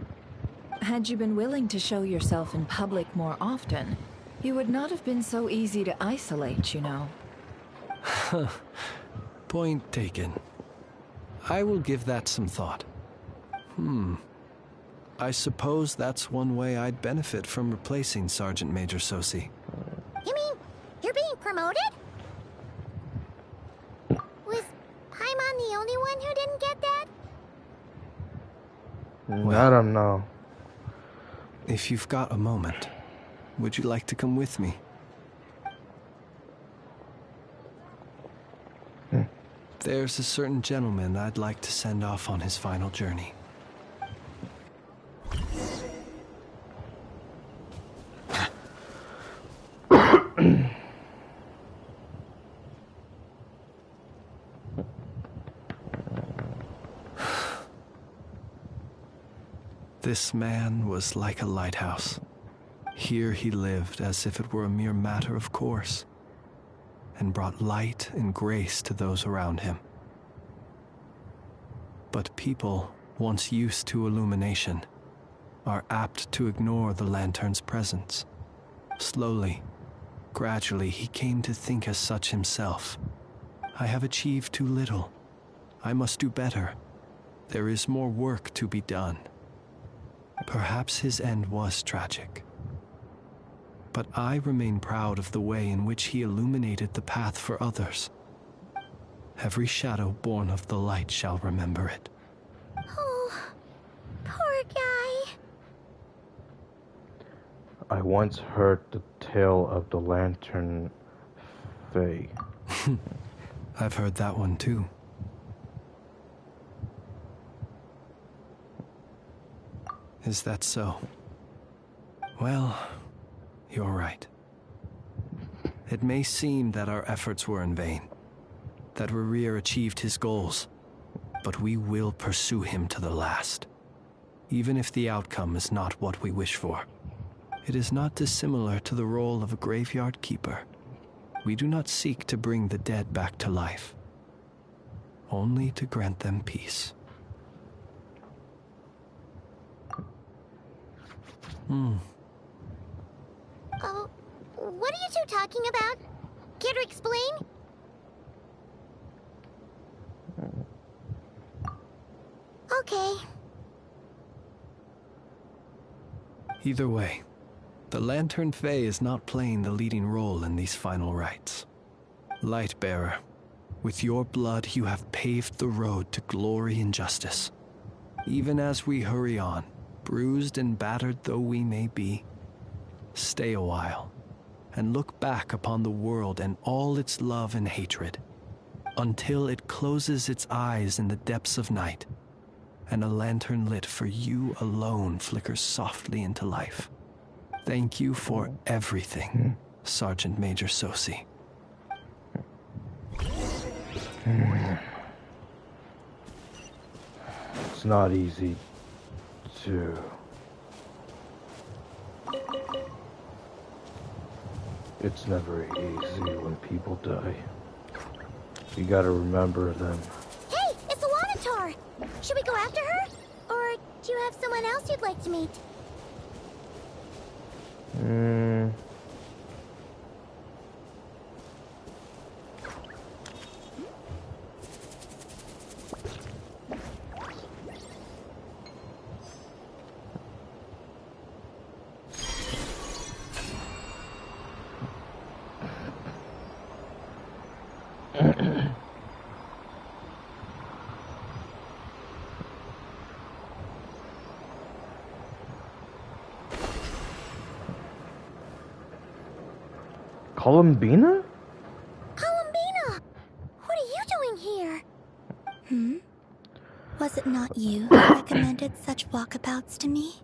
Had you been willing to show yourself in public more often, you would not have been so easy to isolate, you know. Point taken. I will give that some thought. I suppose that's one way I'd benefit from replacing Sergeant Major Sosi. You mean you're being promoted? Was Paimon the only one who didn't get that? I don't know. If you've got a moment, would you like to come with me? There's a certain gentleman I'd like to send off on his final journey. This man was like a lighthouse. Here he lived as if it were a mere matter of course, and brought light and grace to those around him. But people, once used to illumination, are apt to ignore the lantern's presence. Slowly, gradually, he came to think as such himself. I have achieved too little. I must do better. There is more work to be done. Perhaps his end was tragic. But I remain proud of the way in which he illuminated the path for others. Every shadow born of the light shall remember it. Oh, poor guy. I once heard the tale of the Lantern Fae. I've heard that one too. Is that so? Well, you're right. It may seem that our efforts were in vain, that Rerir achieved his goals, but we will pursue him to the last, even if the outcome is not what we wish for. It is not dissimilar to the role of a graveyard keeper. We do not seek to bring the dead back to life, only to grant them peace. Oh, what are you two talking about? Care to explain? Okay. Either way, the Lantern Fae is not playing the leading role in these final rites. Lightbearer, with your blood you have paved the road to glory and justice. Even as we hurry on, bruised and battered though we may be, stay a while and look back upon the world and all its love and hatred, until it closes its eyes in the depths of night and a lantern lit for you alone flickers softly into life. Thank you for everything, Sergeant Major Sosi. It's not easy to... It's never easy when people die. You gotta remember them. Hey, it's Alanatar! Should we go after her? Or do you have someone else you'd like to meet? Columbina? Columbina! What are you doing here? Was it not you who recommended such walkabouts to me?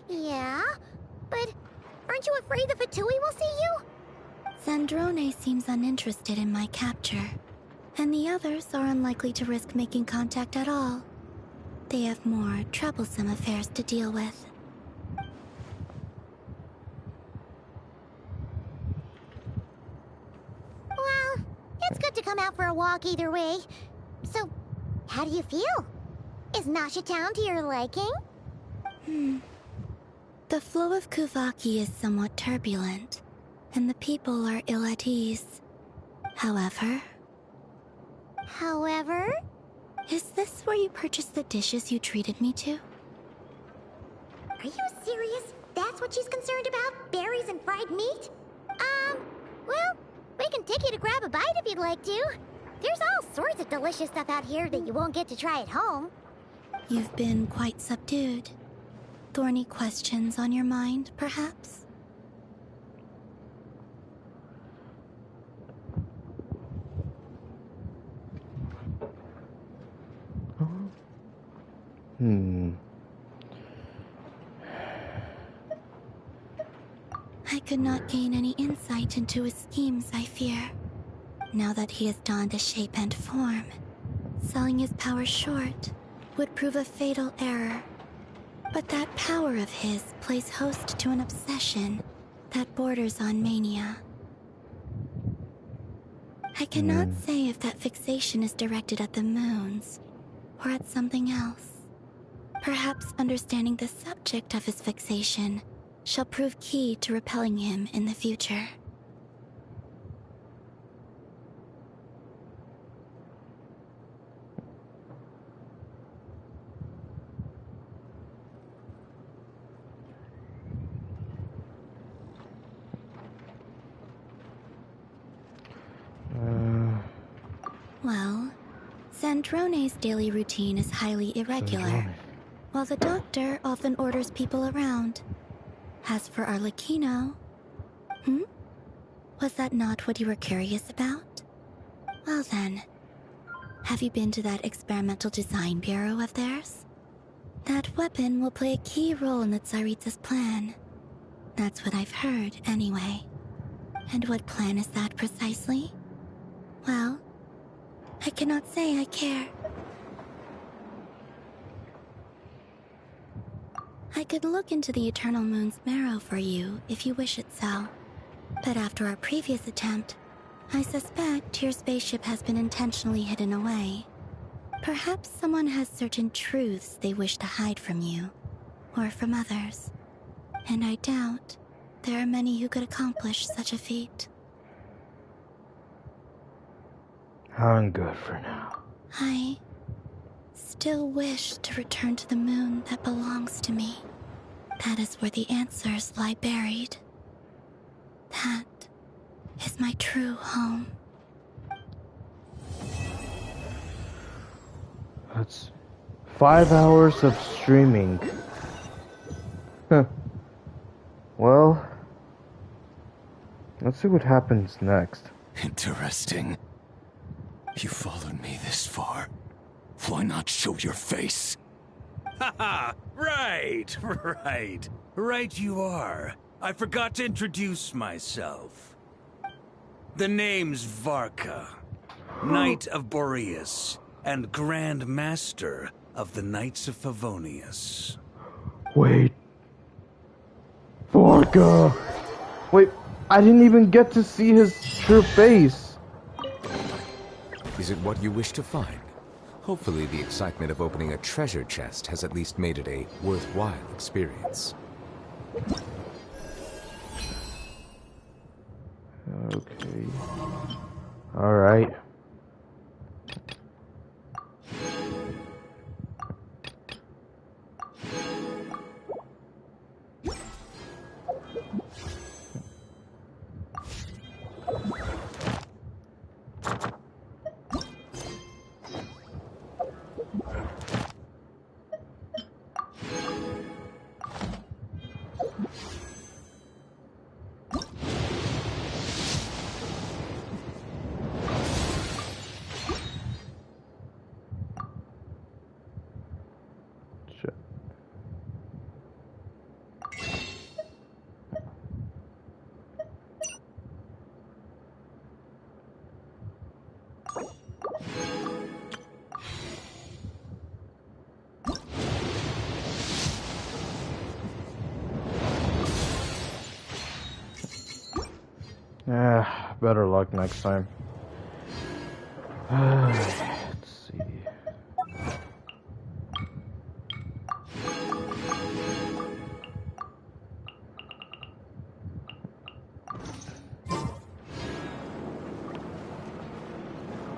Yeah? But aren't you afraid the Fatui will see you? Zandrone seems uninterested in my capture, and the others are unlikely to risk making contact at all. They have more troublesome affairs to deal with. Well, it's good to come out for a walk either way. So, how do you feel? Is Nasha Town to your liking? The flow of Kuvaki is somewhat turbulent, and the people are ill at ease. However... Is this where you purchased the dishes you treated me to? Are you serious? That's what she's concerned about? Berries and fried meat? Well, we can take you to grab a bite if you'd like to. There's all sorts of delicious stuff out here that you won't get to try at home. You've been quite subdued. Thorny questions on your mind, perhaps? I could not gain any insight into his schemes, I fear. Now that he has donned a shape and form, selling his power short would prove a fatal error. But that power of his plays host to an obsession that borders on mania. I cannot say if that fixation is directed at the moons or at something else. Perhaps understanding the subject of his fixation shall prove key to repelling him in the future. Well, Zandrone's daily routine is highly irregular, while the doctor often orders people around. As for Arlecchino... Was that not what you were curious about? Well then, have you been to that experimental design bureau of theirs? That weapon will play a key role in the Tsaritsa's plan. That's what I've heard, anyway. And what plan is that precisely? Well, I cannot say I care. I could look into the Eternal Moon's marrow for you if you wish it so. But after our previous attempt, I suspect your spaceship has been intentionally hidden away. Perhaps someone has certain truths they wish to hide from you, or from others. And I doubt there are many who could accomplish such a feat. I'm good for now. I still wish to return to the moon that belongs to me. That is where the answers lie buried. That is my true home. That's 5 hours of streaming. Well, let's see what happens next. Interesting. You followed me this far. Why not show your face? Haha! Right! Right you are. I forgot to introduce myself. The name's Varka, Knight of Boreas, and Grand Master of the Knights of Favonius. Wait. Vorka! Wait, I didn't even get to see his true face. Is it what you wish to find? Hopefully the excitement of opening a treasure chest has at least made it a worthwhile experience. Okay. Alright. Better luck next time. Let's see.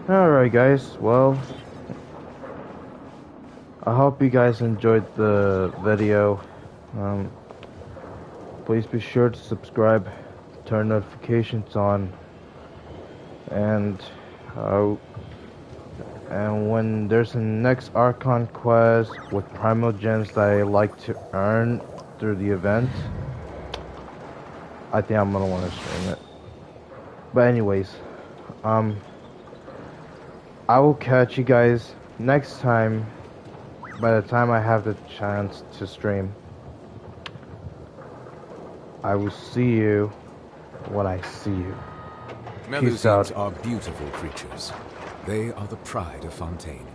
Alright guys, well, I hope you guys enjoyed the video. Please be sure to subscribe, turn notifications on, and when there's a next Archon quest with primal gems that I like to earn through the event, I think I'm gonna want to stream it. But anyways, I will catch you guys next time, by the time I have the chance to stream. I will see you when I see you. Peace out. Melusines are beautiful creatures. They are the pride of Fontaine.